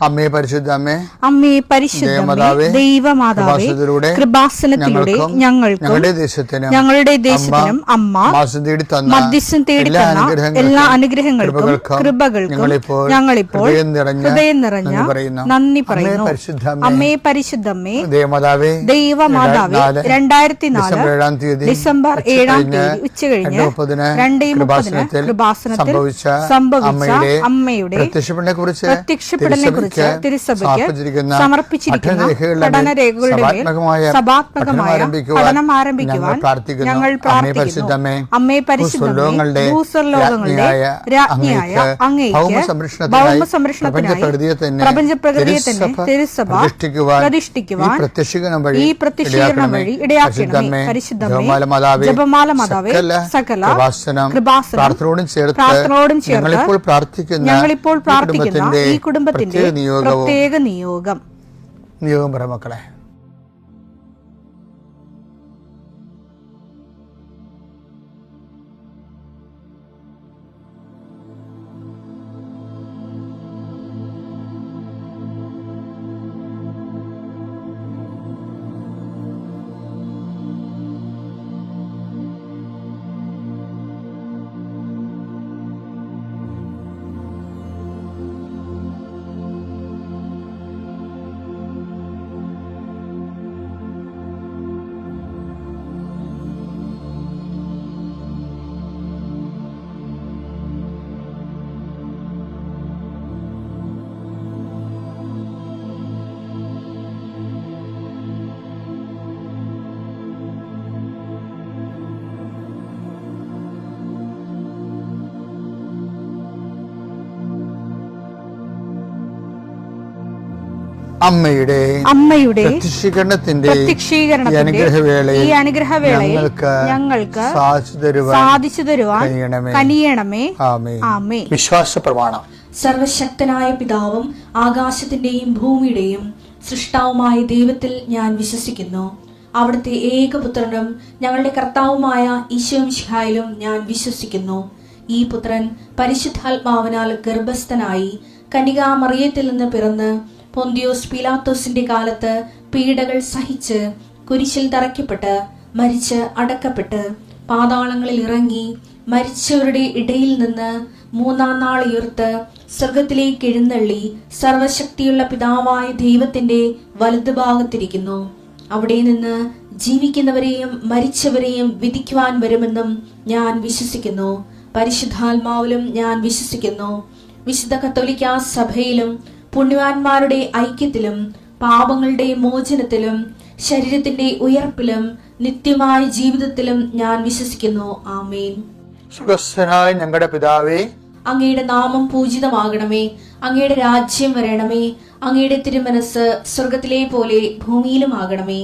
അമ്മേ പരിശുദ്ധ അമ്മേ പരിശുദ്ധ ദൈവമാതാവേ, കൃപാസനത്തിലൂടെ ഞങ്ങൾക്കും ഞങ്ങളുടെ ദേശത്തിനും അമ്മ മധ്യസ്ഥം തേടിത്തന്ന എല്ലാ അനുഗ്രഹങ്ങൾക്കും കൃപകൾക്കും ഞങ്ങളിപ്പോൾ ഹൃദയം നിറഞ്ഞ നന്ദി പറയുന്നു. അമ്മേ പരിശുദ്ധമ്മേ ദൈവമാതാവേ, 2004 ഡിസംബർ 7 ഉച്ചകഴിഞ്ഞ് 2:30 കൃപാസനത്തിൽ സംഭവിച്ച അമ്മയുടെ പ്രത്യക്ഷപ്പെടലിനെ കുറിച്ച് തിരുസഭയ്ക്ക് സമർപ്പിച്ചിരിക്കുന്ന പഠനരേഖകളുടെ മേൽ സഭാത്മകമായ പഠനം ആരംഭിക്കുവാൻ ഞങ്ങൾ പ്രാർത്ഥിക്കുന്നു. അമ്മേ പരിശുദ്ധമേ, ഭൂസ്വർലോകങ്ങളുടെ രാജ്ഞിയായ അങ്ങേയ്ക്ക് ഭൗമസംരക്ഷണത്തിനായി പ്രപഞ്ചപ്രകൃതിയെ തന്നെ തിരുസഭ പ്രതിഷ്ഠിക്കുവാൻ ഈ പ്രത്യക്ഷീകരണം വഴി ഇടയാക്കണമേ. പരിശുദ്ധമേ, ജപമാല മാതാവേ, സകല കൃപാസനം പ്രാർത്ഥനയോടും ചേർത്ത് ഞങ്ങളിപ്പോൾ പ്രാർത്ഥിക്കുന്ന ഈ കുടുംബത്തിന്റെ പ്രത്യേക നിയോഗം പറ മക്കളെ. അമ്മയുടെ പ്രത്യക്ഷീകരണത്തിന്റെ ഈ അനുഗ്രഹവേളയിൽ ഞങ്ങൾക്ക് സാധിച്ചു തരുവാൻ കനിയണമേ. ആമേൻ. വിശ്വാസ പ്രമാണം. സർവശക്തനായ പിതാവും ആകാശത്തിന്റെയും ഭൂമിയുടെയും സൃഷ്ടാവുമായ ദൈവത്തിൽ ഞാൻ വിശ്വസിക്കുന്നു. അവിടുത്തെ ഏകപുത്രനും ഞങ്ങളുടെ കർത്താവുമായ ഈശോ മിശിഹായിലും ഞാൻ വിശ്വസിക്കുന്നു. ഈ പുത്രൻ പരിശുദ്ധാത്മാവിനാൽ ഗർഭസ്ഥനായി കന്യകാമറിയത്തിൽ നിന്ന് പിറന്ന് പൊന്തിയോസ് പീലാത്തോസിന്റെ കാലത്ത് പീഡകൾ സഹിച്ച് കുരിശിൽ തറയ്ക്കപ്പെട്ട് മരിച്ച് അടക്കപ്പെട്ട് പാതാളങ്ങളിൽ ഇറങ്ങി മരിച്ചവരുടെ ഇടയിൽ നിന്ന് 3-ാം നാൾ ഉയർത്ത് സ്വർഗത്തിലേക്ക് എഴുന്നള്ളി സർവശക്തിയുള്ള പിതാവായ ദൈവത്തിന്റെ വലതുഭാഗത്തിരിക്കുന്നു. അവിടെ നിന്ന് ജീവിക്കുന്നവരെയും മരിച്ചവരെയും വിധിക്കുവാൻ വരുമെന്നും ഞാൻ വിശ്വസിക്കുന്നു. പരിശുദ്ധാത്മാവിലും ഞാൻ വിശ്വസിക്കുന്നു. വിശുദ്ധ കത്തോലിക്കാ സഭയിലും പുണ്യവാന്മാരുടെ ഐക്യത്തിലും പാപങ്ങളുടെ മോചനത്തിലും ശരീരത്തിന്റെ ഉയർപ്പിലും നിത്യമായ ജീവിതത്തിലും ഞാൻ വിശ്വസിക്കുന്നു. ആമേൻ. സുഖസ്ഥനായ ഞങ്ങളുടെ പിതാവേ, അങ്ങയുടെ നാമം പൂജിതമാകണമേ. അങ്ങയുടെ രാജ്യം വരണമേ. അങ്ങയുടെ തിരുമനസ് സ്വർഗത്തിലെ പോലെ ഭൂമിയിലും ആകണമേ.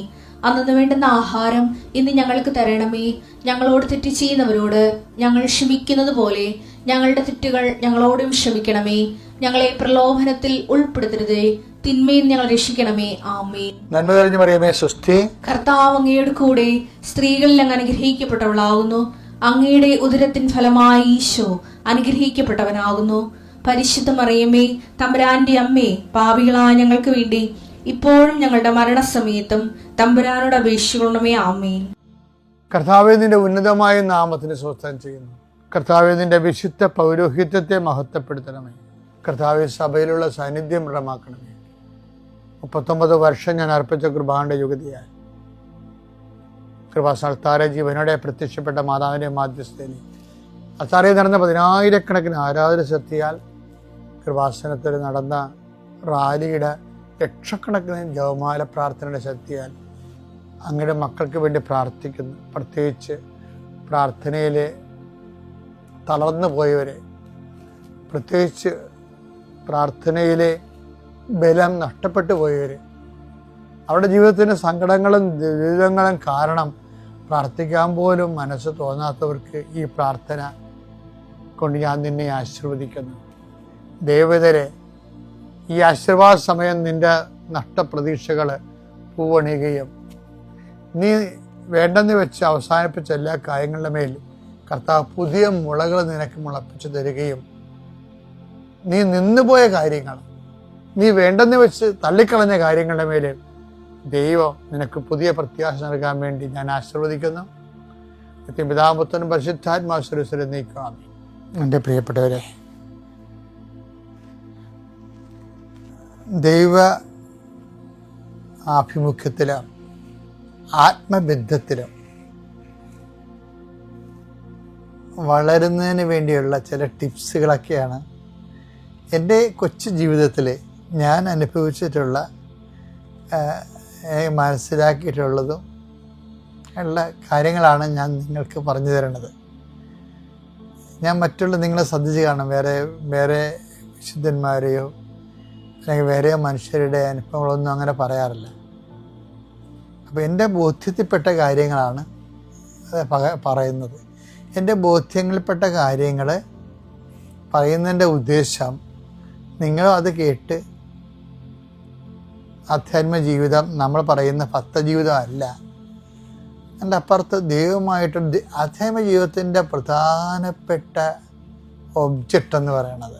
അന്നു വേണ്ടുന്ന ആഹാരം ഇന്ന് ഞങ്ങൾക്ക് തരണമേ. ഞങ്ങളോട് തെറ്റ് ചെയ്യുന്നവരോട് ഞങ്ങൾ ക്ഷമിക്കുന്നത് പോലെ ഞങ്ങളുടെ തെറ്റുകൾ ഞങ്ങളോടും ക്ഷമിക്കണമേ. ഞങ്ങളെ പ്രലോഭനത്തിൽ ഉൾപ്പെടുത്തരുതേ, തിന്മയിൽ ഞങ്ങൾ രക്ഷിക്കണമേ. ആമേൻ. നന്മ നിറഞ്ഞ മറിയമേ, സ്വസ്തി. കർത്താവ് അങ്ങയുടെ കൂടെ സ്ത്രീകളിൽ അങ്ങ് അനുഗ്രഹിക്കപ്പെട്ടവളാകുന്നു. അങ്ങയുടെ ഉദരത്തിൻ ഫലമായി ഈശോ അനുഗ്രഹിക്കപ്പെട്ടവനാകുന്നു. പരിശുദ്ധ മറിയമേ, തമ്പുരാന്റെ അമ്മേ, പാപികളായ ഞങ്ങൾക്ക് വേണ്ടി ഇപ്പോഴും ഞങ്ങളുടെ മരണസമയത്തും തമ്പുരാനോട് അപേക്ഷിക്കണമേ. ആമേൻ. കർത്താവേ, നിന്റെ ഉന്നതമായ നാമത്തിന് സ്വസ്ഥം ചെയ്യുന്നു. കർത്താവേ, നിന്റെ വിശുദ്ധ പൗരോഹിത്യത്തെ മഹത്വപ്പെടുത്തണമേ. കർത്താവേ, സഭയിലുള്ള സാന്നിധ്യം ദൃഢമാക്കണമേ. 39 വർഷം ഞാൻ അർപ്പിച്ച കൃപാന്റെ യുഗതിയായി കൃപാസ്ഥാന ജീവനോടെ പ്രത്യക്ഷപ്പെട്ട മാതാവിന്റെ മാധ്യസ്ഥയിൽ അത്താറയിൽ നടന്ന 10,000 ആരാധന ശക്തിയാൽ കൃപാസനത്തിൽ നടന്ന റാലിയുടെ ലക്ഷക്കണക്കിന് ജപമാല പ്രാർത്ഥനയുടെ ശക്തിയാൽ അങ്ങയുടെ മക്കൾക്ക് വേണ്ടി പ്രാർത്ഥിക്കുന്നു. പ്രത്യേകിച്ച് പ്രാർത്ഥനയിൽ തളർന്നു പോയവരെ, പ്രത്യേകിച്ച് പ്രാർത്ഥനയിലെ ബലം നഷ്ടപ്പെട്ടു പോയവർ, അവരുടെ ജീവിതത്തിന് സങ്കടങ്ങളും ദുരിതങ്ങളും കാരണം പ്രാർത്ഥിക്കാൻ പോലും മനസ്സ് തോന്നാത്തവർക്ക് ഈ പ്രാർത്ഥന കൊണ്ട് ഞാൻ നിന്നെ ആശീർവദിക്കുന്നു. ദൈവതരെ, ഈ ആശീർവാദ സമയം നിന്റെ നഷ്ടപ്രതീക്ഷകൾ പൂവണിയുകയും നീ വേണ്ടെന്ന് വെച്ച് അവസാനിപ്പിച്ച എല്ലാ കാര്യങ്ങളുടെ മേൽ കർത്താവ് പുതിയ മുളകൾ നിനക്ക് മുളപ്പിച്ചു തരികയും നീ നിന്നുപോയ കാര്യങ്ങൾ നീ വേണ്ടെന്ന് വെച്ച് തള്ളിക്കളഞ്ഞ കാര്യങ്ങളുടെ മേലെ ദൈവം നിനക്ക് പുതിയ പ്രത്യാശ നൽകാൻ വേണ്ടി ഞാൻ ആശീർവദിക്കുന്നു. പിതാപുത്രനും പരിശുദ്ധാത്മാശ്വരം നീക്കാം. എൻ്റെ പ്രിയപ്പെട്ടവരെ, ദൈവ ആഭിമുഖ്യത്തിലും ആത്മബന്ധത്തിലും വളരുന്നതിന് വേണ്ടിയുള്ള ചില ടിപ്സുകളൊക്കെയാണ് എൻ്റെ കൊച്ചു ജീവിതത്തിൽ ഞാൻ അനുഭവിച്ചിട്ടുള്ള മനസ്സിലാക്കിയിട്ടുള്ളതും ഉള്ള കാര്യങ്ങളാണ് ഞാൻ നിങ്ങൾക്ക് പറഞ്ഞു തരുന്നത്. ഞാൻ നിങ്ങളെ ശ്രദ്ധിച്ച് കാണും, വേറെ വിശുദ്ധന്മാരെയോ അല്ലെങ്കിൽ വേറെ മനുഷ്യരുടെ അനുഭവങ്ങളൊന്നും അങ്ങനെ പറയാറില്ല. അപ്പോൾ എൻ്റെ ബോധ്യത്തിൽപ്പെട്ട കാര്യങ്ങളാണ് പറയുന്നത്. എൻ്റെ ബോധ്യങ്ങളിൽപ്പെട്ട കാര്യങ്ങൾ പറയുന്നതിൻ്റെ ഉദ്ദേശം നിങ്ങളും അത് കേട്ട് ആധ്യാത്മ ജീവിതം നമ്മൾ പറയുന്ന ഭക്തജീവിതം അല്ല, അതിൻ്റെ അപ്പുറത്ത് ദൈവമായിട്ട് ആധ്യാത്മ ജീവിതത്തിൻ്റെ പ്രധാനപ്പെട്ട ഒബ്ജക്റ്റ് എന്ന് പറയണത്,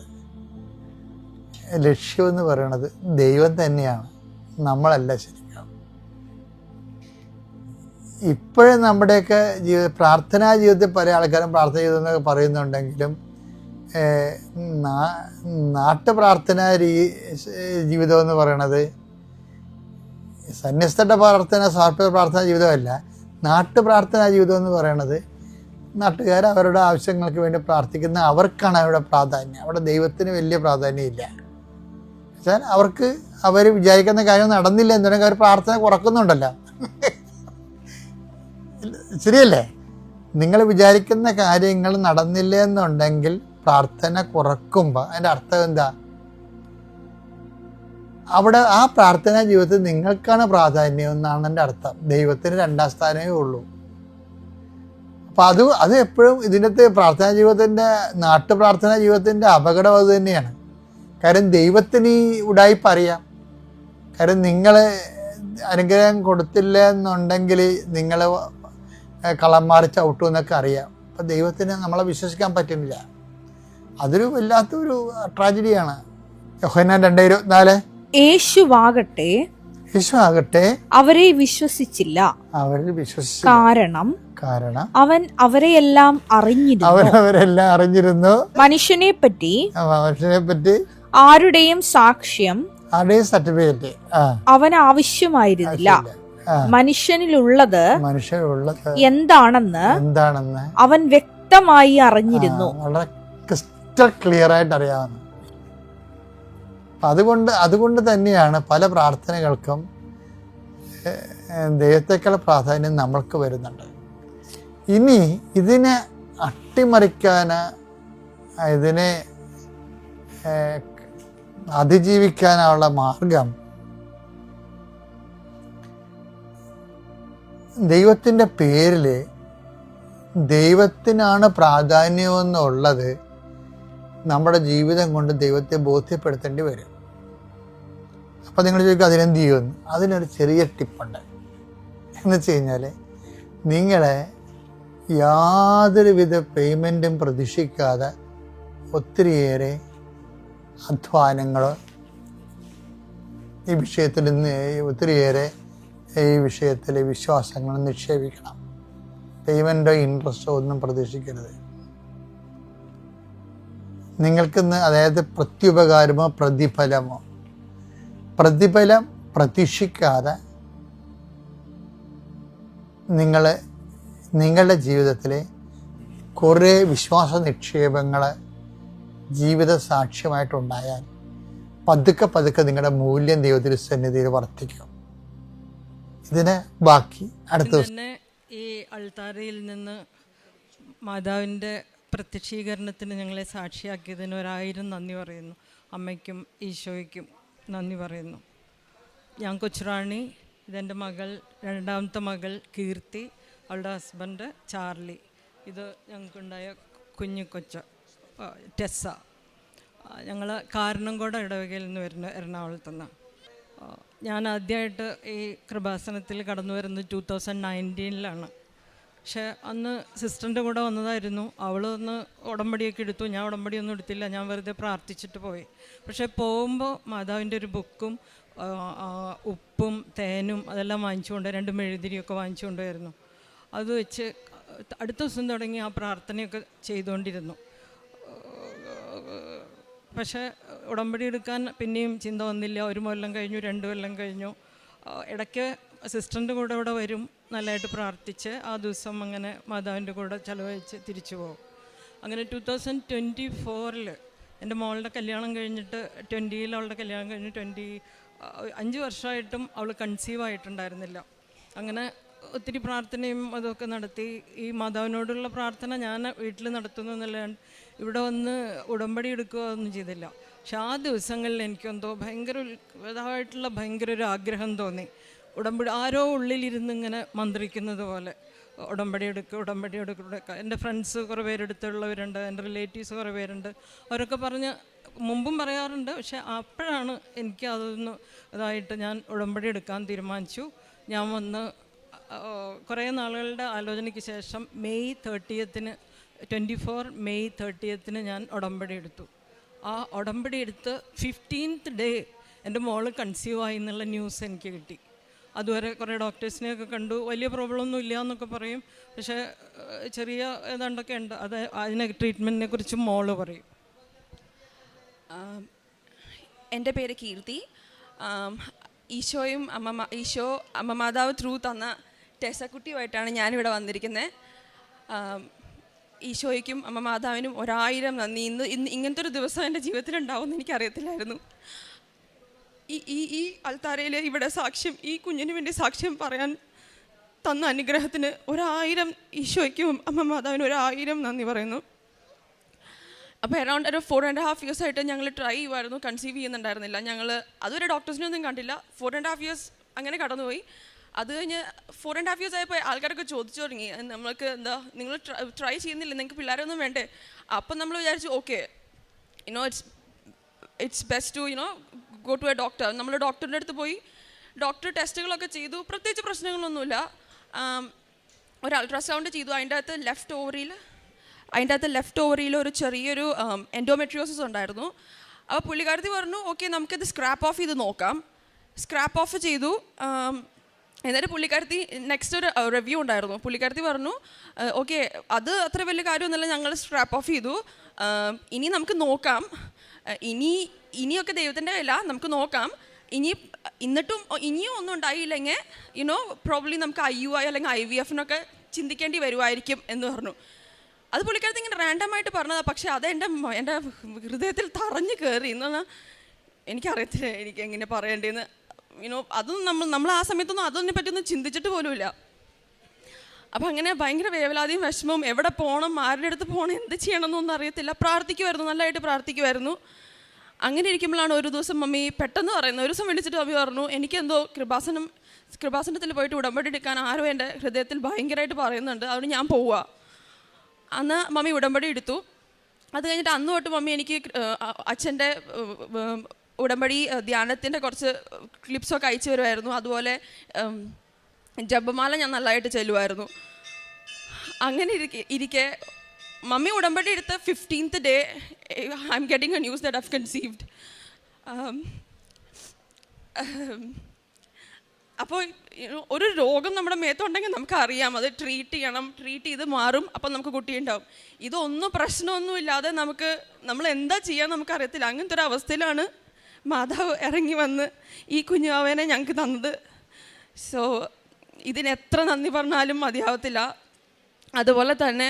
ലക്ഷ്യമെന്ന് പറയണത് ദൈവം തന്നെയാണ്, നമ്മളല്ല. ശരിക്കും ഇപ്പോഴും നമ്മുടെയൊക്കെ പ്രാർത്ഥനാ ജീവിതത്തിൽ പല ആൾക്കാരും പ്രാർത്ഥന ജീവിതം എന്നൊക്കെ പറയുന്നുണ്ടെങ്കിലും നാട്ടുപ്രാർത്ഥനാ ജീവിതം എന്ന് പറയണത് സന്യസ്തരുടെ സമർപ്പിത പ്രാർത്ഥനാ ജീവിതമല്ല. നാട്ടുപ്രാർത്ഥനാ ജീവിതം എന്ന് പറയണത് നാട്ടുകാർ അവരുടെ ആവശ്യങ്ങൾക്ക് വേണ്ടി പ്രാർത്ഥിക്കുന്ന അവർക്കാണ് അവിടെ പ്രാധാന്യം. അവിടെ ദൈവത്തിന് വലിയ പ്രാധാന്യം ഇല്ല. വെച്ചാൽ അവർക്ക് അവർ വിചാരിക്കുന്ന കാര്യം നടന്നില്ല എന്നുണ്ടെങ്കിൽ അവർ പ്രാർത്ഥന കുറക്കുന്നുണ്ടല്ലോ. ശരിയല്ലേ? നിങ്ങൾ വിചാരിക്കുന്ന കാര്യങ്ങൾ നടന്നില്ല എന്നുണ്ടെങ്കിൽ പ്രാർത്ഥന കുറക്കുമ്പോൾ അതിൻ്റെ അർത്ഥം എന്താ? അവിടെ ആ പ്രാർത്ഥനാ ജീവിതത്തിൽ നിങ്ങൾക്കാണ് പ്രാധാന്യം എന്നാണ് എൻ്റെ അർത്ഥം. ദൈവത്തിന് 2ാം സ്ഥാനമേ ഉള്ളൂ. അപ്പം അത് എപ്പോഴും ഇതിനകത്ത് പ്രാർത്ഥനാ ജീവിതത്തിൻ്റെ നാട്ടുപ്രാർത്ഥനാ ജീവിതത്തിൻ്റെ അപകടം അത് തന്നെയാണ്. കാര്യം ദൈവത്തിന് ഈ ഉടായിപ്പ് അറിയാം. കാര്യം നിങ്ങൾ അനുഗ്രഹം കൊടുത്തില്ല എന്നുണ്ടെങ്കിൽ നിങ്ങൾ കള്ളന്മാർ ചവിട്ടും എന്നൊക്കെ അറിയാം. അപ്പം ദൈവത്തിന് നമ്മളെ വിശ്വസിക്കാൻ പറ്റുന്നില്ല. അതൊരു വല്ലാത്തൊരു ട്രാജഡിയാണ്. യോഹന്നാൻ 2:24 യേശുവാകട്ടെ അവരെ വിശ്വസിച്ചില്ല. കാരണം അവൻ അവരെല്ലാം അറിഞ്ഞിരുന്നു. മനുഷ്യനെ പറ്റി ആരുടെയും സാക്ഷ്യം സർട്ടിഫിക്കറ്റ് അവൻ ആവശ്യമായിരുന്നില്ല. മനുഷ്യനിലുള്ളത് എന്താണെന്ന് അവൻ വ്യക്തമായി അറിഞ്ഞിരുന്നു. വളരെ ക്രിസ്റ്റൽ ക്ലിയർ ആയിട്ട് അറിയാവുന്നു. അതുകൊണ്ട് തന്നെയാണ് പല പ്രാർത്ഥനകൾക്കും ദൈവത്തെക്കാൾ പ്രാധാന്യം നമ്മൾക്ക് വരുന്നുണ്ട്. ഇനി ഇതിനെ അട്ടിമറിക്കാൻ, ഇതിനെ അതിജീവിക്കാനുള്ള മാർഗം ദൈവത്തിൻ്റെ പേരിൽ ദൈവത്തിനാണ് പ്രാധാന്യമെന്നുള്ളത് നമ്മുടെ ജീവിതം കൊണ്ട് ദൈവത്തെ ബോധ്യപ്പെടുത്തേണ്ടി വരും. അപ്പോൾ നിങ്ങൾ ചോദിക്കും അതിനെന്ത് ചെയ്യുമെന്ന്. അതിനൊരു ചെറിയ ടിപ്പുണ്ട്. എന്ന് വെച്ച് കഴിഞ്ഞാൽ നിങ്ങളെ യാതൊരുവിധ പേയ്മെൻറ്റും പ്രതീക്ഷിക്കാതെ ഒത്തിരിയേറെ അധ്വാനങ്ങൾ ഈ വിഷയത്തിൽ ഒത്തിരിയേറെ ഈ വിഷയത്തിൽ വിശ്വാസങ്ങൾ നിക്ഷേപിക്കണം. പേയ്മെൻറ്റോ ഇൻട്രസ്റ്റോ ഒന്നും പ്രതീക്ഷിക്കരുത്. നിങ്ങൾക്കിന്ന് അതായത് പ്രത്യുപകാരമോ പ്രതിഫലം പ്രതീക്ഷിക്കാതെ നിങ്ങളുടെ ജീവിതത്തിലെ കുറേ വിശ്വാസ നിക്ഷേപങ്ങൾ ജീവിത സാക്ഷ്യമായിട്ടുണ്ടായാൽ പതുക്കെ നിങ്ങളുടെ മൂല്യം ദൈവത്തിൻ്റെ സന്നിധിയിൽ വർദ്ധിക്കും. ഇതിന് ബാക്കി അടുത്ത ദിവസം ഈ അൾത്താരയിൽ നിന്ന് മാതാവിൻ്റെ പ്രത്യക്ഷീകരണത്തിന് ഞങ്ങളെ സാക്ഷിയാക്കിയതിന് 1000 നന്ദി പറയുന്നു. അമ്മയ്ക്കും ഈശോയ്ക്കും നന്ദി പറയുന്നു. ഞാൻ കൊച്ചുറാണി, ഇതെൻ്റെ മകൾ, 2ാമത്തെ മകൾ കീർത്തി, അവളുടെ ഹസ്ബൻഡ് ചാർലി, ഇത് ഞങ്ങൾക്കുണ്ടായ കുഞ്ഞു കൊച്ച ടെസ്സ. ഞങ്ങൾ കാരണംകോട് ഇടവകയിൽ നിന്ന് വരുന്ന എറണാകുളത്തുനിന്ന്. ഞാൻ ആദ്യമായിട്ട് ഈ കൃപാസനത്തിൽ കടന്നു വരുന്നത് 2019 പക്ഷേ അന്ന് സിസ്റ്ററിൻ്റെ കൂടെ വന്നതായിരുന്നു. അവൾ ഒന്ന് ഉടമ്പടിയൊക്കെ എടുത്തു. ഞാൻ ഉടമ്പടിയൊന്നും എടുത്തില്ല, ഞാൻ വെറുതെ പ്രാർത്ഥിച്ചിട്ട് പോയി. പക്ഷേ പോകുമ്പോൾ മാതാവിൻ്റെ ഒരു ബുക്കും ഉപ്പും തേനും അതെല്ലാം വാങ്ങിച്ചുകൊണ്ട് 2 മെഴുതിരിയൊക്കെ വാങ്ങിച്ചുകൊണ്ടായിരുന്നു. അത് വെച്ച് അടുത്ത ദിവസം തുടങ്ങി ആ പ്രാർത്ഥനയൊക്കെ ചെയ്തുകൊണ്ടിരുന്നു. പക്ഷേ ഉടമ്പടി എടുക്കാൻ പിന്നെയും ചിന്ത വന്നില്ല. 1 കൊല്ലം കഴിഞ്ഞു, 2 കൊല്ലം കഴിഞ്ഞു. ഇടയ്ക്ക് സിസ്റ്ററിൻ്റെ കൂടെ ഇവിടെ വരും, നല്ലതായിട്ട് പ്രാർത്ഥിച്ച് ആ ദിവസം അങ്ങനെ മാതാവിൻ്റെ കൂടെ ചിലവഴിച്ച് തിരിച്ചു പോകും. അങ്ങനെ 2024 എൻ്റെ മോളുടെ കല്യാണം കഴിഞ്ഞിട്ട് 20 അവളുടെ കല്യാണം കഴിഞ്ഞ് 5 വർഷമായിട്ടും അവൾ കൺസീവ് ആയിട്ടുണ്ടായിരുന്നില്ല. അങ്ങനെ ഒത്തിരി പ്രാർത്ഥനയും അതൊക്കെ നടത്തി. ഈ മാതാവിനോടുള്ള പ്രാർത്ഥന ഞാൻ വീട്ടിൽ നടത്തുന്നു എന്നല്ലാണ്ട് ഇവിടെ വന്ന് ഉടമ്പടി എടുക്കുകയൊന്നും ചെയ്തില്ല. പക്ഷെ ആ ദിവസങ്ങളിൽ എനിക്കെന്തോ ഭയങ്കര ഒരു ആഗ്രഹം തോന്നി. ഉടമ്പടി ആരോ ഉള്ളിലിരുന്ന് ഇങ്ങനെ മന്ത്രിക്കുന്നത് പോലെ, ഉടമ്പടി എടുക്കുക. എൻ്റെ ഫ്രണ്ട്സ് കുറേ പേരെടുത്തുള്ളവരുണ്ട്, എൻ്റെ റിലേറ്റീവ്സ് കുറേ പേരുണ്ട്. അവരൊക്കെ പറഞ്ഞ് മുമ്പും പറയാറുണ്ട്. പക്ഷെ അപ്പോഴാണ് എനിക്ക് അതൊന്ന് ഇതായിട്ട് ഞാൻ ഉടമ്പടി എടുക്കാൻ തീരുമാനിച്ചു. ഞാൻ വന്ന് കുറേ നാളുകളുടെ ആലോചനയ്ക്ക് ശേഷം മെയ് 30 ഞാൻ ഉടമ്പടി എടുത്തു. ആ ഉടമ്പടി എടുത്ത് 15th ഡേ എൻ്റെ മോള് കൺസീവ് ആയി എന്നുള്ള ന്യൂസ് എനിക്ക് കിട്ടി. അതുവരെ കുറേ ഡോക്ടേഴ്സിനെയൊക്കെ കണ്ടു, വലിയ പ്രോബ്ലമൊന്നും ഇല്ല എന്നൊക്കെ പറയും. പക്ഷേ ചെറിയ ഏതാണ്ടൊക്കെ ഉണ്ട്. അതിനെ ട്രീറ്റ്മെൻറ്റിനെ കുറിച്ച് മോള് പറയും. എൻ്റെ പേര് കീർത്തി. ഈശോ അമ്മ മാതാവ് ത്രൂ തന്ന ടെസക്കുട്ടിയുമായിട്ടാണ് ഞാനിവിടെ വന്നിരിക്കുന്നത്. ഈശോയ്ക്കും അമ്മ മാതാവിനും 1000 നന്ദി. ഇന്ന് ഇങ്ങനത്തെ ഒരു ദിവസം എൻ്റെ ജീവിതത്തിൽ ഉണ്ടാവുമെന്ന് എനിക്കറിയത്തില്ലായിരുന്നു. ഈ അൾത്താരയിൽ ഇവിടെ സാക്ഷ്യം, ഈ കുഞ്ഞിന് വേണ്ടി സാക്ഷ്യം പറയാൻ തന്ന അനുഗ്രഹത്തിന് 1000 ഈശോയ്ക്കും അമ്മ മാതാവിനും 1000 നന്ദി പറയുന്നു. അപ്പോൾ അറൗണ്ട് ഒരു 4.5 years ആയിട്ട് ഞങ്ങൾ ട്രൈ ചെയ്യുമായിരുന്നു, കൺസീവ് ചെയ്യുന്നുണ്ടായിരുന്നില്ല. ഞങ്ങൾ അതുവരെ ഡോക്ടേഴ്സിനൊന്നും കണ്ടില്ല. 4.5 years അങ്ങനെ കടന്നുപോയി. അത് കഴിഞ്ഞ് 4.5 years ആയപ്പോൾ ആൾക്കാരൊക്കെ ചോദിച്ചു തുടങ്ങി, നമ്മൾക്ക് എന്താ നിങ്ങൾ ട്രൈ ചെയ്യുന്നില്ല, നിങ്ങൾക്ക് പിള്ളേരൊന്നും വേണ്ടേ? അപ്പം നമ്മൾ വിചാരിച്ചു okay, it's best to go to a doctor. നമ്മൾ ഡോക്ടറിൻ്റെ അടുത്ത് പോയി, ഡോക്ടർ ടെസ്റ്റുകളൊക്കെ ചെയ്തു. പ്രത്യേകിച്ച് പ്രശ്നങ്ങളൊന്നുമില്ല. ഒരു അൾട്രാസൗണ്ട് ചെയ്തു. അതിൻ്റെ അകത്ത് ലെഫ്റ്റ് ഓവറിയിൽ ഒരു ചെറിയൊരു എൻഡോമെട്രിയോസിസ് ഉണ്ടായിരുന്നു. അപ്പോൾ പുള്ളിക്കാരത്തി പറഞ്ഞു ഓക്കെ നമുക്കിത് സ്ക്രാപ്പ് ഓഫ് ചെയ്ത് നോക്കാം. സ്ക്രാപ്പ് ഓഫ് ചെയ്തു. എന്നിട്ട് പുള്ളിക്കാരത്തി നെക്സ്റ്റ് ഒരു റിവ്യൂ ഉണ്ടായിരുന്നു. പുള്ളിക്കാരത്തി പറഞ്ഞു ഓക്കെ അത് അത്ര വലിയ കാര്യമൊന്നുമില്ല, ഞങ്ങൾ സ്ക്രാപ്പ് ഓഫ് ചെയ്തു, ഇനി നമുക്ക് നോക്കാം, ഇനിയൊക്കെ ദൈവത്തിൻ്റെ കയ്യില, നമുക്ക് നോക്കാം, ഇനിയും ഒന്നും ഉണ്ടായില്ലെങ്കിൽ പ്രോബ്ലി നമുക്ക് IUI അല്ലെങ്കിൽ IVF ചിന്തിക്കേണ്ടി വരുമായിരിക്കും എന്ന് പറഞ്ഞു. അത് പുള്ളിക്കാരത്തി ഇങ്ങനെ റാൻഡമായിട്ട് പറഞ്ഞതാണ്. പക്ഷേ അത് എൻ്റെ ഹൃദയത്തിൽ തറഞ്ഞു കയറി. എന്നാണ് എനിക്കറിയത്തില്ല എനിക്ക് എങ്ങനെ പറയേണ്ടതെന്ന്. അതും നമ്മൾ ആ സമയത്തൊന്നും അതൊന്നിനെ പറ്റിയൊന്നും ചിന്തിച്ചിട്ട് പോലുമില്ല. അപ്പം അങ്ങനെ ഭയങ്കര വേവലാതിയും വിഷമവും, എവിടെ പോകണം, ആരുടെ അടുത്ത് പോകണം, എന്ത് ചെയ്യണമെന്നൊന്നും അറിയത്തില്ല. പ്രാർത്ഥിക്കുമായിരുന്നു, നല്ലതായിട്ട് പ്രാർത്ഥിക്കുമായിരുന്നു. അങ്ങനെ ഇരിക്കുമ്പോഴാണ് ഒരു ദിവസം മമ്മി പെട്ടെന്ന് പറയുന്നത്. ഒരു ദിവസം വിളിച്ചിട്ട് മമ്മി പറഞ്ഞു എനിക്കെന്തോ കൃപാസനത്തിൽ പോയിട്ട് ഉടമ്പടി എടുക്കാൻ ആരോ എൻ്റെ ഹൃദയത്തിൽ ഭയങ്കരമായിട്ട് പറയുന്നുണ്ട്, അതുകൊണ്ട് ഞാൻ പോവുക. അന്ന് മമ്മി ഉടമ്പടി എടുത്തു. അത് കഴിഞ്ഞിട്ട് അന്ന് തൊട്ട് മമ്മി എനിക്ക് അച്ഛൻ്റെ ഉടമ്പടി ധ്യാനത്തിൻ്റെ കുറച്ച് ക്ലിപ്സൊക്കെ അയച്ചു വരുമായിരുന്നു. അതുപോലെ ജപമാല ഞാൻ നല്ലതായിട്ട് ചെല്ലുമായിരുന്നു. അങ്ങനെ ഇരിക്കെ മമ്മി ഉടമ്പടി എടുത്ത 15th day I am getting a news that I've conceived. അപ്പോൾ ഒരു രോഗം നമ്മുടെ മേത്തുണ്ടെങ്കിൽ നമുക്കറിയാം, അത് ട്രീറ്റ് ചെയ്ത് മാറും, അപ്പം നമുക്ക് കുട്ടിയുണ്ടാവും. ഇതൊന്നും പ്രശ്നമൊന്നും ഇല്ലാതെ നമ്മൾ എന്താ ചെയ്യാൻ നമുക്കറിയത്തില്ല. അങ്ങനത്തെ ഒരു അവസ്ഥയിലാണ് മാതാവ് ഇറങ്ങി വന്ന് ഈ കുഞ്ഞുവാവേനെ ഞങ്ങൾക്ക് തന്നത്. സോ ഇതിന് എത്ര നന്ദി പറഞ്ഞാലും മതിയാവത്തില്ല. അതുപോലെ തന്നെ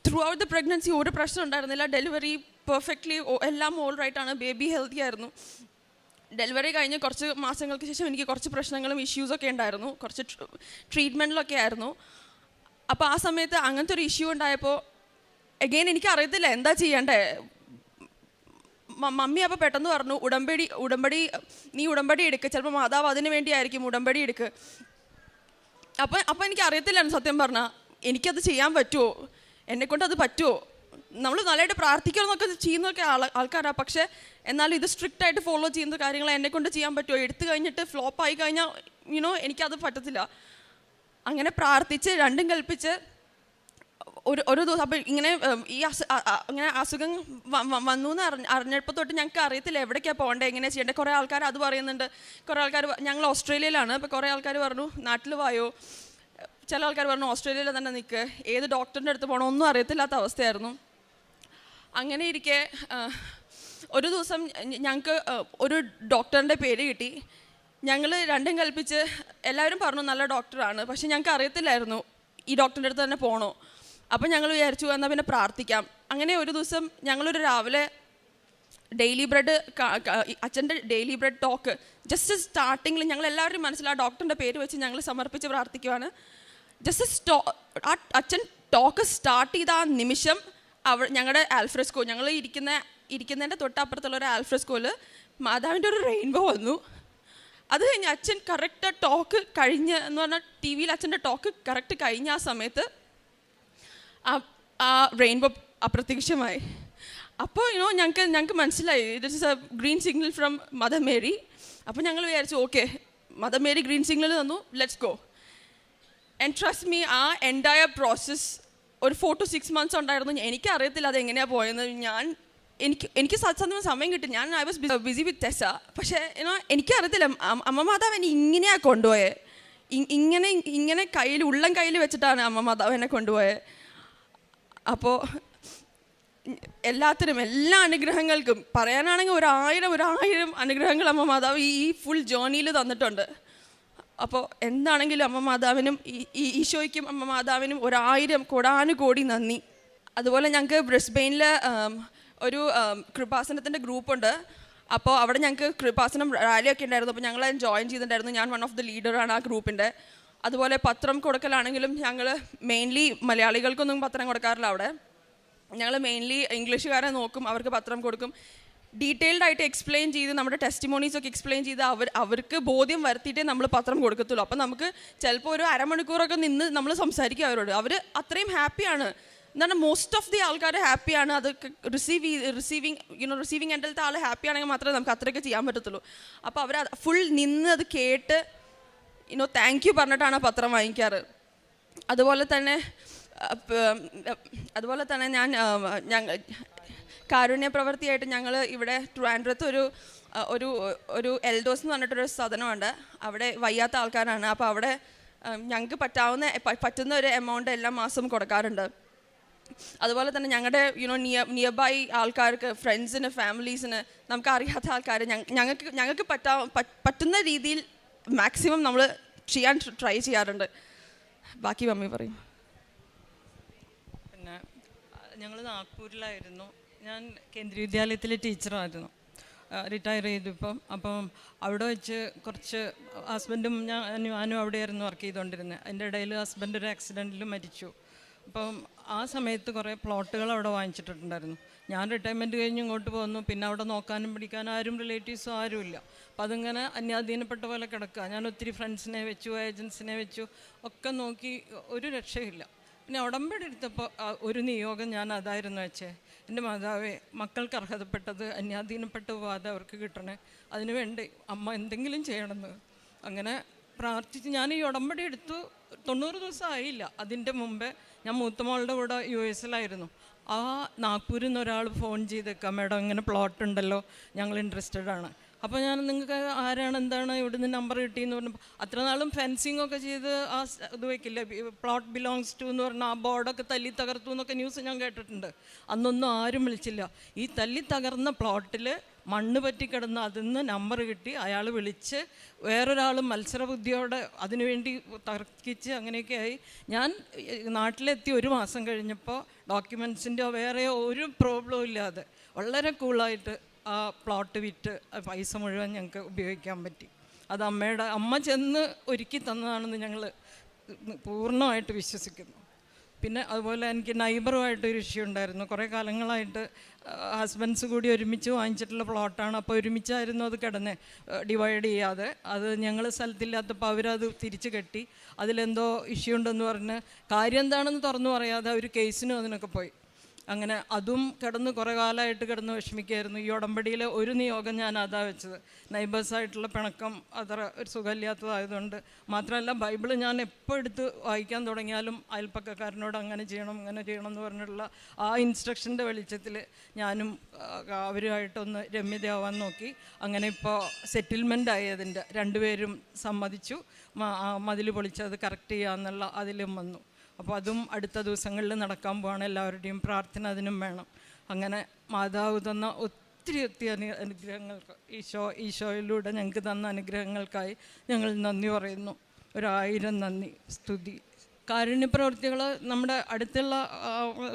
ത്രൂ ഔട്ട് ദ പ്രഗ്നൻസി ഒരു പ്രശ്നം ഉണ്ടായിരുന്നില്ല. ഡെലിവറി പെർഫെക്റ്റ്ലി എല്ലാം ഓൾ റൈറ്റാണ്. ബേബി ഹെൽത്തി ആയിരുന്നു. ഡെലിവറി കഴിഞ്ഞ് കുറച്ച് മാസങ്ങൾക്ക് ശേഷം എനിക്ക് കുറച്ച് പ്രശ്നങ്ങളും ഇഷ്യൂസൊക്കെ ഉണ്ടായിരുന്നു, കുറച്ച് ട്രീറ്റ്മെൻറ്റിലൊക്കെ ആയിരുന്നു. അപ്പോൾ ആ സമയത്ത് അങ്ങനത്തെ ഒരു ഇഷ്യൂ ഉണ്ടായപ്പോൾ എഗെയിൻ എനിക്കറിയത്തില്ല എന്താ ചെയ്യണ്ടേ. മമ്മി അപ്പോൾ പെട്ടെന്ന് പറഞ്ഞു നീ ഉടമ്പടി എടുക്കുക, ചിലപ്പോൾ മാതാവ് അതിന് വേണ്ടിയായിരിക്കും ഉടമ്പടി എടുക്കുക. അപ്പോൾ എനിക്ക് അറിയത്തില്ലായിരുന്നു സത്യം പറഞ്ഞാൽ എനിക്കത് ചെയ്യാൻ പറ്റുമോ, എന്നെക്കൊണ്ട് അത് പറ്റുമോ. നമ്മൾ നല്ലതായിട്ട് പ്രാർത്ഥിക്കണമെന്നൊക്കെ ചെയ്യുന്നതൊക്കെ ആൾക്കാരാണ്. പക്ഷേ എന്നാലും ഇത് സ്ട്രിക്റ്റായിട്ട് ഫോളോ ചെയ്യുന്ന കാര്യങ്ങൾ എന്നെക്കൊണ്ട് ചെയ്യാൻ പറ്റുമോ, എടുത്തു കഴിഞ്ഞിട്ട് ഫ്ലോപ്പായി കഴിഞ്ഞാൽ എനിക്കത് പറ്റത്തില്ല. അങ്ങനെ പ്രാർത്ഥിച്ച് രണ്ടും കൽപ്പിച്ച് ഒരു ദിവസം അപ്പോൾ ഇങ്ങനെ ഈ ഇങ്ങനെ അസുഖം വന്നു എന്ന് അറിഞ്ഞപ്പോൾ തൊട്ട് ഞങ്ങൾക്ക് അറിയത്തില്ല എവിടേക്കാണ് പോകേണ്ടത്, എങ്ങനെയാണ് ചെയ്യേണ്ടത്. കുറേ ആൾക്കാർ അത് പറയുന്നുണ്ട്. കുറേ ആൾക്കാർ, ഞങ്ങൾ ഓസ്ട്രേലിയയിലാണ്, അപ്പോൾ കുറേ ആൾക്കാർ പറഞ്ഞു നാട്ടിൽ വായോ. ചില ആൾക്കാർ പറഞ്ഞു ഓസ്ട്രേലിയയിൽ തന്നെ നിൽക്ക്, ഏത് ഡോക്ടറിൻ്റെ അടുത്ത് പോകണം ഒന്നും അറിയത്തില്ലാത്ത അവസ്ഥയായിരുന്നു. അങ്ങനെ ഇരിക്കെ ഒരു ദിവസം ഞങ്ങൾക്ക് ഒരു ഡോക്ടറിൻ്റെ പേര് കിട്ടി. ഞങ്ങൾ രണ്ടും കൽപ്പിച്ച് എല്ലാവരും പറഞ്ഞു നല്ല ഡോക്ടറാണ്, പക്ഷെ ഞങ്ങൾക്ക് അറിയത്തില്ലായിരുന്നു ഈ ഡോക്ടറിൻ്റെ അടുത്ത് തന്നെ പോകണോ. അപ്പം ഞങ്ങൾ വിചാരിച്ചു എന്നാൽ പിന്നെ പ്രാർത്ഥിക്കാം. അങ്ങനെ ഒരു ദിവസം ഞങ്ങളൊരു രാവിലെ ഡെയിലി ബ്രെഡ്, അച്ഛൻ്റെ ഡെയിലി ബ്രെഡ് ടോക്ക് ജസ്റ്റ് സ്റ്റാർട്ടിങ്ങിൽ ഞങ്ങൾ എല്ലാവരും മനസ്സിൽ ആ ഡോക്ടറിൻ്റെ പേര് വെച്ച് ഞങ്ങൾ സമർപ്പിച്ച് പ്രാർത്ഥിക്കുവാണ്. ജസ്റ്റ് ആ അച്ഛൻ ടോക്ക് സ്റ്റാർട്ട് ചെയ്ത ആ നിമിഷം ഞങ്ങളുടെ ആൽഫ്രെസ്കോ, ഞങ്ങൾ ഇരിക്കുന്നതിൻ്റെ തൊട്ടപ്പുറത്തുള്ള ഒരു ആൽഫ്രെസ്കോയിൽ മാതാവിൻ്റെ ഒരു റെയിൻബോ വന്നു. അത് കഴിഞ്ഞ് അച്ഛൻ കറക്റ്റ് ടോക്ക് കഴിഞ്ഞ് എന്ന് പറഞ്ഞാൽ ടി വിയിൽ അച്ഛൻ്റെ ടോക്ക് കറക്റ്റ് കഴിഞ്ഞ ആ സമയത്ത് ആ റെയിൻബോ അപ്രത്യക്ഷമായി. അപ്പോൾ ഞങ്ങൾക്ക് മനസ്സിലായി it is a green signal from Mother Mary. അപ്പോൾ ഞങ്ങൾ വിചാരിച്ചു okay, Mother Mary green signal തന്നു, let's go. And trust me, ആ എൻറ്റയർ പ്രോസസ്സ് ഒരു 4 to 6 months ഉണ്ടായിരുന്നു. എനിക്കറിയത്തില്ല അതെങ്ങനെയാണ് പോയെന്ന്. എനിക്ക് സത്യം സമയം കിട്ടും. I was busy with Tessa. പക്ഷേ എനിക്കറിയത്തില്ല അമ്മ മാതാവ് എന്നെ ഇങ്ങനെയാണ് കൊണ്ടുപോയത്. ഇങ്ങനെ ഉള്ളം കയ്യിൽ വെച്ചിട്ടാണ് അമ്മ മാതാവ് എന്നെ കൊണ്ടുപോയത്. അപ്പോൾ എല്ലാത്തിനും, എല്ലാ അനുഗ്രഹങ്ങൾക്കും പറയാനാണെങ്കിൽ 1000 അനുഗ്രഹങ്ങൾ അമ്മ മാതാവ് ഈ ഫുൾ ജേർണിയിൽ തന്നിട്ടുണ്ട്. അപ്പോൾ എന്താണെങ്കിലും അമ്മ മാതാവിനും ഈശോയ്ക്കും അമ്മ മാതാവിനും 1000 കോടാനുകോടി നന്ദി. അതുപോലെ ഞങ്ങൾക്ക് ബ്രിസ്ബെയിനിൽ ഒരു കൃപാസനത്തിൻ്റെ ഗ്രൂപ്പുണ്ട്. അപ്പോൾ അവിടെ ഞങ്ങൾക്ക് കൃപാസനം റാലിയൊക്കെ ഉണ്ടായിരുന്നു. അപ്പോൾ ഞങ്ങൾ ജോയിൻ ചെയ്തിട്ടുണ്ടായിരുന്നു. ഞാൻ വൺ ഓഫ് ദ ലീഡറാണ് ആ ഗ്രൂപ്പിൻ്റെ. അതുപോലെ പത്രം കൊടുക്കലാണെങ്കിലും ഞങ്ങൾ മെയിൻലി മലയാളികൾക്കൊന്നും പത്രം കൊടുക്കാറില്ല. അവിടെ ഞങ്ങൾ മെയിൻലി ഇംഗ്ലീഷുകാരെ നോക്കും, അവർക്ക് പത്രം കൊടുക്കും. ഡീറ്റെയിൽഡ് ആയിട്ട് എക്സ്പ്ലെയിൻ ചെയ്ത് നമ്മുടെ ടെസ്റ്റിമോണീസൊക്കെ എക്സ്പ്ലെയിൻ ചെയ്ത് അവർക്ക് ബോധ്യം വരുത്തിയിട്ടേ നമ്മൾ പത്രം കൊടുക്കത്തുള്ളൂ. അപ്പോൾ നമുക്ക് ചിലപ്പോൾ ഒരു അരമണിക്കൂറൊക്കെ നിന്ന് നമ്മൾ സംസാരിക്കും അവരോട്. അവർ അത്രയും ഹാപ്പിയാണ്. എന്താണ് മോസ്റ്റ് ഓഫ് ദി ആൾക്കാർ ഹാപ്പിയാണ്. അത് റിസീവിങ് എൻഡിലത്തെ ആൾ ഹാപ്പി ആണെങ്കിൽ മാത്രമേ നമുക്ക് അത്രയൊക്കെ ചെയ്യാൻ പറ്റത്തുള്ളൂ. അപ്പോൾ അവർ ഫുൾ നിന്ന് അത് കേട്ട് താങ്ക് യു പറഞ്ഞിട്ടാണ് പത്രം വാങ്ങിക്കാറ്. അതുപോലെ തന്നെ ഞങ്ങൾ കാരുണ്യ പ്രവൃത്തിയായിട്ട് ഞങ്ങൾ ഇവിടെ ട്രിവാൻഡ്രത്ത് ഒരു എൽഡോസ് എന്ന് പറഞ്ഞിട്ടൊരു സദനമുണ്ട്. അവിടെ വയ്യാത്ത ആൾക്കാരാണ്. അപ്പോൾ അവിടെ ഞങ്ങൾക്ക് പറ്റുന്ന ഒരു എമൗണ്ട് എല്ലാ മാസവും കൊടുക്കാറുണ്ട്. അതുപോലെ തന്നെ ഞങ്ങളുടെ നിയർ ബൈ ആൾക്കാർക്ക്, ഫ്രണ്ട്സിന്, ഫാമിലീസിന്, നമുക്ക് അറിയാത്ത ആൾക്കാർ ഞങ്ങൾക്ക് പറ്റുന്ന രീതിയിൽ മാക്സിമം നമ്മൾ ചെയ്യാൻ ട്രൈ ചെയ്യാറുണ്ട്. ബാക്കി മമ്മി പറയും. പിന്നെ ഞങ്ങൾ നാഗ്പൂരിലായിരുന്നു. ഞാൻ കേന്ദ്രീയ വിദ്യാലയത്തിലെ ടീച്ചറായിരുന്നു. റിട്ടയർ ചെയ്തു ഇപ്പം. അപ്പം അവിടെ വെച്ച് കുറച്ച് ഹസ്ബൻഡും ഞാനും അവിടെയായിരുന്നു വർക്ക് ചെയ്തുകൊണ്ടിരുന്നത്. അതിൻ്റെ ഇടയിൽ ഹസ്ബൻഡ് ഒരു ആക്സിഡൻറ്റിൽ മരിച്ചു. അപ്പം ആ സമയത്ത് കുറേ പ്ലോട്ടുകൾ അവിടെ വാങ്ങിച്ചിട്ടുണ്ടായിരുന്നു. ഞാൻ റിട്ടയർമെൻറ്റ് കഴിഞ്ഞ് ഇങ്ങോട്ട് പോന്നു. പിന്നെ അവിടെ നോക്കാനും പിടിക്കാനും ആരും റിലേറ്റീവ്സും ആരുമില്ല. അപ്പം അതിങ്ങനെ അന്യാധീനപ്പെട്ട പോലെ കിടക്കുക. ഞാൻ ഒത്തിരി ഫ്രണ്ട്സിനെ വെച്ചു, ഏജൻസിനെ വെച്ചു, ഒക്കെ നോക്കി ഒരു രക്ഷയില്ല. പിന്നെ ഉടമ്പടി എടുത്തപ്പോൾ ഒരു നിയോഗം ഞാൻ അതായിരുന്നു വെച്ചേ, എൻ്റെ മാതാവേ, മക്കൾക്ക് അർഹതപ്പെട്ടത് അന്യാധീനപ്പെട്ട് പോകാതെ അവർക്ക് കിട്ടണേ, അതിനുവേണ്ടി അമ്മ എന്തെങ്കിലും ചെയ്യണമെന്ന് അങ്ങനെ പ്രാർത്ഥിച്ച് ഞാൻ ഈ ഉടമ്പടി എടുത്തു. 90 ദിവസം ആയില്ല. അതിൻ്റെ മുമ്പേ ഞാൻ മൂത്തമോളുടെ കൂടെ US-ലായിരുന്നു. ആ നാഗ്പൂരിൽ നിന്ന് ഒരാൾ ഫോൺ ചെയ്തേക്കാം, മേഡം ഇങ്ങനെ പ്ലോട്ട് ഉണ്ടല്ലോ, ഞങ്ങൾ ഇൻട്രസ്റ്റഡ് ആണ്. അപ്പോൾ ഞാൻ നിങ്ങൾക്ക് ആരാണ് എന്താണ് ഇവിടുന്ന് നമ്പർ കിട്ടിയെന്ന് പറഞ്ഞപ്പോൾ അത്ര നാളും ഫെൻസിങ് ഒക്കെ ചെയ്ത് ആ ഇത് വയ്ക്കില്ല, പ്ലോട്ട് ബിലോങ്സ് ടു എന്ന് പറഞ്ഞാൽ ആ ബോർഡൊക്കെ തല്ലി തകർത്തു എന്നൊക്കെ ന്യൂസ് ഞാൻ കേട്ടിട്ടുണ്ട്. അന്നൊന്നും ആരും വിളിച്ചില്ല. ഈ തല്ലി തകർന്ന പ്ലോട്ടിൽ മണ്ണ് പറ്റിക്കിടന്ന് അതിൽ നിന്ന് നമ്പർ കിട്ടി. അയാൾ വിളിച്ച് വേറൊരാൾ മത്സരബുദ്ധിയോടെ അതിനുവേണ്ടി തർക്കിച്ച് അങ്ങനെയൊക്കെ ആയി. ഞാൻ നാട്ടിലെത്തി 1 മാസം കഴിഞ്ഞപ്പോൾ ഡോക്യുമെൻസിൻ്റെ വേറെ ഒരു പ്രോബ്ലവും ഇല്ലാതെ വളരെ കൂളായിട്ട് ആ പ്ലോട്ട് വിറ്റ് പൈസ മുഴുവൻ ഞങ്ങൾക്ക് ഉപയോഗിക്കാൻ പറ്റി. അത് അമ്മ ചെന്ന് ഒരുക്കി തന്നതാണെന്ന് ഞങ്ങൾ പൂർണ്ണമായിട്ട് വിശ്വസിക്കുന്നു. പിന്നെ അതുപോലെ എനിക്ക് നൈബറുമായിട്ടൊരു ഇഷ്യൂ ഉണ്ടായിരുന്നു. കുറേ കാലങ്ങളായിട്ട് ഹസ്ബൻഡ്സ് കൂടി ഒരുമിച്ച് വാങ്ങിച്ചിട്ടുള്ള പ്ലോട്ടാണ്. അപ്പോൾ ഒരുമിച്ചായിരുന്നു അത് കിടന്ന് ഡിവൈഡ് ചെയ്യാതെ. അത് ഞങ്ങൾ സ്ഥലത്തില്ലാത്തപ്പോൾ അവരത് തിരിച്ച് കെട്ടി. അതിലെന്തോ ഇഷ്യൂ ഉണ്ടെന്ന് പറഞ്ഞ് കാര്യം എന്താണെന്ന് തുറന്നു പറയാതെ അവർ കേസിനും അതിനൊക്കെ പോയി. അങ്ങനെ അതും കുറേ കാലമായിട്ട് കിടന്ന് വിഷമിക്കുകയായിരുന്നു. ഈ ഉടമ്പടിയിലെ ഒരു നിയോഗം ഞാൻ അതാ വെച്ചത്. നൈബേഴ്സായിട്ടുള്ള പിണക്കം അത്ര ഒരു സുഖമില്ലാത്തതായതുകൊണ്ട് മാത്രമല്ല, ബൈബിള് ഞാൻ എപ്പോൾ എടുത്ത് വായിക്കാൻ തുടങ്ങിയാലും അയൽപ്പക്കക്കാരനോട് അങ്ങനെ ചെയ്യണം ഇങ്ങനെ ചെയ്യണം എന്ന് പറഞ്ഞിട്ടുള്ള ആ ഇൻസ്ട്രക്ഷൻ്റെ വെളിച്ചത്തിൽ ഞാനും അവരുമായിട്ടൊന്ന് രമ്യതയാവാൻ നോക്കി. അങ്ങനെ ഇപ്പോൾ സെറ്റിൽമെൻ്റ് ആയതിൻ്റെ രണ്ടുപേരും സമ്മതിച്ചു, മതിൽ പൊളിച്ചത് കറക്റ്റ് ചെയ്യാന്നുള്ള അതിലും വന്നു. അപ്പോൾ അതും അടുത്ത ദിവസങ്ങളിൽ നടക്കാൻ പോവാണ്. എല്ലാവരുടെയും പ്രാർത്ഥന അതിനും വേണം. അങ്ങനെ മാതാവ് തന്ന ഒത്തിരി അനുഗ്രഹങ്ങൾക്ക്, ഈശോയിലൂടെ ഞങ്ങൾക്ക് തന്ന അനുഗ്രഹങ്ങൾക്കായി ഞങ്ങൾ നന്ദി പറയുന്നു. 1000 നന്ദി, സ്തുതി. കാരുണ്യപ്രവൃത്തികൾ നമ്മുടെ അടുത്തുള്ള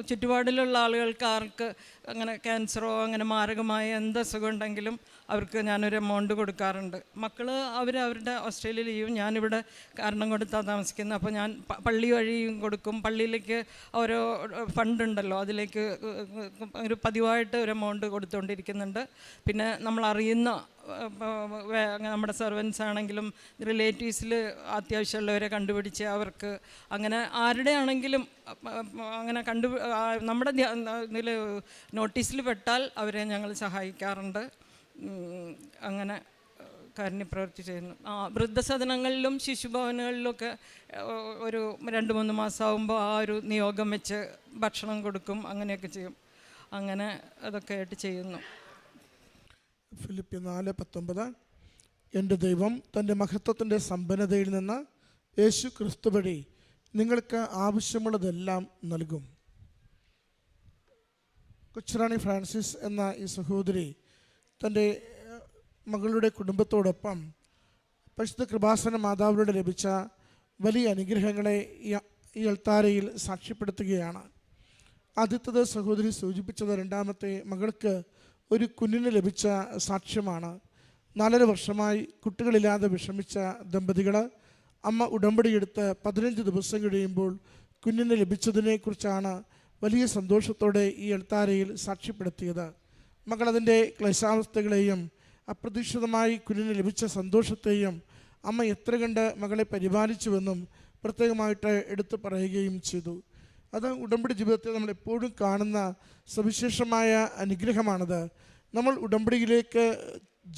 ചുറ്റുപാടിലുള്ള ആളുകൾക്ക് അങ്ങനെ ക്യാൻസറോ അങ്ങനെ മാരകമായ എന്ത് അസുഖം ഉണ്ടെങ്കിലും അവർക്ക് ഞാനൊരു എമൗണ്ട് കൊടുക്കാറുണ്ട്. മക്കൾ അവരുടെ ഓസ്ട്രേലിയയിൽ ചെയ്യും, ഞാനിവിടെ കാരണം കൊടുത്താണ് താമസിക്കുന്നത്. അപ്പോൾ ഞാൻ പള്ളി വഴിയും കൊടുക്കും. പള്ളിയിലേക്ക് ഓരോ ഫണ്ടുണ്ടല്ലോ, അതിലേക്ക് ഒരു പതിവായിട്ട് ഒരു എമൗണ്ട് കൊടുത്തുകൊണ്ടിരിക്കുന്നുണ്ട്. പിന്നെ നമ്മളറിയുന്ന നമ്മുടെ സർവൻസ് ആണെങ്കിലും റിലേറ്റീവ്സിൽ അത്യാവശ്യമുള്ളവരെ കണ്ടുപിടിച്ച് അവർക്ക് അങ്ങനെ ആരുടെ ആണെങ്കിലും അങ്ങനെ നമ്മുടെ ഇതിൽ നോട്ടീസിൽ പെട്ടാൽ അവരെ ഞങ്ങൾ സഹായിക്കാറുണ്ട്. അങ്ങനെ കാരുണ്യപ്രവൃത്തി ചെയ്യുന്നു. വൃദ്ധസദനങ്ങളിലും ശിശുഭവനുകളിലൊക്കെ ഒരു 2-3 മാസമാകുമ്പോൾ ആ ഒരു നിയോഗം വെച്ച് ഭക്ഷണം കൊടുക്കും, അങ്ങനെയൊക്കെ ചെയ്യും. അങ്ങനെ അതൊക്കെ ആയിട്ട് ചെയ്യുന്നു. ഫിലിപ്പിയർ 4:19 എൻ്റെ ദൈവം തൻ്റെ മഹത്വത്തിൻ്റെ സമ്പന്നതയിൽ നിന്ന് യേശു ക്രിസ്തു വഴി നിങ്ങൾക്ക് ആവശ്യമുള്ളതെല്ലാം നൽകും. കൊച്ചുറാണി ഫ്രാൻസിസ് എന്ന ഈ സഹോദരി തൻ്റെ മകളുടെ കുടുംബത്തോടൊപ്പം പരിശുദ്ധ കൃപാസന മാതാവിലൂടെ ലഭിച്ച വലിയ അനുഗ്രഹങ്ങളെ ഈ അൾത്താരയിൽ സാക്ഷ്യപ്പെടുത്തുകയാണ്. ആദ്യത്തേത് സഹോദരി സൂചിപ്പിച്ചത് രണ്ടാമത്തെ മകൾക്ക് ഒരു കുഞ്ഞിന് ലഭിച്ച സാക്ഷ്യമാണ്. 4.5 വർഷമായി കുട്ടികളില്ലാതെ വിഷമിച്ച ദമ്പതികൾ അമ്മ ഉടമ്പടിയെടുത്ത് 15 ദിവസം കഴിയുമ്പോൾ കുഞ്ഞിന് ലഭിച്ചതിനെക്കുറിച്ചാണ് വലിയ സന്തോഷത്തോടെ ഈ അൾത്താരയിൽ സാക്ഷ്യപ്പെടുത്തിയത്. മകളതിൻ്റെ ക്ലേശാവസ്ഥകളെയും അപ്രതീക്ഷിതമായി കുഞ്ഞിന് ലഭിച്ച സന്തോഷത്തെയും അമ്മ എത്ര കണ്ട് മകളെ പരിപാലിച്ചുവെന്നും പ്രത്യേകമായിട്ട് എടുത്തു പറയുകയും ചെയ്തു. അത് ഉടമ്പടി ജീവിതത്തിൽ നമ്മൾ എപ്പോഴും കാണുന്ന സവിശേഷമായ അനുഗ്രഹമാണത്. നമ്മൾ ഉടമ്പടിയിലേക്ക്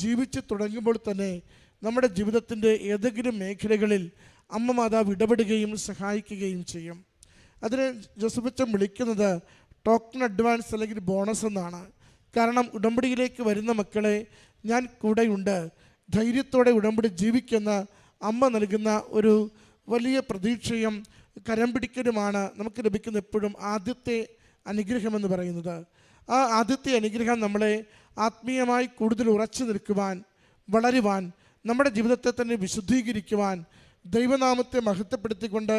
ജീവിച്ച് തുടങ്ങുമ്പോൾ തന്നെ നമ്മുടെ ജീവിതത്തിൻ്റെ ഏതെങ്കിലും മേഖലകളിൽ അമ്മ മാതാവ് ഇടപെടുകയും സഹായിക്കുകയും ചെയ്യും. അതിന് ജോസഫച്ചൻ വിളിക്കുന്നത് ടോക്കൺ അഡ്വാൻസ് അല്ലെങ്കിൽ ബോണസ് എന്നാണ്. കാരണം ഉടമ്പടിയിലേക്ക് വരുന്ന മക്കളെ ഞാൻ കൂടെയുണ്ട്, ധൈര്യത്തോടെ ഉടമ്പടി ജീവിക്കുന്ന അമ്മ നൽകുന്ന ഒരു വലിയ പ്രതീക്ഷയും കരം പിടിക്കലുമാണ് നമുക്ക് ലഭിക്കുന്ന എപ്പോഴും ആദ്യത്തെ അനുഗ്രഹമെന്ന് പറയുന്നത്. ആ ആദ്യത്തെ അനുഗ്രഹം നമ്മളെ ആത്മീയമായി കൂടുതൽ ഉറച്ചു നിൽക്കുവാൻ, വളരുവാൻ, നമ്മുടെ ജീവിതത്തെ തന്നെ വിശുദ്ധീകരിക്കുവാൻ, ദൈവനാമത്തെ മഹത്വപ്പെടുത്തിക്കൊണ്ട്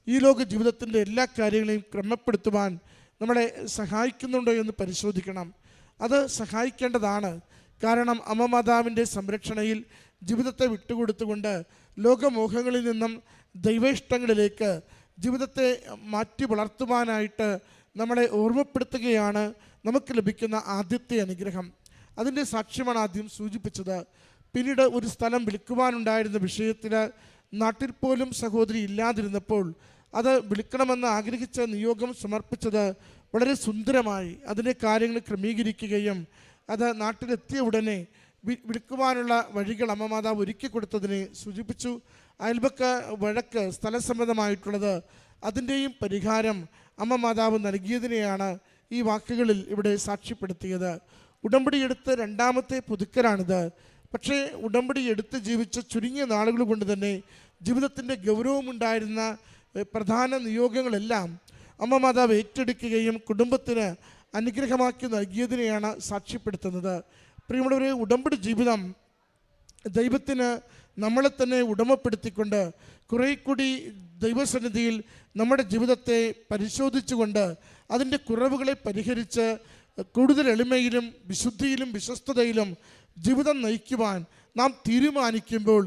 ഈ ലോക ജീവിതത്തിൻ്റെ എല്ലാ കാര്യങ്ങളെയും ക്രമപ്പെടുത്തുവാൻ നമ്മളെ സഹായിക്കുന്നുണ്ടോ എന്ന് പരിശോധിക്കണം. അത് സഹായിക്കേണ്ടതാണ്. കാരണം അമ്മ മാതാവിൻ്റെ സംരക്ഷണയിൽ ജീവിതത്തെ വിട്ടുകൊടുത്തുകൊണ്ട് ലോകമോഹങ്ങളിൽ നിന്നും ദൈവേഷ്ടങ്ങളിലേക്ക് ജീവിതത്തെ മാറ്റി വളർത്തുവാനായിട്ട് നമ്മളെ ഓർമ്മപ്പെടുത്തുകയാണ് നമുക്ക് ലഭിക്കുന്ന ആദ്യത്തെ അനുഗ്രഹം. അതിൻ്റെ സാക്ഷ്യമാണ് ആദ്യം സൂചിപ്പിച്ചത്. പിന്നീട് ഒരു സ്ഥലം വിൽക്കുവാനുണ്ടായിരുന്ന വിഷയത്തിൽ നാട്ടിൽ പോലും സഹോദരി ഇല്ലാതിരുന്നപ്പോൾ അത് വിൽക്കണമെന്ന് ആഗ്രഹിച്ച നിയോഗം സമർപ്പിച്ചത് വളരെ സുന്ദരമായി അതിൻ്റെ കാര്യങ്ങൾ ക്രമീകരിക്കുകയും അത് നാട്ടിലെത്തിയ ഉടനെ വിൽക്കുവാനുള്ള വഴികൾ അമ്മ മാതാവ് ഒരുക്കി കൊടുത്തതിനെ സൂചിപ്പിച്ചു. അയൽപക്ക വഴക്ക് സ്ഥലസംബന്ധമായിട്ടുള്ളത് അതിൻ്റെയും പരിഹാരം അമ്മ മാതാവ് നൽകിയതിനെയാണ് ഈ വാക്കുകളിൽ ഇവിടെ സാക്ഷ്യപ്പെടുത്തിയത്. ഉടമ്പടി എടുത്ത് രണ്ടാമത്തെ പുതുക്കലാണിത്. പക്ഷേ ഉടമ്പടി എടുത്ത് ജീവിച്ച ചുരുങ്ങിയ നാളുകൾ കൊണ്ട് തന്നെ ജീവിതത്തിൻ്റെ ഗൗരവമുണ്ടായിരുന്ന പ്രധാന നിയോഗങ്ങളെല്ലാം അമ്മ മാതാവ് ഏറ്റെടുക്കുകയും കുടുംബത്തിന് അനുഗ്രഹമാക്കി നൽകിയതിനെയാണ് സാക്ഷ്യപ്പെടുത്തുന്നത്. പ്രിയമുള്ളവരെ, ഉടമ്പടി ജീവിതം ദൈവത്തിന് നമ്മളെ തന്നെ ഉടമപ്പെടുത്തിക്കൊണ്ട് കുറേ കൂടി ദൈവസന്നിധിയിൽ നമ്മുടെ ജീവിതത്തെ പരിശോധിച്ചുകൊണ്ട് അതിൻ്റെ കുറവുകളെ പരിഹരിച്ച് കൂടുതൽ എളിമയിലും വിശുദ്ധിയിലും വിശ്വസ്തതയിലും ജീവിതം നയിക്കുവാൻ നാം തീരുമാനിക്കുമ്പോൾ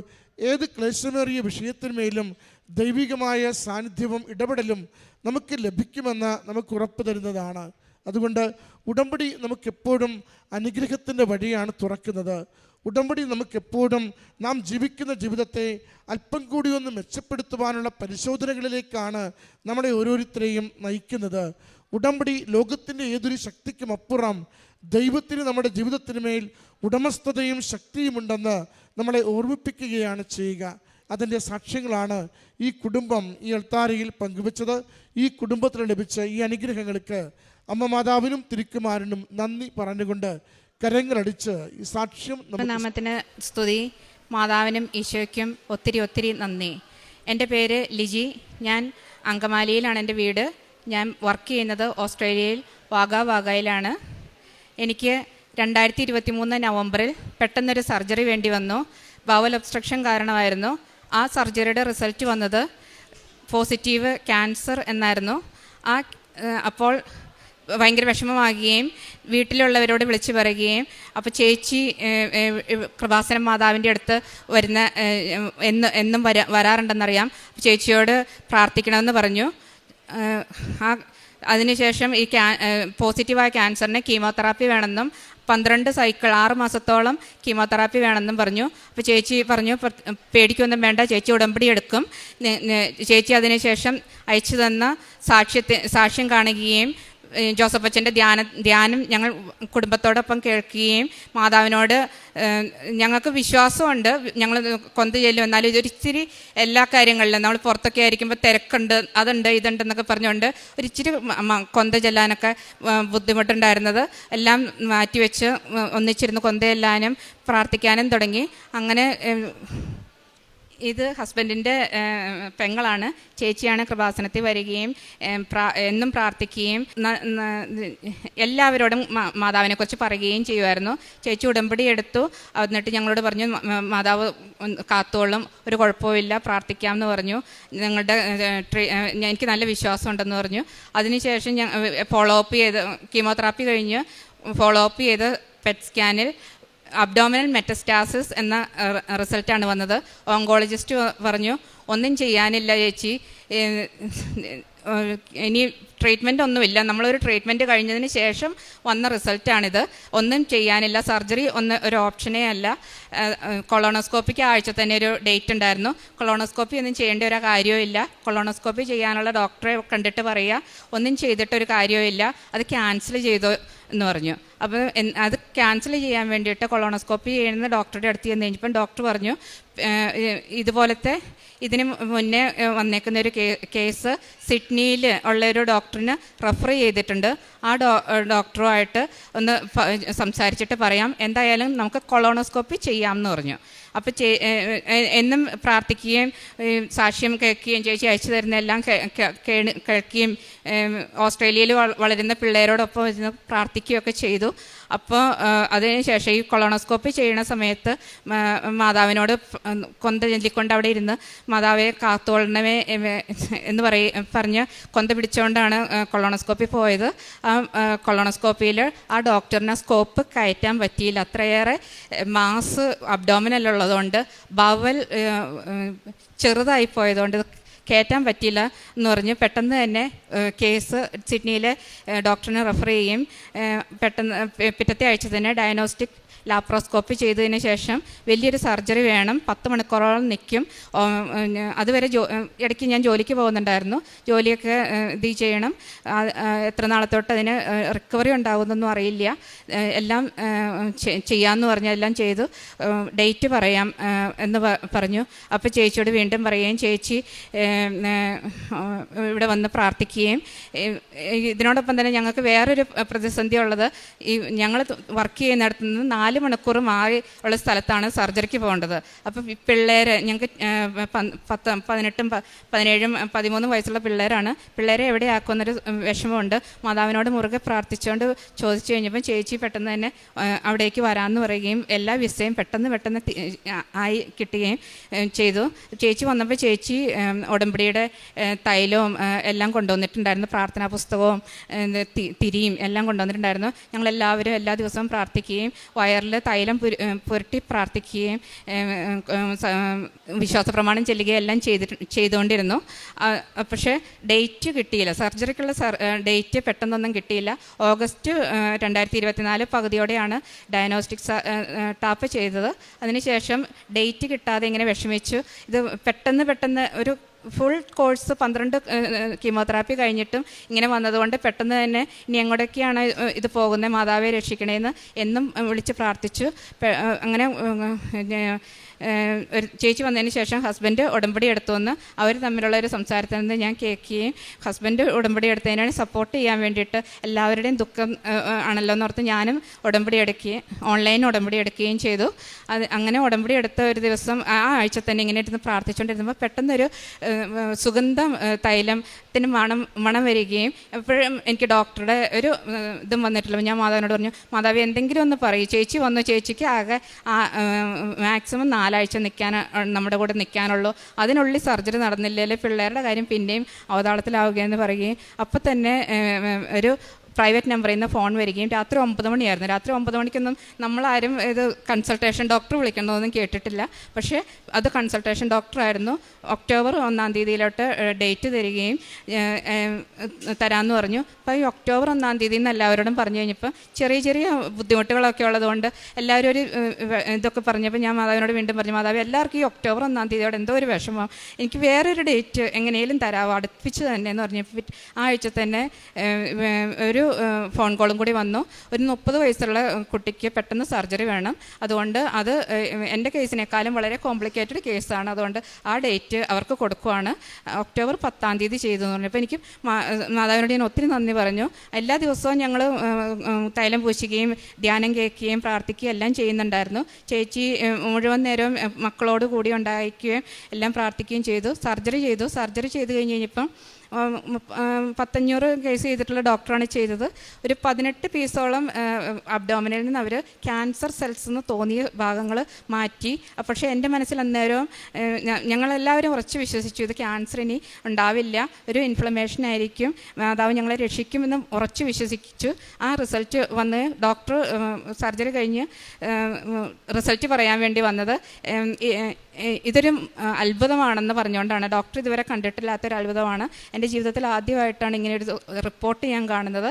ഏത് ക്ലേശമേറിയ വിഷയത്തിന്മേലും ദൈവികമായ സാന്നിധ്യവും ഇടപെടലും നമുക്ക് ലഭിക്കുമെന്ന് നമുക്ക് ഉറപ്പ് തരുന്നതാണ്. അതുകൊണ്ട് ഉടമ്പടി നമുക്കെപ്പോഴും അനുഗ്രഹത്തിൻ്റെ വഴിയാണ് തുറക്കുന്നത്. ഉടമ്പടി നമുക്കെപ്പോഴും നാം ജീവിക്കുന്ന ജീവിതത്തെ അല്പം കൂടി ഒന്ന് മെച്ചപ്പെടുത്തുവാനുള്ള പരിശോധനകളിലേക്കാണ് നമ്മളെ ഓരോരുത്തരെയും നയിക്കുന്നത്. ഉടമ്പടി ലോകത്തിൻ്റെ ഏതൊരു ശക്തിക്കും അപ്പുറം ദൈവത്തിന് നമ്മുടെ ജീവിതത്തിന് മേൽ ഉടമസ്ഥതയും ശക്തിയുമുണ്ടെന്ന് നമ്മളെ ഓർമ്മിപ്പിക്കുകയാണ് ചെയ്യുക. അതിൻ്റെ സാക്ഷ്യങ്ങളാണ് ഈ കുടുംബം ഈ അൾത്താരയിൽ പങ്കുവച്ചത്. ഈ കുടുംബത്തിന് ലഭിച്ച ഈ അനുഗ്രഹങ്ങൾക്ക് അമ്മ മാതാവിനും തിരുക്കുമാരനും നന്ദി പറഞ്ഞുകൊണ്ട് കരങ്ങളടിച്ച് ഈ സാക്ഷ്യം നാമത്തിന് സ്തുതി. മാതാവിനും ഈശോയ്ക്കും ഒത്തിരി ഒത്തിരി നന്ദി. എൻ്റെ പേര് ലിജി. ഞാൻ അങ്കമാലിയിലാണ് എൻ്റെ വീട്. ഞാൻ വർക്ക് ചെയ്യുന്നത് ഓസ്ട്രേലിയയിൽ വാഗയിലാണ്. എനിക്ക് 2023 നവംബറിൽ പെട്ടെന്നൊരു സർജറി വേണ്ടി വന്നു. ബവൽ ഒബ്സ്ട്രക്ഷൻ കാരണമായിരുന്നു. ആ സർജറിയുടെ റിസൾട്ട് വന്നത് പോസിറ്റീവ് ക്യാൻസർ എന്നായിരുന്നു. അപ്പോൾ ഭയങ്കര വിഷമമാകുകയും വീട്ടിലുള്ളവരോട് വിളിച്ചു പറയുകയും, അപ്പോൾ ചേച്ചി കൃപാസനം മാതാവിൻ്റെ അടുത്ത് എന്നും വരാറുണ്ടെന്നറിയാം, ചേച്ചിയോട് പ്രാർത്ഥിക്കണമെന്ന് പറഞ്ഞു. അതിനുശേഷം ഈ പോസിറ്റീവായ ക്യാൻസറിന് കീമോതെറാപ്പി വേണമെന്നും 12 സൈക്കിൾ 6 മാസത്തോളം കീമോതെറാപ്പി വേണമെന്നും പറഞ്ഞു. അപ്പോൾ ചേച്ചി പറഞ്ഞു പേടിക്കൊന്നും വേണ്ട, ചേച്ചി ഉടമ്പടി എടുക്കും. ചേച്ചി അതിനുശേഷം അയച്ചു തന്ന സാക്ഷ്യം കാണുകയും ജോസഫ് അച്ഛൻ്റെ ധ്യാനം ഞങ്ങൾ കുടുംബത്തോടൊപ്പം കേൾക്കുകയും മാതാവിനോട് ഞങ്ങൾക്ക് വിശ്വാസമുണ്ട്. ഞങ്ങൾ കൊന്ത ചെല്ലും, എന്നാലും ഇതൊരിച്ചിരി എല്ലാ കാര്യങ്ങളിലും നമ്മൾ പുറത്തൊക്കെ ആയിരിക്കുമ്പോൾ തിരക്കുണ്ട്, അതുണ്ട് ഇതുണ്ടെന്നൊക്കെ പറഞ്ഞുകൊണ്ട് ഒരിച്ചിരി കൊന്ത ചെല്ലാനൊക്കെ ബുദ്ധിമുട്ടുണ്ടായിരുന്നത് എല്ലാം മാറ്റിവെച്ച് ഒന്നിച്ചിരുന്ന് കൊന്ത ചെല്ലാനും പ്രാർത്ഥിക്കാനും തുടങ്ങി. അങ്ങനെ ഇത് ഹസ്ബൻഡിൻ്റെ പെങ്ങളാണ്. ചേച്ചിയാണ് കൃപാസനത്തിൽ വരികയും എന്നും പ്രാർത്ഥിക്കുകയും എല്ലാവരോടും മാതാവിനെക്കുറിച്ച് പറയുകയും ചെയ്യുമായിരുന്നു. ചേച്ചി ഉടമ്പടി എടുത്തു. എന്നിട്ട് ഞങ്ങളോട് പറഞ്ഞു മാതാവ് കാത്തോളും, ഒരു കുഴപ്പമില്ല, പ്രാർത്ഥിക്കാമെന്ന് പറഞ്ഞു. ഞങ്ങളുടെ എനിക്ക് നല്ല വിശ്വാസമുണ്ടെന്ന് പറഞ്ഞു. അതിനുശേഷം ഫോളോ അപ്പ് ചെയ്ത് കീമോതെറാപ്പി കഴിഞ്ഞ് ഫോളോ അപ്പ് ചെയ്ത് പെറ്റ് സ്കാനിൽ അബ്ഡോമിനൽ മെറ്റസ്റ്റാസിസ് എന്ന റിസൾട്ടാണ് വന്നത്. ഓങ്കോളജിസ്റ്റ് പറഞ്ഞു ഒന്നും ചെയ്യാനില്ല ചേച്ചി, ഇനി ട്രീറ്റ്മെൻ്റ് ഒന്നുമില്ല. നമ്മളൊരു ട്രീറ്റ്മെൻറ്റ് കഴിഞ്ഞതിന് ശേഷം വന്ന റിസൾട്ടാണിത്. ഒന്നും ചെയ്യാനില്ല, സർജറി ഒരു ഓപ്ഷനേ അല്ല. കൊളോണോസ്കോപ്പിക്ക് ആഴ്ച തന്നെ ഒരു ഡേറ്റ് ഉണ്ടായിരുന്നു. കൊളോണോസ്കോപ്പി ഒന്നും ചെയ്യേണ്ട ഒരു കാര്യമില്ല. കൊളോണോസ്കോപ്പി ചെയ്യാനുള്ള ഡോക്ടറെ കണ്ടിട്ട് പറയുക ഒന്നും ചെയ്തിട്ടൊരു കാര്യമില്ല, അത് ക്യാൻസൽ ചെയ്തോ എന്ന് പറഞ്ഞു. അപ്പോൾ അത് ക്യാൻസൽ ചെയ്യാൻ വേണ്ടിയിട്ട് കൊളോണോസ്കോപ്പി ചെയ്യുന്ന ഡോക്ടറുടെ അടുത്ത് ചെന്ന് കഴിഞ്ഞപ്പം ഡോക്ടർ പറഞ്ഞു ഇതുപോലത്തെ ഇതിന് മുന്നേ വന്നേക്കുന്നൊരു കേസ് സിഡ്നിയിൽ ഉള്ളൊരു ഡോക്ടറിന് റെഫർ ചെയ്തിട്ടുണ്ട്. ആ ഡോക്ടറുമായിട്ട് ഒന്ന് സംസാരിച്ചിട്ട് പറയാം, എന്തായാലും നമുക്ക് കൊളോണോസ്കോപ്പി ചെയ്യാമെന്ന് പറഞ്ഞു. അപ്പോൾ എന്നും പ്രാർത്ഥിക്കുകയും സാക്ഷ്യം കേൾക്കുകയും ചേച്ചി അയച്ചു തരുന്ന എല്ലാം കേൾക്കുകയും ഓസ്ട്രേലിയയിൽ വളരുന്ന പിള്ളേരോടൊപ്പം ഇരുന്ന് പ്രാർത്ഥിക്കുകയൊക്കെ ചെയ്തു. അപ്പോൾ അതിനുശേഷം ഈ കൊളോണോസ്കോപ്പി ചെയ്യുന്ന സമയത്ത് മാതാവിനോട് കൊന്ത ചൊല്ലിക്കൊണ്ട് അവിടെ ഇരുന്ന് മാതാവെ കാത്തോളണമേ എന്ന് പറഞ്ഞ് കൊന്ത പിടിച്ചുകൊണ്ടാണ് കൊളോണോസ്കോപ്പി പോയത്. ആ കൊളോണോസ്കോപ്പിയിൽ ആ ഡോക്ടറിന് സ്കോപ്പ് കയറ്റാൻ പറ്റിയില്ല. അത്രയേറെ മാസ് അബ്ഡോമിനലുള്ളതുകൊണ്ട് ബവൽ ചെറുതായി പോയതുകൊണ്ട് കയറ്റാൻ പറ്റിയില്ല എന്ന് പറഞ്ഞ് പെട്ടെന്ന് തന്നെ കേസ് സിഡ്നിയിലെ ഡോക്ടറിനെ റെഫർ ചെയ്യുകയും പെട്ടെന്ന് പിറ്റത്തെ ആഴ്ച തന്നെ ഡയഗ്നോസ്റ്റിക് ലാപ്രോസ്കോപ്പി ചെയ്തതിന് ശേഷം വലിയൊരു സർജറി വേണം, 10 മണിക്കൂറോളം നിൽക്കും. അതുവരെ ഇടയ്ക്ക് ഞാൻ ജോലിക്ക് പോകുന്നുണ്ടായിരുന്നു. ജോലിയൊക്കെ ഇത് ചെയ്യണം. എത്ര നാളത്തോട്ട് അതിന് റിക്കവറി ഉണ്ടാകുമെന്നൊന്നും അറിയില്ല. എല്ലാം ചെയ്യാമെന്ന് പറഞ്ഞാൽ എല്ലാം ചെയ്തു. ഡേറ്റ് പറയാം എന്ന് പറഞ്ഞു. അപ്പോൾ ചേച്ചിയോട് വീണ്ടും പറയുകയും ചേച്ചി ഇവിടെ വന്ന് പ്രാർത്ഥിക്കുകയും ഇതിനോടൊപ്പം തന്നെ ഞങ്ങൾക്ക് വേറൊരു പ്രതിസന്ധി ഉള്ളത്, ഈ ഞങ്ങൾ വർക്ക് ചെയ്യുന്നിടത്തു നിന്ന് 4 മണിക്കൂർ മാറി ഉള്ള സ്ഥലത്താണ് സർജറിക്ക് പോകേണ്ടത്. അപ്പോൾ പിള്ളേരെ ഞങ്ങൾക്ക് 18, 17, 13 വയസ്സുള്ള പിള്ളേരാണ്. പിള്ളേരെ എവിടെ ആക്കുമെന്നൊരു വിഷമമുണ്ട്. മാതാവിനോട് മുറുകെ പ്രാർത്ഥിച്ചുകൊണ്ട് ചോദിച്ചു കഴിഞ്ഞപ്പം ചേച്ചി പെട്ടെന്ന് തന്നെ അവിടേക്ക് വരാമെന്ന് പറയുകയും എല്ലാ വിസയും പെട്ടെന്ന് ആയി കിട്ടുകയും ചെയ്തു. ചേച്ചി വന്നപ്പോൾ ചേച്ചി ഉടമ്പടിയുടെ തൈലവും എല്ലാം കൊണ്ടുവന്നിട്ടുണ്ടായിരുന്നു. പ്രാർത്ഥനാ പുസ്തകവും തിരിയും എല്ലാം കൊണ്ടുവന്നിട്ടുണ്ടായിരുന്നു. ഞങ്ങളെല്ലാവരും എല്ലാ ദിവസവും പ്രാർത്ഥിക്കുകയും വയറിൽ തൈലം പുരട്ടി പ്രാർത്ഥിക്കുകയും വിശ്വാസ പ്രമാണം ചെല്ലുകയും എല്ലാം ചെയ്തുകൊണ്ടിരുന്നു. പക്ഷേ ഡേറ്റ് കിട്ടിയില്ല, സർജറിക്കുള്ള ഡേറ്റ് പെട്ടെന്നൊന്നും കിട്ടിയില്ല. ഓഗസ്റ്റ് 2024 പകുതിയോടെയാണ് ഡയഗ്നോസ്റ്റിക് ടാപ്പ് ചെയ്തത്. അതിനുശേഷം ഡേറ്റ് കിട്ടാതെ ഇങ്ങനെ വിഷമിച്ചു. ഇത് പെട്ടെന്ന് ഒരു ഫുൾ കോഴ്സ് 12 കീമോതെറാപ്പി കഴിഞ്ഞിട്ടും ഇങ്ങനെ വന്നതുകൊണ്ട് പെട്ടെന്ന് തന്നെ ഇനി എങ്ങോട്ടൊക്കെയാണ് ഇത് പോകുന്നത്, മാതാവെ രക്ഷിക്കണേന്ന് എന്നും വിളിച്ച് പ്രാർത്ഥിച്ചു. അങ്ങനെ ഒരു ചേച്ചി വന്നതിന് ശേഷം ഹസ്ബൻഡ് ഉടമ്പടി എടുത്തു വന്ന് അവർ തമ്മിലുള്ള ഒരു സംസാരത്തിൽ നിന്ന് ഞാൻ കേൾക്കുകയും ഹസ്ബൻഡ് ഉടമ്പടി എടുത്തതിനാണ് സപ്പോർട്ട് ചെയ്യാൻ വേണ്ടിയിട്ട് എല്ലാവരുടെയും ദുഃഖം ആണല്ലോ എന്നോർത്ത് ഞാനും ഉടമ്പടി എടുക്കുകയും ഓൺലൈൻ ഉടമ്പടി എടുക്കുകയും ചെയ്തു. അങ്ങനെ ഉടമ്പടി എടുത്ത ഒരു ദിവസം ആ ആഴ്ച തന്നെ ഇങ്ങനെ ഇരുന്ന് പ്രാർത്ഥിച്ചുകൊണ്ടിരുന്നപ്പോൾ പെട്ടെന്നൊരു സുഗന്ധം തൈലത്തിന് മണം വരികയും എപ്പോഴും എനിക്ക് ഡോക്ടറുടെ ഒരു ഇതും വന്നിട്ടില്ല. ഞാൻ മാതാവിനോട് പറഞ്ഞു, മാതാവ് എന്തെങ്കിലും ഒന്ന് പറയും. ചേച്ചി വന്നു, ചേച്ചിക്ക് ആകെ മാക്സിമം 4 ആഴ്ച നമ്മുടെ കൂടെ നിൽക്കാനുള്ളൂ, അതിനുള്ളിൽ സർജറി നടന്നില്ലെങ്കിൽ പിള്ളേരുടെ കാര്യം പിന്നെയും അവതാളത്തിലാവുകയെന്ന് പറയുകയും അപ്പം തന്നെ ഒരു പ്രൈവറ്റ് നമ്പറിൽ നിന്ന് ഫോൺ വരികയും രാത്രി 9 മണിയായിരുന്നു. രാത്രി 9 മണിക്കൊന്നും നമ്മളാരും ഇത് കൺസൾട്ടേഷൻ ഡോക്ടർ വിളിക്കണമെന്നൊന്നും കേട്ടിട്ടില്ല. പക്ഷേ അത് കൺസൾട്ടേഷൻ ഡോക്ടറായിരുന്നു. ഒക്ടോബർ 1-ാം തീയതിയിലോട്ട് ഡേറ്റ് തരികയും തരാമെന്ന് പറഞ്ഞു. അപ്പോൾ ഈ ഒക്ടോബർ 1-ാം തീയതി എന്ന് എല്ലാവരോടും പറഞ്ഞു കഴിഞ്ഞപ്പോൾ ചെറിയ ചെറിയ ബുദ്ധിമുട്ടുകളൊക്കെ ഉള്ളതുകൊണ്ട് എല്ലാവരും ഒരു ഇതൊക്കെ പറഞ്ഞപ്പോൾ ഞാൻ മാതാവിനോട് വീണ്ടും പറഞ്ഞു, മാതാവ് എല്ലാവർക്കും ഈ ഒക്ടോബർ 1-ാം തീയതിയോടെ എന്തോ ഒരു വിഷമം, എനിക്ക് വേറൊരു ഡേറ്റ് എങ്ങനെയും തരാമോ, അടുപ്പിച്ച് തന്നെ എന്ന് പറഞ്ഞപ്പോൾ ആ ആഴ്ച തന്നെ ഒരു ഫോൺ കോളും കൂടി വന്നു. ഒരു 30 വയസ്സുള്ള കുട്ടിക്ക് പെട്ടെന്ന് സർജറി വേണം, അതുകൊണ്ട് അത് എൻ്റെ കേസിനേക്കാളും വളരെ കോംപ്ലിക്കേറ്റഡ് കേസാണ്, അതുകൊണ്ട് ആ ഡേറ്റ് അവർക്ക് കൊടുക്കുവാണ്. ഒക്ടോബർ 10-ാം തീയതി ചെയ്തു എന്ന് പറഞ്ഞു. അപ്പോൾ എനിക്ക് മാതാവിനോട് ഞാൻ ഒത്തിരി നന്ദി പറഞ്ഞു. എല്ലാ ദിവസവും ഞങ്ങൾ തൈലം പൂശുകയും ധ്യാനം കേൾക്കുകയും പ്രാർത്ഥിക്കുകയും എല്ലാം ചെയ്യുന്നുണ്ടായിരുന്നു. ചേച്ചി മുഴുവൻ നേരവും മക്കളോട് കൂടി ഉണ്ടായിരിക്കുകയും എല്ലാം പ്രാർത്ഥിക്കുകയും ചെയ്തു. സർജറി ചെയ്ത് കഴിഞ്ഞ് കഴിഞ്ഞപ്പം 1500 കേസ് ചെയ്തിട്ടുള്ള ഡോക്ടറാണ് ചെയ്തത്. ഒരു 18 പീസോളം അബ്ഡോമിനിൽ നിന്ന് അവർ ക്യാൻസർ സെൽസ് എന്ന് തോന്നിയ ഭാഗങ്ങൾ മാറ്റി. പക്ഷേ എൻ്റെ മനസ്സിൽ അന്നേരവും ഞങ്ങളെല്ലാവരും ഉറച്ച് വിശ്വസിച്ചു ഇത് ക്യാൻസർ ഇനി ഉണ്ടാവില്ല, ഒരു ഇൻഫ്ലമേഷൻ ആയിരിക്കും, മാതാവ് ഞങ്ങളെ രക്ഷിക്കുമെന്ന് ഉറച്ച് വിശ്വസിച്ചു. ആ റിസൾട്ട് വന്ന് ഡോക്ടർ സർജറി കഴിഞ്ഞ് റിസൾട്ട് പറയാൻ വേണ്ടി വന്നത് ഇതൊരു അത്ഭുതമാണെന്ന് പറഞ്ഞുകൊണ്ടാണ്. ഡോക്ടർ ഇതുവരെ കണ്ടിട്ടില്ലാത്തൊരു അത്ഭുതമാണ്. എൻ്റെ ജീവിതത്തിൽ ആദ്യമായിട്ടാണ് ഇങ്ങനെ ഒരു റിപ്പോർട്ട് ഞാൻ കാണുന്നത്.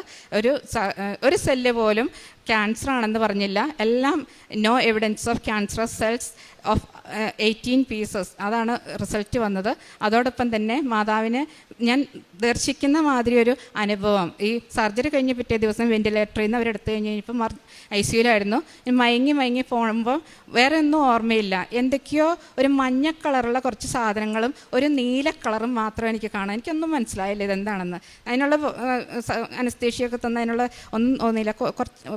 ഒരു സെല്ല് പോലും ക്യാൻസർ ആണെന്ന് പറഞ്ഞില്ല, എല്ലാം no evidence of cancerous cells of 18 pieces, അതാണ് റിസൾട്ട് വന്നത്. അതോടൊപ്പം തന്നെ മാതാവിന് ഞാൻ ദർശിക്കുന്ന മാതിരി ഒരു അനുഭവം. ഈ സർജറി കഴിഞ്ഞ് പിറ്റേ ദിവസം വെൻറ്റിലേറ്ററിൽ നിന്ന് അവരെടുത്ത് കഴിഞ്ഞ് കഴിഞ്ഞപ്പോൾ ICUലായിരുന്നു. മയങ്ങി പോകുമ്പോൾ വേറെ ഒന്നും ഓർമ്മയില്ല, എന്തൊക്കെയോ ഒരു മഞ്ഞ കളറുള്ള കുറച്ച് സാധനങ്ങളും ഒരു നീല കളറും മാത്രം എനിക്ക് കാണാം. എനിക്കൊന്നും മനസ്സിലായില്ല ഇതെന്താണെന്ന്. അതിനുള്ള അനസ്തേഷ്യയൊക്കെ തന്ന അതിനുള്ള ഒന്നും തോന്നിയില്ല.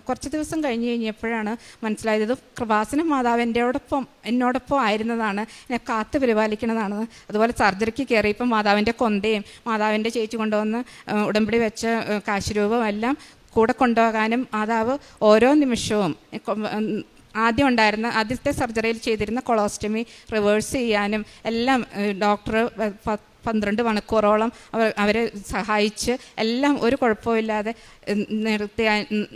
കുറച്ച് ദിവസം കഴിഞ്ഞ് കഴിഞ്ഞപ്പോഴാണ് മനസ്സിലായത് ഇത് കൃപാസന മാതാവ് എന്നോടൊപ്പം ആയിരുന്നതാണ്, എന്നെ കാത്തു പരിപാലിക്കുന്നതാണ്. അതുപോലെ സർജറിക്ക് കയറിയപ്പോൾ മാതാവിൻ്റെ കൊന്തയും മാതാവിൻ്റെ ചേച്ചി കൊണ്ടുവന്ന് ഉടമ്പടി വെച്ച കാശുരൂപം എല്ലാം കൂടെ കൊണ്ടുപോകാനും മാതാവ് ഓരോ നിമിഷവും ആദ്യത്തെ സർജറിയിൽ ചെയ്തിരുന്ന കൊളോസ്റ്റമി റിവേഴ്സ് ചെയ്യാനും എല്ലാം ഡോക്ടർ 12 മണിക്കൂറോളം അവരെ സഹായിച്ച് എല്ലാം ഒരു കുഴപ്പമില്ലാതെ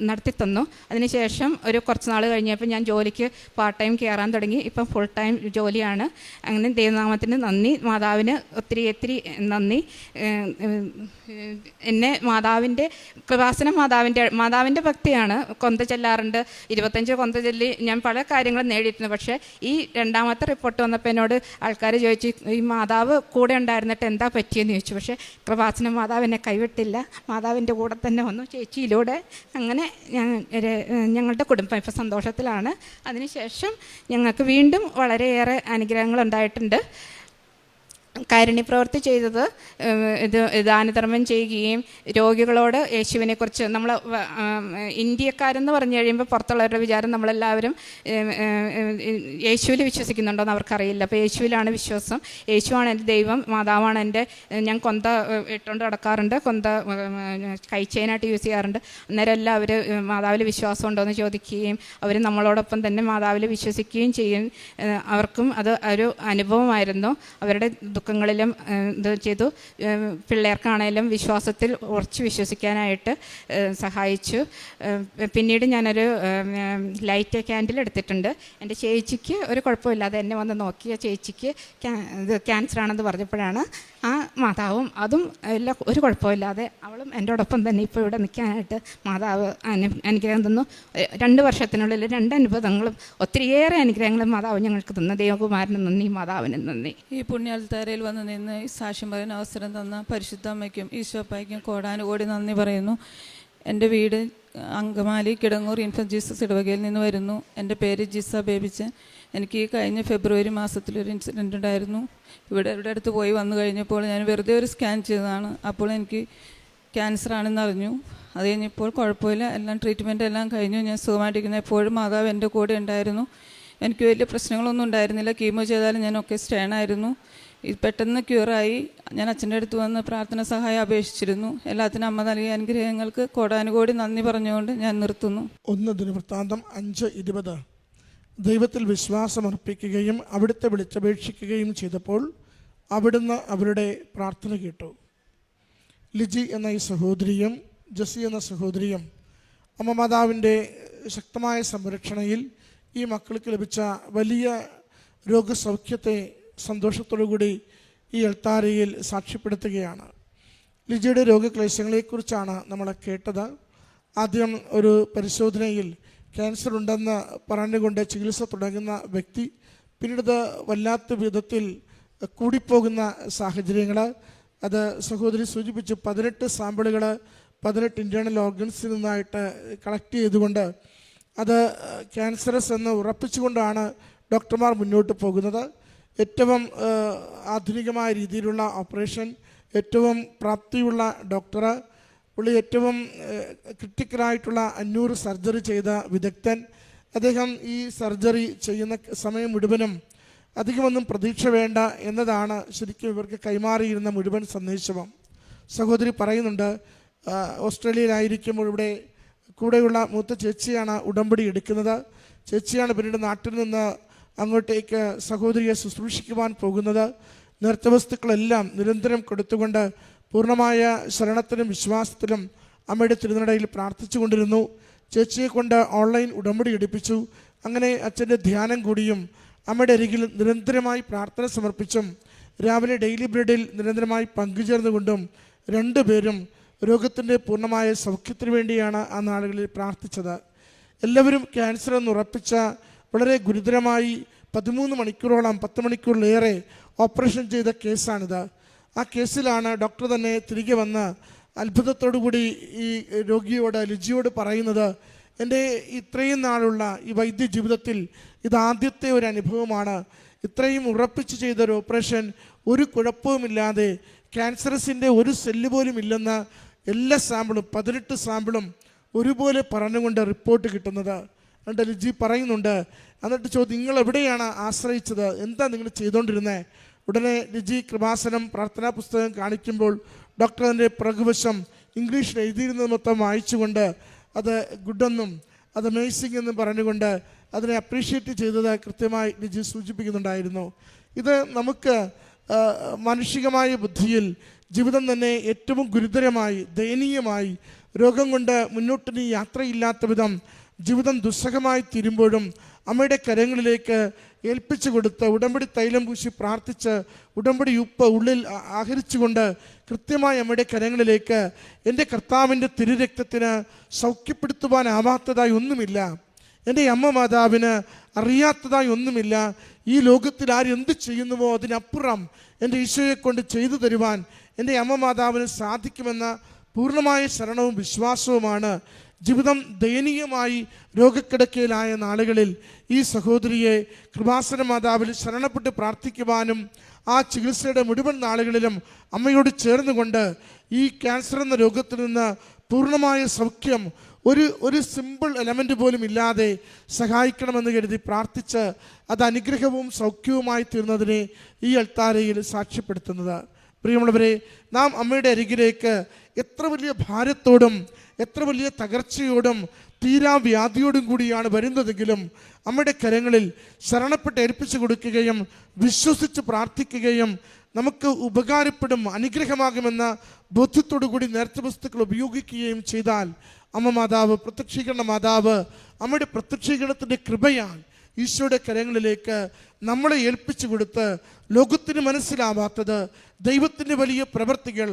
നടത്തി തന്നു. അതിനുശേഷം ഒരു കുറച്ച് നാൾ കഴിഞ്ഞപ്പോൾ ഞാൻ ജോലിക്ക് പാർട്ട് ടൈം കയറാൻ തുടങ്ങി. ഇപ്പം ഫുൾ ടൈം ജോലിയാണ്. അങ്ങനെ ദൈവനാമത്തിന് നന്ദി, മാതാവിന് ഒത്തിരി നന്ദി. എന്നെ മാതാവിൻ്റെ കൃപാസന മാതാവിൻ്റെ ഭക്തിയാണ്. കൊന്ത ചെല്ലാറുണ്ട്, 25 കൊന്ത ചൊല്ലി ഞാൻ പല കാര്യങ്ങളും നേടിയിരുന്നു. പക്ഷേ ഈ 2ാമത്തെ റിപ്പോർട്ട് വന്നപ്പോൾ എന്നോട് ആൾക്കാർ ചോദിച്ചു ഈ മാതാവ് കൂടെ ഉണ്ടായിരുന്നിട്ട് എന്താ പറ്റിയെന്ന് ചോദിച്ചു. പക്ഷേ കൃപാസന മാതാവ് എന്നെ കൈവിട്ടില്ല, മാതാവിൻ്റെ കൂടെ തന്നെ വന്നു ചേച്ചിയിലൂടെ. അങ്ങനെ ഞങ്ങളുടെ കുടുംബം ഇപ്പോൾ സന്തോഷത്തിലാണ്. അതിനുശേഷം ഞങ്ങൾക്ക് വീണ്ടും വളരെയേറെ അനുഗ്രഹങ്ങൾ ഉണ്ടായിട്ടുണ്ട്. കാരുണ്യപ്രവൃത്തി ചെയ്തത് ഇത് ദാനധർമ്മം ചെയ്യുകയും രോഗികളോട് യേശുവിനെക്കുറിച്ച് നമ്മൾ ഇന്ത്യക്കാരെന്ന് പറഞ്ഞു കഴിയുമ്പോൾ പുറത്തുള്ളവരുടെ വിചാരം നമ്മളെല്ലാവരും യേശുവിൽ വിശ്വസിക്കുന്നുണ്ടോയെന്ന് അവർക്കറിയില്ല. അപ്പോൾ യേശുവിലാണ് വിശ്വാസം. യേശുവാണ് എൻ്റെ ദൈവം, മാതാവാണ് എൻ്റെ. ഞാൻ കൊന്ത ഇട്ടുകൊണ്ട് നടക്കാറുണ്ട്, കൊന്ത കൈച്ചെയിനായിട്ട് യൂസ് ചെയ്യാറുണ്ട്. അന്നേരം എല്ലാം അവർ മാതാവിൽ വിശ്വാസം ഉണ്ടോ എന്ന് ചോദിക്കുകയും അവർ നമ്മളോടൊപ്പം തന്നെ മാതാവിൽ വിശ്വസിക്കുകയും ചെയ്യും. അവർക്കും അത് ഒരു അനുഭവമായിരുന്നു. അവരുടെ ദുഃഖങ്ങളിലും ഇത് ചെയ്തു. പിള്ളേർക്കാണേലും വിശ്വാസത്തിൽ ഉറച്ച് വിശ്വസിക്കാനായിട്ട് സഹായിച്ചു. പിന്നീട് ഞാനൊരു ലൈറ്റ് ക്യാൻഡിൽ എടുത്തിട്ടുണ്ട്. എൻ്റെ ചേച്ചിക്ക് ഒരു കുഴപ്പമില്ലാതെ എന്നെ വന്ന് നോക്കിയ ചേച്ചിക്ക് ഇത് ക്യാൻസർ ആണെന്ന് പറഞ്ഞപ്പോഴാണ് ആ മാതാവും അതും എല്ലാം ഒരു കുഴപ്പമില്ലാതെ അവളും എന്നോടൊപ്പം തന്നെ ഇപ്പോൾ ഇവിടെ നിൽക്കാനായിട്ട് മാതാവ് അനുഗ്രഹം തന്നു. 2 വർഷത്തിനുള്ളിൽ 2 അനുഭവങ്ങളും ഒത്തിരിയേറെ അനുഗ്രഹങ്ങളും മാതാവ് ഞങ്ങൾക്ക് തന്ന ദൈവകുമാരന് നന്ദി, മാതാവിന് നന്ദി. ഈ പുണ്യാൽത്താരയിൽ വന്ന് നിന്ന് ഈ സാക്ഷ്യം പറയാൻ അവസരം തന്ന പരിശുദ്ധ അമ്മയ്ക്കും ഈശോപ്പായ്ക്കും കോടാനുകോടി നന്ദി പറയുന്നു. എൻ്റെ വീട് അങ്കമാലി കിടങ്ങൂർ ഇൻഫന്റ് ജീസസ് ഇടവകയിൽ നിന്ന് വരുന്നു. എൻ്റെ പേര് ജിസ ബേബിച്ചൻ. എനിക്ക് ഈ കഴിഞ്ഞ ഫെബ്രുവരി മാസത്തിലൊരു ഇൻസിഡൻറ്റ് ഉണ്ടായിരുന്നു. ഇവിടെ അടുത്ത് പോയി വന്നു കഴിഞ്ഞപ്പോൾ ഞാൻ വെറുതെ ഒരു സ്കാൻ ചെയ്തതാണ്. അപ്പോൾ എനിക്ക് ക്യാൻസർ ആണെന്ന് അറിഞ്ഞു. അത് കഴിഞ്ഞപ്പോൾ കുഴപ്പമില്ല, എല്ലാം ട്രീറ്റ്മെൻറ്റ് എല്ലാം കഴിഞ്ഞു, ഞാൻ സുഖമായിട്ടിരിക്കുന്നു. എപ്പോഴും മാതാവ് എൻ്റെ കൂടെ ഉണ്ടായിരുന്നു. എനിക്ക് വലിയ പ്രശ്നങ്ങളൊന്നും ഉണ്ടായിരുന്നില്ല. കീമോ ചെയ്താലും ഞാനൊക്കെ സ്റ്റേണായിരുന്നു. പെട്ടെന്ന് ക്യൂറായി. ഞാൻ അച്ഛൻ്റെ അടുത്ത് വന്ന് പ്രാർത്ഥന സഹായം അപേക്ഷിച്ചിരുന്നു. എല്ലാത്തിനും അമ്മ നൽകിയ അനുഗ്രഹങ്ങൾക്ക് കോടാനുകോടി നന്ദി പറഞ്ഞുകൊണ്ട് ഞാൻ നിർത്തുന്നു. 1 ദിനവൃത്താന്തം 5:20. ദൈവത്തിൽ വിശ്വാസമർപ്പിക്കുകയും അവിടുത്തെ വിളിച്ചപേക്ഷിക്കുകയും ചെയ്തപ്പോൾ അവിടുന്ന് അവരുടെ പ്രാർത്ഥന കേട്ടു. ലിജി എന്ന ഈ സഹോദരിയും ജസി എന്ന സഹോദരിയും അമ്മ മാതാവിൻ്റെ ശക്തമായ സംരക്ഷണയിൽ ഈ മക്കൾക്ക് ലഭിച്ച വലിയ രോഗസൗഖ്യത്തെ സന്തോഷത്തോടുകൂടി ഈ എൽത്താരയിൽ സാക്ഷ്യപ്പെടുത്തുകയാണ്. ലിജിയുടെ രോഗക്ലേശങ്ങളെക്കുറിച്ചാണ് നമ്മൾ കേട്ടത്. ആദ്യം ഒരു പരിശോധനയിൽ ക്യാൻസർ ഉണ്ടെന്ന് പറഞ്ഞുകൊണ്ട് ചികിത്സ തുടങ്ങുന്ന വ്യക്തി പിന്നീട് വല്ലാത്ത വിധത്തിൽ കൂടിപ്പോകുന്ന സാഹചര്യങ്ങൾ, അത് സഹോദരി സൂചിപ്പിച്ചു. 18 സാമ്പിളുകൾ 18 ഇൻറ്റേർണൽ ഓർഗൻസിൽ നിന്നായിട്ട് കളക്ട് ചെയ്തുകൊണ്ട് അത് ക്യാൻസറസ് എന്ന് ഉറപ്പിച്ചുകൊണ്ടാണ് ഡോക്ടർമാർ മുന്നോട്ട് പോകുന്നത്. ഏറ്റവും ആധുനികമായ രീതിയിലുള്ള ഓപ്പറേഷൻ, ഏറ്റവും പ്രാപ്തിയുള്ള ഡോക്ടർ, പുള്ളി ഏറ്റവും ക്രിട്ടിക്കലായിട്ടുള്ള 500 സർജറി ചെയ്ത വിദഗ്ധൻ. അദ്ദേഹം ഈ സർജറി ചെയ്യുന്ന സമയം മുഴുവനും അധികമൊന്നും പ്രതീക്ഷ വേണ്ട എന്നതാണ് ശരിക്കും ഇവർക്ക് കൈമാറിയിരുന്ന മുഴുവൻ സന്ദേശവും. സഹോദരി പറയുന്നുണ്ട്, ഓസ്ട്രേലിയയിലായിരിക്കുമ്പോൾ ഇവിടെ കൂടെയുള്ള മൂത്ത ചേച്ചിയാണ് ഉടമ്പടി എടുക്കുന്നത്. ചേച്ചിയാണ് പിന്നീട് നാട്ടിൽ നിന്ന് അങ്ങോട്ടേക്ക് സഹോദരിയെ ശുശ്രൂഷിക്കുവാൻ പോകുന്നത്. നേർച്ച വസ്തുക്കളെല്ലാം നിരന്തരം കൊടുത്തുകൊണ്ട് പൂർണ്ണമായ ശരണത്തിലും വിശ്വാസത്തിലും അമ്മയുടെ തിരുനടയിൽ പ്രാർത്ഥിച്ചു കൊണ്ടിരുന്നു. ചേച്ചിയെ കൊണ്ട് ഓൺലൈൻ ഉടമ്പടി എടുപ്പിച്ചു. അങ്ങനെ അച്ഛൻ്റെ ധ്യാനം കൂടിയും അമ്മയുടെ അരികിൽ നിരന്തരമായി പ്രാർത്ഥന സമർപ്പിച്ചും രാവിലെ ഡെയിലി ബ്രെഡിൽ നിരന്തരമായി പങ്കുചേർന്നുകൊണ്ടും 2 പേരും രോഗത്തിൻ്റെ പൂർണ്ണമായ സൗഖ്യത്തിന് വേണ്ടിയാണ് ആ നാളുകളിൽ പ്രാർത്ഥിച്ചത്. എല്ലാവരും ക്യാൻസർ എന്ന് ഉറപ്പിച്ച വളരെ ഗുരുതരമായി 13 മണിക്കൂറോളം 10 മണിക്കൂറിലേറെ ഓപ്പറേഷൻ ചെയ്ത കേസാണിത്. ആ കേസിലാണ് ഡോക്ടർ തന്നെ തിരികെ വന്ന് അത്ഭുതത്തോടുകൂടി ഈ രോഗിയോട്, ലിജിയോട് പറയുന്നത്, എൻ്റെ ഇത്രയും നാളുള്ള ഈ വൈദ്യ ജീവിതത്തിൽ ഇതാദ്യത്തെ ഒരു അനുഭവമാണ്. ഇത്രയും ഉറപ്പിച്ച് ചെയ്തൊരു ഓപ്പറേഷൻ ഒരു കുഴപ്പവുമില്ലാതെ ക്യാൻസറസിൻ്റെ ഒരു സെല്ല് പോലും ഇല്ലെന്ന് എല്ലാ സാമ്പിളും 18 സാമ്പിളും ഒരുപോലെ പറഞ്ഞുകൊണ്ട് റിപ്പോർട്ട് കിട്ടുന്നത്. എന്നിട്ട് ലിജി പറയുന്നുണ്ട്, എന്നിട്ട് ചോദ്യം, നിങ്ങൾ എവിടെയാണ് ആശ്രയിച്ചത്, എന്താ നിങ്ങൾ ചെയ്തുകൊണ്ടിരുന്നത്? ഉടനെ ലിജി കൃപാസനം പ്രാർത്ഥനാ പുസ്തകം കാണിക്കുമ്പോൾ ഡോക്ടർ അതിൻ്റെ പ്രഘുവശം ഇംഗ്ലീഷിൽ എഴുതിയിരുന്നത് മൊത്തം വായിച്ചുകൊണ്ട് അത് ഗുഡെന്നും അത് അമേസിംഗ് എന്നും പറഞ്ഞുകൊണ്ട് അതിനെ അപ്രീഷിയേറ്റ് ചെയ്തത് കൃത്യമായി ലിജി സൂചിപ്പിക്കുന്നുണ്ടായിരുന്നു. ഇത് നമുക്ക് മാനുഷികമായ ബുദ്ധിയിൽ ജീവിതം തന്നെ ഏറ്റവും ഗുരുതരമായി, ദയനീയമായി, രോഗം കൊണ്ട് മുന്നോട്ടിന് യാത്രയില്ലാത്ത വിധം ജീവിതം ദുസ്സഹമായി തീരുമ്പോഴും അമ്മയുടെ കരങ്ങളിലേക്ക് ഏൽപ്പിച്ചു കൊടുത്ത് ഉടമ്പടി തൈലം പൂശി പ്രാർത്ഥിച്ച് ഉടമ്പടി ഉപ്പ് ഉള്ളിൽ ആഹരിച്ചുകൊണ്ട് കൃത്യമായി അമ്മയുടെ കരങ്ങളിലേക്ക് എൻ്റെ കർത്താവിൻ്റെ തിരുരക്തത്തിന് സൗഖ്യപ്പെടുത്തുവാനാവാത്തതായി ഒന്നുമില്ല, എൻ്റെ അമ്മ മാതാവിന് അറിയാത്തതായി ഒന്നുമില്ല. ഈ ലോകത്തിൽ ആരെന്ത് ചെയ്യുന്നുവോ അതിനപ്പുറം എൻ്റെ ഈശോയെ കൊണ്ട് ചെയ്തു തരുവാൻ എൻ്റെ അമ്മ മാതാവിന് സാധിക്കുമെന്ന പൂർണ്ണമായ ശരണവും വിശ്വാസവുമാണ് ജീവിതം ദയനീയമായി രോഗക്കിടക്കയിലായ നാളുകളിൽ ഈ സഹോദരിയെ കൃപാസന മാതാവിൽ ശരണപ്പെട്ട് പ്രാർത്ഥിക്കുവാനും ആ ചികിത്സയുടെ മുഴുവൻ നാളുകളിലും അമ്മയോട് ചേർന്നുകൊണ്ട് ഈ ക്യാൻസർ എന്ന രോഗത്തിൽ നിന്ന് പൂർണ്ണമായ സൗഖ്യം ഒരു സിമ്പിൾ എലമെൻ്റ് പോലും ഇല്ലാതെ സഹായിക്കണമെന്ന് കരുതി പ്രാർത്ഥിച്ച് അത് അനുഗ്രഹവും സൗഖ്യവുമായി തീർന്നതിനെ ഈ അൾത്താരയിൽ സാക്ഷ്യപ്പെടുത്തുന്നത്. പ്രിയമുള്ളവരെ, നാം അമ്മയുടെ അരികിലേക്ക് എത്ര വലിയ ഭാരത്തോടും എത്ര വലിയ തകർച്ചയോടും തീരാവ്യാധിയോടും കൂടിയാണ് വരുന്നതെങ്കിലും അമ്മയുടെ കരങ്ങളിൽ ശരണപ്പെട്ട് ഏൽപ്പിച്ചു കൊടുക്കുകയും വിശ്വസിച്ച് പ്രാർത്ഥിക്കുകയും നമുക്ക് ഉപകാരപ്പെടും, അനുഗ്രഹമാകുമെന്ന ബോധ്യത്തോടു കൂടി നേർച്ച വസ്തുക്കൾ ഉപയോഗിക്കുകയും ചെയ്താൽ അമ്മ മാതാവ്, പ്രത്യക്ഷീകരണ മാതാവ്, അമ്മയുടെ പ്രത്യക്ഷീകരണത്തിൻ്റെ കൃപയാൽ ഈശോയുടെ കരങ്ങളിലേക്ക് നമ്മളെ ഏൽപ്പിച്ചു കൊടുത്ത് ലോകത്തിന് മനസ്സിലാവാത്തത് ദൈവത്തിൻ്റെ വലിയ പ്രവൃത്തികൾ,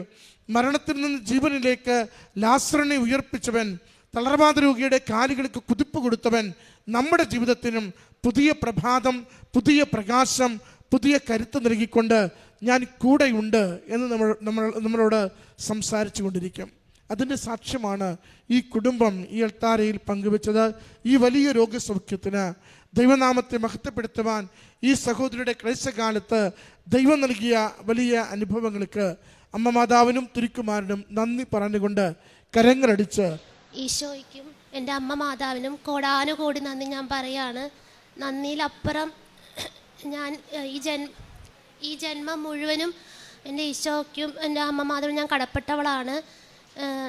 മരണത്തിൽ നിന്ന് ജീവനിലേക്ക് ലാസറിനെ ഉയർപ്പിച്ചവൻ, തളർവാദ രോഗിയുടെ കാലുകൾക്ക് കുതിപ്പ് കൊടുത്തവൻ, നമ്മുടെ ജീവിതത്തിനും പുതിയ പ്രഭാതം, പുതിയ പ്രകാശം, പുതിയ കരുത്ത് നൽകിക്കൊണ്ട് ഞാൻ കൂടെയുണ്ട് എന്ന് നമ്മളോട് സംസാരിച്ചു കൊണ്ടിരിക്കും. അതിൻ്റെ സാക്ഷ്യമാണ് ഈ കുടുംബം ഈ അൾത്താരയിൽ പങ്കുവെച്ചത്. ഈ വലിയ രോഗസൗഖ്യത്തിന് ദൈവനാമത്തെ മഹത്വപ്പെടുത്തുവാൻ ഈ സഹോദരിയുടെ ക്ലേശകാലത്ത് ദൈവം നൽകിയ വലിയ അനുഭവങ്ങൾക്ക് അമ്മ മാതാവിനും തിരുക്കുമാരനും നന്ദി പറഞ്ഞുകൊണ്ട് കരങ്ങളടിച്ച് ഈശോയ്ക്കും എൻ്റെ അമ്മ മാതാവിനും കോടാനുകോടി നന്ദി ഞാൻ പറയാണ്. നന്ദിയിലപ്പുറം ഞാൻ ഈ ജന്മം മുഴുവനും എൻ്റെ ഈശോയ്ക്കും എൻ്റെ അമ്മ മാതാവിനും ഞാൻ കടപ്പെട്ടവളാണ്.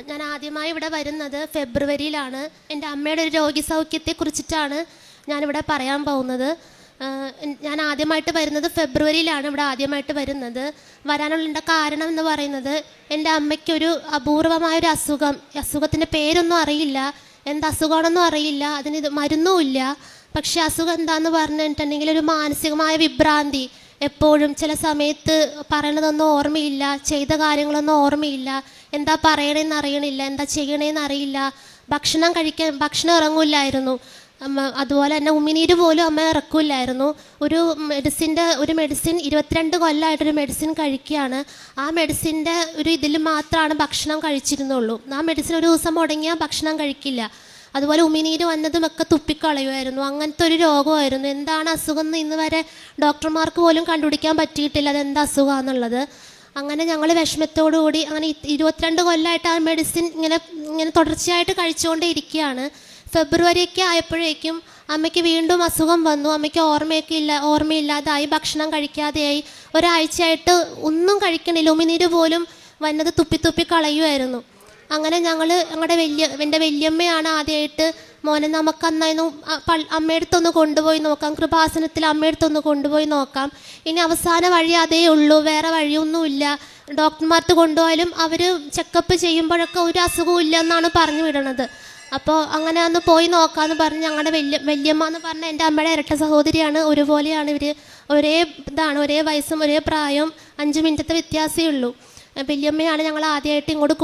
ഞാൻ ആദ്യമായി ഇവിടെ വരുന്നത് ഫെബ്രുവരിയിലാണ്. എൻ്റെ അമ്മയുടെ ഒരു രോഗസൗഖ്യത്തെക്കുറിച്ചിട്ടാണ് ഞാനിവിടെ പറയാൻ പോകുന്നത്. ഞാൻ ആദ്യമായിട്ട് വരുന്നത് ഫെബ്രുവരിയിലാണ് ഇവിടെ ആദ്യമായിട്ട് വരുന്നത്. വരാനുള്ള കാരണം എന്ന് പറയുന്നത് എൻ്റെ അമ്മയ്ക്കൊരു അപൂർവമായൊരു അസുഖത്തിൻ്റെ പേരൊന്നും അറിയില്ല, എന്ത് അസുഖമാണെന്നും അറിയില്ല, അതിന് മരുന്നുമില്ല. പക്ഷേ അസുഖം എന്താണെന്ന് പറഞ്ഞിട്ടുണ്ടെങ്കിൽ ഒരു മാനസികമായ വിഭ്രാന്തി, എപ്പോഴും ചില സമയത്ത് പറയണതൊന്നും ഓർമ്മയില്ല, ചെയ്ത കാര്യങ്ങളൊന്നും ഓർമ്മയില്ല, എന്താ പറയണേന്ന് അറിയണില്ല, എന്താ ചെയ്യണേന്ന് അറിയില്ല, ഭക്ഷണം ഇറങ്ങില്ലായിരുന്നു. അതുപോലെ തന്നെ ഉമിനീര് പോലും അമ്മ ഇറക്കില്ലായിരുന്നു. ഒരു മെഡിസിൻ 22 കൊല്ലമായിട്ടൊരു മെഡിസിൻ കഴിക്കുകയാണ്. ആ മെഡിസിൻ്റെ ഒരു ഇതിൽ മാത്രമാണ് ഭക്ഷണം കഴിച്ചിരുന്നുള്ളൂ. ആ മെഡിസിൻ ഒരു ദിവസം മുടങ്ങിയാൽ ഭക്ഷണം കഴിക്കില്ല. അതുപോലെ ഉമിനീര് വന്നതുമൊക്കെ തുപ്പിക്കളയുമായിരുന്നു. അങ്ങനത്തെ ഒരു രോഗമായിരുന്നു. എന്താണ് അസുഖം എന്ന് ഇന്ന് വരെ ഡോക്ടർമാർക്ക് പോലും കണ്ടുപിടിക്കാൻ പറ്റിയിട്ടില്ല അതെന്താ അസുഖമാണെന്നുള്ളത്. അങ്ങനെ ഞങ്ങൾ വിഷമത്തോടുകൂടി അങ്ങനെ 22 കൊല്ലമായിട്ട് ആ മെഡിസിൻ ഇങ്ങനെ തുടർച്ചയായിട്ട് കഴിച്ചുകൊണ്ടേ ഇരിക്കുകയാണ്. ഫെബ്രുവരിയൊക്കെ ആയപ്പോഴേക്കും അമ്മയ്ക്ക് വീണ്ടും അസുഖം വന്നു. അമ്മയ്ക്ക് ഓർമ്മയില്ലാതായി, ഭക്ഷണം കഴിക്കാതെയായി. ഒരാഴ്ചയായിട്ട് ഒന്നും കഴിക്കണില്ല, ഉമിനീര് പോലും വന്നത് തുപ്പി കളയുമായിരുന്നു. അങ്ങനെ എൻ്റെ വല്യമ്മയാണ് ആദ്യമായിട്ട് മോനെ നമുക്ക് അന്നായിരുന്നു അമ്മയടുത്തൊന്ന് കൊണ്ടുപോയി നോക്കാം, കൃപാസനത്തിൽ അമ്മയടുത്തൊന്ന് കൊണ്ടുപോയി നോക്കാം, ഇനി അവസാന വഴി അതേ ഉള്ളൂ, വേറെ വഴിയൊന്നുമില്ല, ഡോക്ടർമാർക്ക് കൊണ്ടുപോയാലും അവർ ചെക്കപ്പ് ചെയ്യുമ്പോഴൊക്കെ ഒരു അസുഖവും ഇല്ല എന്നാണ് പറഞ്ഞു വിടണത്. അപ്പോൾ അങ്ങനെ ഒന്ന് പോയി നോക്കാമെന്ന് പറഞ്ഞ് ഞങ്ങളുടെ വല്യമ്മ എന്ന് പറഞ്ഞാൽ എൻ്റെ അമ്മയുടെ ഇരട്ട സഹോദരിയാണ്. ഒരുപോലെയാണ് ഇവർ, ഒരേ വയസ്സും ഒരേ പ്രായവും 5 മിനിറ്റത്തെ വ്യത്യാസമേ ഉള്ളൂ. വല്യമ്മയാണ് ഞങ്ങൾ ആദ്യമായിട്ട് ഇങ്ങോട്ട്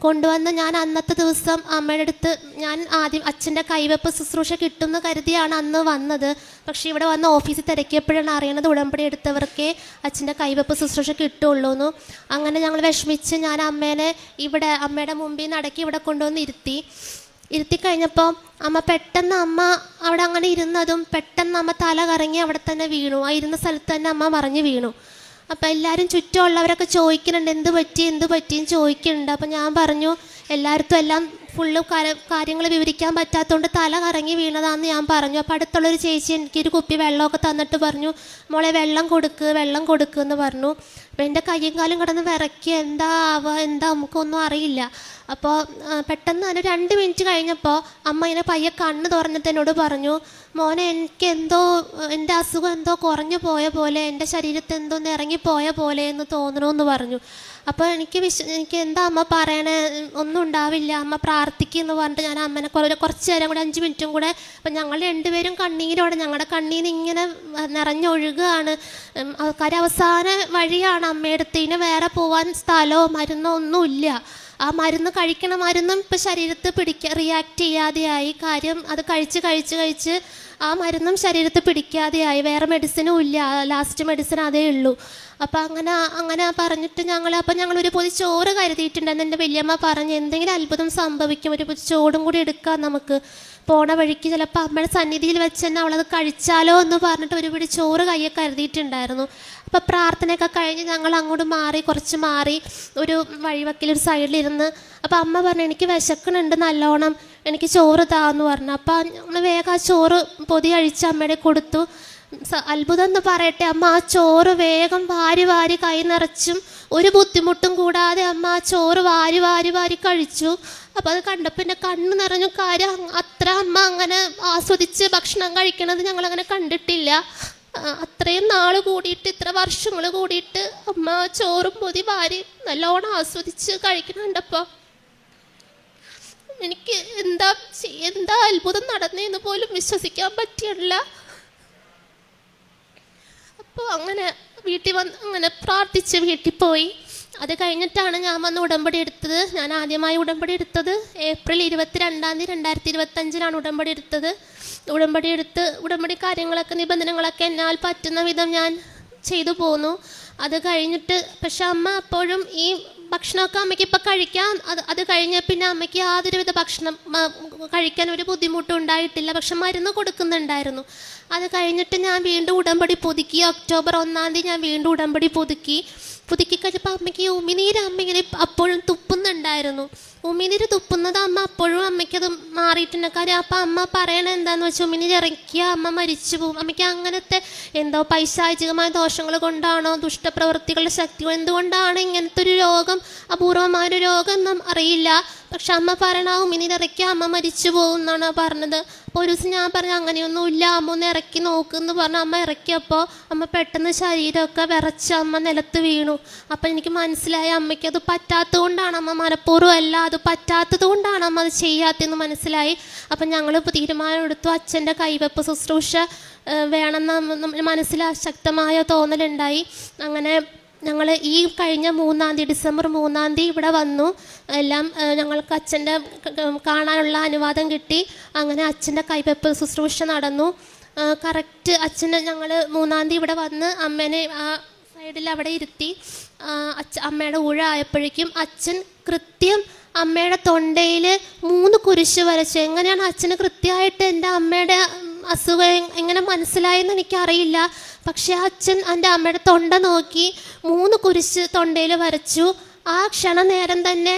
കൊണ്ടുവന്ന് ഞാൻ അന്നത്തെ ദിവസം അമ്മയുടെ അടുത്ത് ഞാൻ ആദ്യം അച്ഛൻ്റെ കൈവെപ്പ് ശുശ്രൂഷ കിട്ടുമെന്ന് കരുതിയാണ് അന്ന് വന്നത്. പക്ഷേ ഇവിടെ വന്ന് ഓഫീസിൽ തിരക്കിയപ്പോഴാണ് അറിയണത് ഉടമ്പടി എടുത്തവർക്കേ അച്ഛൻ്റെ കൈവെപ്പ് ശുശ്രൂഷ കിട്ടുള്ളൂ എന്ന്. അങ്ങനെ ഞങ്ങൾ വിഷമിച്ച് ഞാൻ അമ്മയുടെ മുമ്പിൽ നിന്ന് അടക്കി ഇവിടെ കൊണ്ടുവന്ന് ഇരുത്തി കഴിഞ്ഞപ്പോൾ പെട്ടെന്ന് അമ്മ അവിടെ അങ്ങനെ ഇരുന്നതും പെട്ടെന്ന് അമ്മ തല കറങ്ങി അവിടെ തന്നെ വീണു. ആ ഇരുന്ന സ്ഥലത്ത് തന്നെ അമ്മ മറിഞ്ഞ് വീണു. അപ്പം എല്ലാവരും ചുറ്റുമുള്ളവരൊക്കെ ചോദിക്കുന്നുണ്ട് എന്ത് പറ്റിയെന്ന് ചോദിക്കുന്നുണ്ട്. അപ്പം ഞാൻ പറഞ്ഞു എല്ലായിടത്തും എല്ലാം ഫുള്ള് കാര്യങ്ങൾ വിവരിക്കാൻ പറ്റാത്തതുകൊണ്ട് തല കറങ്ങി വീണതാണെന്ന് ഞാൻ പറഞ്ഞു. അപ്പോൾ അടുത്തുള്ളൊരു ചേച്ചി എനിക്കൊരു കുപ്പി വെള്ളമൊക്കെ തന്നിട്ട് പറഞ്ഞു മോളെ വെള്ളം കൊടുക്ക് എന്ന് പറഞ്ഞു. അപ്പോൾ എൻ്റെ കയ്യും കാലും കിടന്ന് വിറയ്ക്കുക, എന്താ നമുക്കൊന്നും അറിയില്ല. അപ്പോൾ പെട്ടെന്ന് തന്നെ 2 മിനിറ്റ് കഴിഞ്ഞപ്പോൾ അമ്മ ഇങ്ങനെ പയ്യെ കണ്ണ് തുറന്നിട്ട് എന്നോട് പറഞ്ഞു മോനെ എൻ്റെ അസുഖം എന്തോ കുറഞ്ഞു പോയ പോലെ, എൻ്റെ ശരീരത്തിൽ എന്തോന്ന് ഇറങ്ങിപ്പോയ പോലെ എന്ന് തോന്നണമെന്ന് പറഞ്ഞു. അപ്പോൾ എനിക്ക് എന്താ അമ്മ പറയണേ, ഒന്നും ഉണ്ടാവില്ല, അമ്മ പ്രാർത്ഥിക്കുമെന്ന് പറഞ്ഞിട്ട് ഞാൻ അമ്മനെ കുറച്ച് നേരം കൂടെ 5 മിനിറ്റും കൂടെ. അപ്പം ഞങ്ങൾ രണ്ടുപേരും കണ്ണീരോടെ ഞങ്ങളുടെ കണ്ണീന്ന് ഇങ്ങനെ നിറഞ്ഞൊഴുകുകയാണ്. അവസാന വഴിയാണ് അമ്മയെടുത്ത്. ഇനി വേറെ പോവാൻ സ്ഥലമോ മരുന്നോ ഒന്നുമില്ല. ആ മരുന്ന് മരുന്നും ഇപ്പം ശരീരത്തിൽ റിയാക്ട് ചെയ്യാതെയായി. കാര്യം അത് കഴിച്ച് ആ മരുന്നും ശരീരത്തിൽ പിടിക്കാതെയായി. വേറെ മെഡിസിനും ഇല്ല, ലാസ്റ്റ് മെഡിസിൻ അതേ ഉള്ളൂ. അപ്പം അങ്ങനെ പറഞ്ഞിട്ട് ഞങ്ങൾ ഒരു പൊതി ചോറ് കരുതിയിട്ടുണ്ടെന്ന് എൻ്റെ വല്യമ്മ പറഞ്ഞ് എന്തെങ്കിലും അത്ഭുതം സംഭവിക്കും, ഒരു പൊതി ചോറും കൂടി എടുക്കാം നമുക്ക്, പോണ വഴിക്ക് ചിലപ്പോൾ അമ്മയുടെ സന്നിധിയിൽ വെച്ച് തന്നെ അവളത് കഴിച്ചാലോ എന്ന് പറഞ്ഞിട്ട് ഒരു പിടി ചോറ് കയ്യെ കരുതിയിട്ടുണ്ടായിരുന്നു. അപ്പോൾ പ്രാർത്ഥനയൊക്കെ കഴിഞ്ഞ് ഞങ്ങൾ അങ്ങോട്ട് കുറച്ച് മാറി ഒരു വഴിവക്കിലൊരു സൈഡിലിരുന്ന്. അപ്പോൾ അമ്മ പറഞ്ഞു എനിക്ക് വിശക്കണുണ്ട് നല്ലോണം, എനിക്ക് ചോറ് താന്ന് പറഞ്ഞു. അപ്പോൾ ഞങ്ങൾ വേഗം ആ ചോറ് പൊതി അഴിച്ച് അമ്മയുടെ കൊടുത്തു. അത്ഭുതം എന്ന് പറയട്ടെ, അമ്മ ആ ചോറ് വേഗം വാരി കൈ നിറച്ചും ഒരു ബുദ്ധിമുട്ടും കൂടാതെ അമ്മ ആ ചോറ് വാരി കഴിച്ചു. അപ്പോൾ അത് കണ്ടപ്പോൾ എൻ്റെ കണ്ണ് നിറഞ്ഞു. കാര്യം അത്ര അമ്മ അങ്ങനെ ആസ്വദിച്ച് ഭക്ഷണം കഴിക്കണത് ഞങ്ങളങ്ങനെ കണ്ടിട്ടില്ല. അത്രയും നാൾ കൂടിയിട്ട്, ഇത്ര വർഷങ്ങൾ കൂടിയിട്ട് അമ്മ ചോറും പൊതി വാരി നല്ലോണം ആസ്വദിച്ച് കഴിക്കണുണ്ടപ്പോൾ എനിക്ക് എന്താ അത്ഭുതം നടന്നതെന്ന് പോലും വിശ്വസിക്കാൻ പറ്റിയില്ല. അപ്പോൾ അങ്ങനെ വീട്ടിൽ വന്ന് അങ്ങനെ പ്രാർത്ഥിച്ച് വീട്ടിൽ പോയി. അത് കഴിഞ്ഞിട്ടാണ് ഞാൻ വന്ന് ഉടമ്പടി എടുത്തത്. ഞാൻ ആദ്യമായി ഉടമ്പടി എടുത്തത് ഏപ്രിൽ 22 2025 ഉടമ്പടി എടുത്തത്. ഉടമ്പടി കാര്യങ്ങളൊക്കെ നിബന്ധനകളൊക്കെ എന്നാൽ പറ്റുന്ന വിധം ഞാൻ ചെയ്തു പോന്നു. അത് കഴിഞ്ഞിട്ട് പക്ഷെ അമ്മ അപ്പോഴും ഈ ഭക്ഷണമൊക്കെ അമ്മയ്ക്ക് ഇപ്പം കഴിക്കാൻ അത് കഴിഞ്ഞ പിന്നെ അമ്മയ്ക്ക് യാതൊരുവിധ ഭക്ഷണം കഴിക്കാൻ ഒരു ബുദ്ധിമുട്ടും ഉണ്ടായിട്ടില്ല. പക്ഷെ മരുന്ന് കൊടുക്കുന്നുണ്ടായിരുന്നു. അത് കഴിഞ്ഞിട്ട് ഞാൻ വീണ്ടും ഉടമ്പടി പുതുക്കി. ഒക്ടോബർ 1 ഞാൻ വീണ്ടും ഉടമ്പടി പുതുക്കി കഴിഞ്ഞപ്പോൾ അമ്മയ്ക്ക് ഉമിനീര് അമ്മ ഇങ്ങനെ അപ്പോഴും തുപ്പുന്നുണ്ടായിരുന്നു. ഉമിനീര് തുപ്പുന്നത് അമ്മ അപ്പോഴും അമ്മയ്ക്കത് മാറിയിട്ടുണ്ട്. കാര്യം അപ്പം അമ്മ പറയണത് എന്താണെന്ന് വെച്ചാൽ ഉമിനീര് ഇറക്കിയാൽ അമ്മ മരിച്ചു പോകും. അമ്മയ്ക്ക് അങ്ങനത്തെ എന്തോ പൈശാചികമായ ദോഷങ്ങൾ കൊണ്ടാണോ ദുഷ്ടപ്രവൃത്തികളുടെ ശക്തികൾ എന്തുകൊണ്ടാണ് ഇങ്ങനത്തെ ഒരു രോഗം, അപൂർവമായൊരു രോഗം എന്നും അറിയില്ല. പക്ഷെ അമ്മ പറയണ ആ ഉമിനീര് ഇറക്കിയാൽ അമ്മ മരിച്ചു പോകും എന്നാണ് പറഞ്ഞത്. അപ്പോൾ ഒരു ദിവസം ഞാൻ പറഞ്ഞു അങ്ങനെയൊന്നും ഇല്ല, അമ്മ ഒന്ന് ഇറക്കി നോക്കുമെന്ന് പറഞ്ഞ് അമ്മ ഇറക്കിയപ്പോൾ അമ്മ പെട്ടെന്ന് ശരീരമൊക്കെ വിറച്ച് അമ്മ നിലത്ത് വീണു. അപ്പം എനിക്ക് മനസ്സിലായി അമ്മയ്ക്ക് അത് പറ്റാത്തത് കൊണ്ടാണ്, അമ്മ മനഃപൂർവ്വം അല്ല, അത് പറ്റാത്തത് കൊണ്ടാണ് അമ്മ അത് ചെയ്യാത്തതെന്ന് മനസ്സിലായി. അപ്പം ഞങ്ങൾ തീരുമാനമെടുത്തു അച്ഛൻ്റെ കൈവെപ്പ് ശുശ്രൂഷ വേണമെന്ന് മനസ്സിൽ ശക്തമായ തോന്നലുണ്ടായി. അങ്ങനെ ഞങ്ങൾ ഈ കഴിഞ്ഞ ഡിസംബർ 3 ഇവിടെ വന്നു. എല്ലാം ഞങ്ങൾക്ക് അച്ഛൻ്റെ കാണാനുള്ള അനുവാദം കിട്ടി. അങ്ങനെ അച്ഛൻ്റെ കൈവെപ്പ് ശുശ്രൂഷ നടന്നു. കറക്റ്റ് അച്ഛന് ഞങ്ങൾ 3 ഇവിടെ വന്ന് അമ്മേനെ ആ സൈഡിൽ അവിടെ ഇരുത്തി. അമ്മയുടെ ഊഴായപ്പോഴേക്കും അച്ഛൻ കൃത്യം അമ്മയുടെ തൊണ്ടയിൽ 3 കുരിശ് വരച്ചു. എങ്ങനെയാണ് അച്ഛന് കൃത്യമായിട്ട് എൻ്റെ അമ്മയുടെ അസുഖം എങ്ങനെ മനസ്സിലായെന്ന് എനിക്കറിയില്ല. പക്ഷേ അച്ഛൻ എൻ്റെ അമ്മയുടെ തൊണ്ട നോക്കി 3 കുരിശ് തൊണ്ടയിൽ വരച്ചു. ആ ക്ഷണനേരം തന്നെ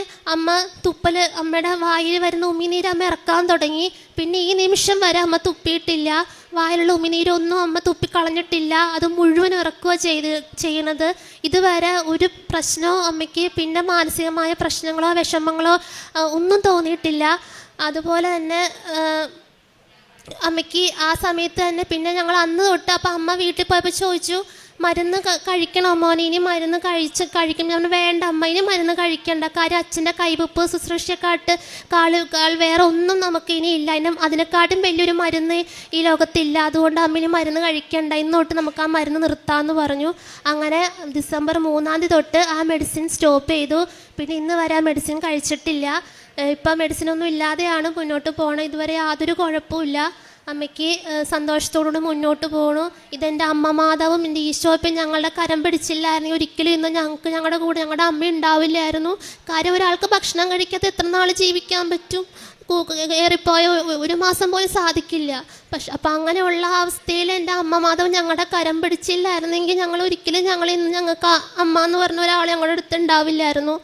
അമ്മയുടെ വായിൽ വരുന്ന ഉമിനീര് അമ്മ ഇറക്കാൻ തുടങ്ങി. പിന്നെ ഈ നിമിഷം വരെ അമ്മ തുപ്പിയിട്ടില്ല. വായിലുള്ള ഉമിനീരൊന്നും അമ്മ തുപ്പിക്കളഞ്ഞിട്ടില്ല. അത് മുഴുവൻ ഇറക്കുക ചെയ്യണത്. ഇതുവരെ ഒരു പ്രശ്നമോ അമ്മയ്ക്ക് പിന്നെ മാനസികമായ പ്രശ്നങ്ങളോ വിഷമങ്ങളോ ഒന്നും തോന്നിയിട്ടില്ല. അതുപോലെ തന്നെ അമ്മയ്ക്ക് ആ സമയത്ത് തന്നെ പിന്നെ ഞങ്ങൾ അന്ന് തൊട്ട് അപ്പം അമ്മ വീട്ടിൽ പോയപ്പോൾ ചോദിച്ചു മരുന്ന് കഴിക്കണോ മോനെ, ഇനി മരുന്ന് കഴിക്കും. ഞാൻ വേണ്ട അമ്മ, ഇനി മരുന്ന് കഴിക്കണ്ട. കാര്യം അച്ഛൻ്റെ കൈവെപ്പ് ശുശ്രൂഷക്കാട്ട് വേറെ ഒന്നും നമുക്ക് ഇനി ഇല്ല. അതിനെക്കാട്ടും വലിയൊരു മരുന്ന് ഈ ലോകത്തില്ല. അതുകൊണ്ട് അമ്മ ഇനി മരുന്ന് കഴിക്കണ്ട, ഇന്ന് തൊട്ട് നമുക്ക് ആ മരുന്ന് നിർത്താമെന്ന് പറഞ്ഞു. അങ്ങനെ ഡിസംബർ 3 തൊട്ട് ആ മെഡിസിൻ സ്റ്റോപ്പ് ചെയ്തു. പിന്നെ ഇന്ന് വരെ ആ മെഡിസിൻ കഴിച്ചിട്ടില്ല. ഇപ്പം മെഡിസിനൊന്നും ഇല്ലാതെയാണ് മുന്നോട്ട് പോകണം. ഇതുവരെ യാതൊരു കുഴപ്പമില്ല. അമ്മയ്ക്ക് സന്തോഷത്തോടുകൂടി മുന്നോട്ട് പോകണു. ഇതെൻ്റെ അമ്മ മാതാവും എൻ്റെ ഈശോപ്പം ഞങ്ങളുടെ കരം പിടിച്ചില്ലായിരുന്നെങ്കിൽ ഒരിക്കലും ഇന്ന് ഞങ്ങളുടെ കൂടെ ഞങ്ങളുടെ അമ്മ ഉണ്ടാവില്ലായിരുന്നു. കാര്യം ഒരാൾക്ക് ഭക്ഷണം കഴിക്കാതെ എത്ര നാൾ ജീവിക്കാൻ പറ്റും? ഏറിപ്പോയ 1 മാസം പോലും സാധിക്കില്ല. പക്ഷെ അപ്പം അങ്ങനെയുള്ള അവസ്ഥയിൽ എൻ്റെ അമ്മ മാതാവ് ഞങ്ങളുടെ കരം പിടിച്ചില്ലായിരുന്നെങ്കിൽ ഞങ്ങൾ ഒരിക്കലും ഇന്ന് ഞങ്ങൾക്ക് അമ്മ എന്ന് പറഞ്ഞ ഒരാൾ ഞങ്ങളുടെ അടുത്ത് ഉണ്ടാവില്ലായിരുന്നു.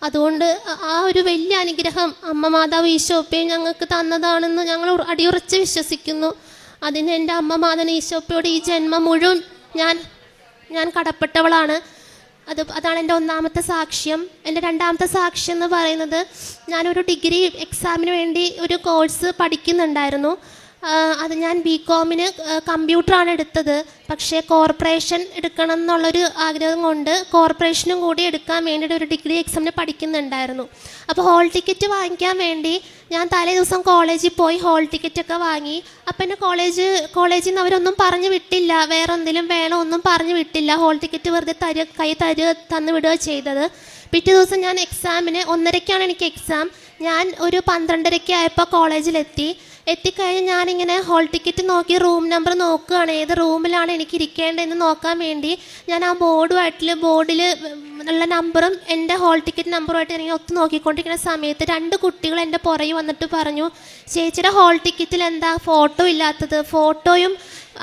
അതുകൊണ്ട് ആ ഒരു വലിയ അനുഗ്രഹം അമ്മ മാതാവ് ഈശോപ്പയും ഞങ്ങൾക്ക് തന്നതാണെന്ന് ഞങ്ങൾ അടിയുറച്ച് വിശ്വസിക്കുന്നു. അതിന് എൻ്റെ അമ്മ മാതാവ് ഈശോപ്പയോട് ഈ ജന്മം മുഴുവൻ ഞാൻ കടപ്പെട്ടവളാണ്. അതാണ് എൻ്റെ 1ാമത്തെ സാക്ഷ്യം. എൻ്റെ 2ാമത്തെ സാക്ഷ്യം എന്ന് പറയുന്നത് ഞാനൊരു ഡിഗ്രി എക്സാമിന് വേണ്ടി ഒരു കോഴ്സ് പഠിക്കുന്നുണ്ടായിരുന്നു. അത് ഞാൻ ബികോമിന് കമ്പ്യൂട്ടറാണ് എടുത്തത്. പക്ഷേ കോർപ്പറേഷൻ എടുക്കണം എന്നുള്ളൊരു ആഗ്രഹം കൊണ്ട് കോർപ്പറേഷനും കൂടി എടുക്കാൻ വേണ്ടിയിട്ട് ഒരു ഡിഗ്രി എക്സാമിന് പഠിക്കുന്നുണ്ടായിരുന്നു. അപ്പോൾ ഹോൾ ടിക്കറ്റ് വാങ്ങിക്കാൻ വേണ്ടി ഞാൻ തലേ ദിവസം കോളേജിൽ പോയി ഹോൾ ടിക്കറ്റൊക്കെ വാങ്ങി. അപ്പം എന്നെ കോളേജിൽ നിന്ന് അവരൊന്നും പറഞ്ഞു വിട്ടില്ല, വേറെ എന്തെങ്കിലും വേണോ ഒന്നും പറഞ്ഞു വിട്ടില്ല. ഹോൾ ടിക്കറ്റ് വെറുതെ തന്നു വിടുക ചെയ്തത്. പിറ്റേ ദിവസം ഞാൻ എക്സാമിന് 1:30 എനിക്ക് എക്സാം. ഞാൻ ഒരു 12:30 ആയപ്പോൾ എത്തിക്കഴിഞ്ഞ് ഞാനിങ്ങനെ ഹോൾ ടിക്കറ്റ് നോക്കി റൂം നമ്പർ നോക്കുകയാണ്, ഏത് റൂമിലാണ് എനിക്ക് ഇരിക്കേണ്ടതെന്ന് നോക്കാൻ വേണ്ടി. ഞാൻ ആ ബോർഡിൽ ഉള്ള നമ്പറും എൻ്റെ ഹോൾ ടിക്കറ്റ് നമ്പറുമായിട്ട് ഇങ്ങനെ ഒത്തു നോക്കിക്കൊണ്ടിരിക്കുന്ന സമയത്ത് 2 കുട്ടികൾ എൻ്റെ പുറകെ വന്നിട്ട് പറഞ്ഞു, ചേച്ചിയുടെ ഹോൾ ടിക്കറ്റിൽ എന്താ ഫോട്ടോ ഇല്ലാത്തത്? ഫോട്ടോയും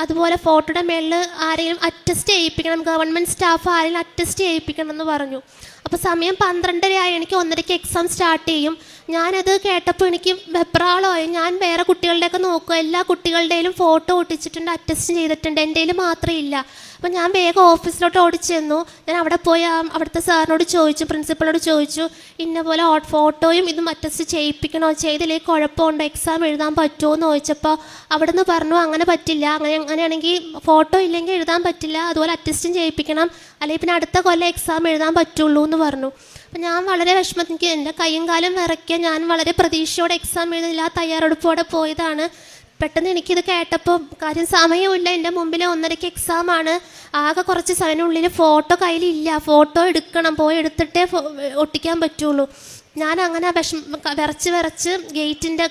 അതുപോലെ ഫോട്ടോയുടെ മേളിൽ ആരെങ്കിലും അറ്റസ്റ്റ് ചെയ്യിപ്പിക്കണം, ഗവൺമെൻറ് സ്റ്റാഫ് ആരെങ്കിലും അറ്റസ്റ്റ് ചെയ്യിപ്പിക്കണം എന്ന് പറഞ്ഞു. അപ്പോൾ സമയം 12:30 ആയി. എനിക്ക് 1:30 എക്സാം സ്റ്റാർട്ട് ചെയ്യും. ഞാനത് കേട്ടപ്പോൾ എനിക്ക് വെപ്രാളമായി. ഞാൻ വേറെ കുട്ടികളുടെയൊക്കെ നോക്കുക, എല്ലാ കുട്ടികളുടെയും ഫോട്ടോ ഒട്ടിച്ചിട്ടുണ്ട്, അറ്റസ്റ്റ് ചെയ്തിട്ടുണ്ട്, എൻ്റെ കയ്യിൽ മാത്രമേ ഇല്ല. അപ്പോൾ ഞാൻ വേഗം ഓഫീസിലോട്ട് ഓടിച്ചെന്നു. ഞാൻ അവിടെ പോയി അവിടുത്തെ സാറിനോട് ചോദിച്ചു, പ്രിൻസിപ്പളോട് ചോദിച്ചു, ഇന്ന പോലെ ഫോട്ടോയും ഇതും അറ്റസ്റ്റ് ചെയ്യിപ്പിക്കണോ, ചെയ്തില്ലെങ്കിൽ കുഴപ്പമുണ്ടോ, എക്സാം എഴുതാൻ പറ്റുമോ എന്ന് ചോദിച്ചപ്പോൾ അവിടെ നിന്ന് പറഞ്ഞു അങ്ങനെ പറ്റില്ല, അങ്ങനെ അങ്ങനെയാണെങ്കിൽ ഫോട്ടോ ഇല്ലെങ്കിൽ എഴുതാൻ പറ്റില്ല, അതുപോലെ അറ്റസ്റ്റും ചെയ്യിപ്പിക്കണം, അല്ലെങ്കിൽ പിന്നെ അടുത്ത കൊല്ലം എക്സാം എഴുതാൻ പറ്റുള്ളൂ എന്ന് പറഞ്ഞു. അപ്പം ഞാൻ വളരെ വിഷമം, എനിക്ക് എൻ്റെ കൈയും കാലും വിറയ്ക്കുക. ഞാൻ വളരെ പ്രതീക്ഷയോടെ എക്സാം എഴുതില്ല, തയ്യാറെടുപ്പോടെ പോയതാണ്. പെട്ടെന്ന് എനിക്കിത് കേട്ടപ്പോൾ, കാര്യം സമയമില്ല, എൻ്റെ മുമ്പിൽ 1:30 എക്സാമാണ്, ആകെ കുറച്ച് സമയത്തിനുള്ളിൽ ഫോട്ടോ കയ്യിലില്ല, ഫോട്ടോ എടുക്കണം, പോയി എടുത്തിട്ടേ ഒട്ടിക്കാൻ പറ്റുള്ളൂ. ഞാൻ അങ്ങനെ വിറച്ച്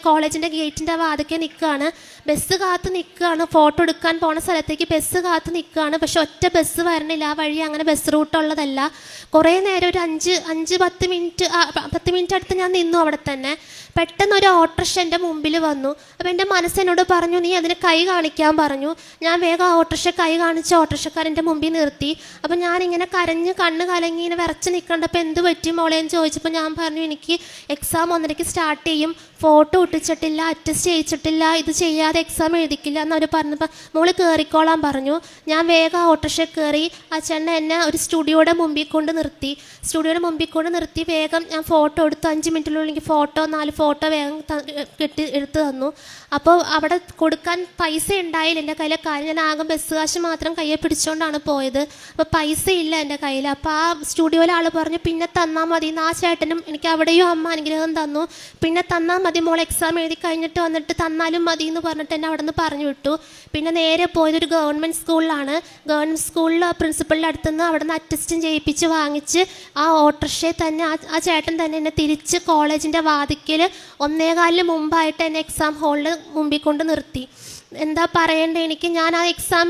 കോളേജിൻ്റെ ഗേറ്റിൻ്റെ വാതിക്കെ നിൽക്കുകയാണ്, ബസ് കാത്ത് നിൽക്കുകയാണ്, ഫോട്ടോ എടുക്കാൻ പോണ സ്ഥലത്തേക്ക് ബസ് കാത്ത് നിൽക്കുകയാണ്. പക്ഷെ ഒറ്റ ബസ് വരണില്ല, ആ വഴി അങ്ങനെ ബസ് റൂട്ടുള്ളതല്ല. കുറേ നേരം ഒരു 5-10 മിനിറ്റ് അടുത്ത് ഞാൻ നിന്നു അവിടെ തന്നെ. പെട്ടെന്ന് ഒരു ഓട്ടോറിക്ഷ എൻ്റെ മുമ്പിൽ വന്നു. അപ്പോൾ എൻ്റെ മനസ്സെന്നോട് പറഞ്ഞു, നീ അതിന് കൈ കാണിക്കാൻ പറഞ്ഞു. ഞാൻ വേഗം ഓട്ടോറിക്ഷ കൈ കാണിച്ച് ഓട്ടോറിക്ഷക്കാരൻ്റെ മുമ്പിൽ നിർത്തി. അപ്പോൾ ഞാനിങ്ങനെ കരഞ്ഞ് കണ്ണ് കലങ്ങി ഇങ്ങനെ വിറച്ച് നിൽക്കണ്ടപ്പോൾ എന്ത് പറ്റി മോളേന്ന് ചോദിച്ചപ്പോൾ ഞാൻ പറഞ്ഞു, എനിക്ക് എക്സാം 1:30 സ്റ്റാർട്ട് ചെയ്യും, ഫോട്ടോ ഒട്ടിച്ചിട്ടില്ല, അറ്റസ്റ്റ് ചെയ്യിച്ചിട്ടില്ല, ഇത് ചെയ്യാതെ എക്സാം എഴുതിക്കില്ല എന്നവർ പറഞ്ഞപ്പോൾ മോള് കയറിക്കോളാൻ പറഞ്ഞു. ഞാൻ വേഗം ഓട്ടോറിക്ഷ കയറി. ആ ചേട്ടൻ എന്നെ ഒരു സ്റ്റുഡിയോയുടെ മുമ്പിൽ കൊണ്ട് നിർത്തി വേഗം ഞാൻ ഫോട്ടോ എടുത്തു. 5 മിനിറ്റിനുള്ളിൽ എനിക്ക് 4 ഫോട്ടോ വേഗം എടുത്ത് തന്നു. അപ്പോൾ അവിടെ കൊടുക്കാൻ പൈസ ഉണ്ടായില്ല എൻ്റെ കയ്യിലെ കാര്യം. ഞാൻ ആകെ ബസ് കാശ് മാത്രം കയ്യെ പിടിച്ചുകൊണ്ടാണ് പോയത്. അപ്പോൾ പൈസ ഇല്ല എൻ്റെ കയ്യിൽ. അപ്പോൾ ആ സ്റ്റുഡിയോയിലെ ആൾ പറഞ്ഞു, പിന്നെ തന്നാൽ മതി. ആ ചേട്ടനും എനിക്ക് അവിടെയും അമ്മ അനുഗ്രഹം തന്നു. പിന്നെ തന്നാൽ മതി മോൾ, എക്സാം എഴുതി കഴിഞ്ഞിട്ട് വന്നിട്ട് തന്നാലും മതി എന്ന് പറഞ്ഞിട്ട് എന്നെ അവിടെ നിന്ന് പറഞ്ഞു വിട്ടു. പിന്നെ നേരെ പോയത് ഒരു ഗവൺമെൻറ് സ്കൂളിലാണ്. ഗവൺമെൻറ് സ്കൂളിൽ പ്രിൻസിപ്പളിൻ്റെ അടുത്ത് നിന്ന് അവിടെ നിന്ന് അറ്റസ്റ്റും ചെയ്യിപ്പിച്ച് വാങ്ങിച്ച് ആ ഓട്ടോറിക്ഷയെ തന്നെ ആ ചേട്ടൻ തന്നെ എന്നെ തിരിച്ച് കോളേജിൻ്റെ വാതിക്കൽ 1:15 മുമ്പായിട്ട് എന്നെ എക്സാം ഹാളിൽ മുമ്പിൽ കൊണ്ട് നിർത്തി. എന്താ പറയേണ്ടത് എനിക്ക്? ഞാൻ ആ എക്സാം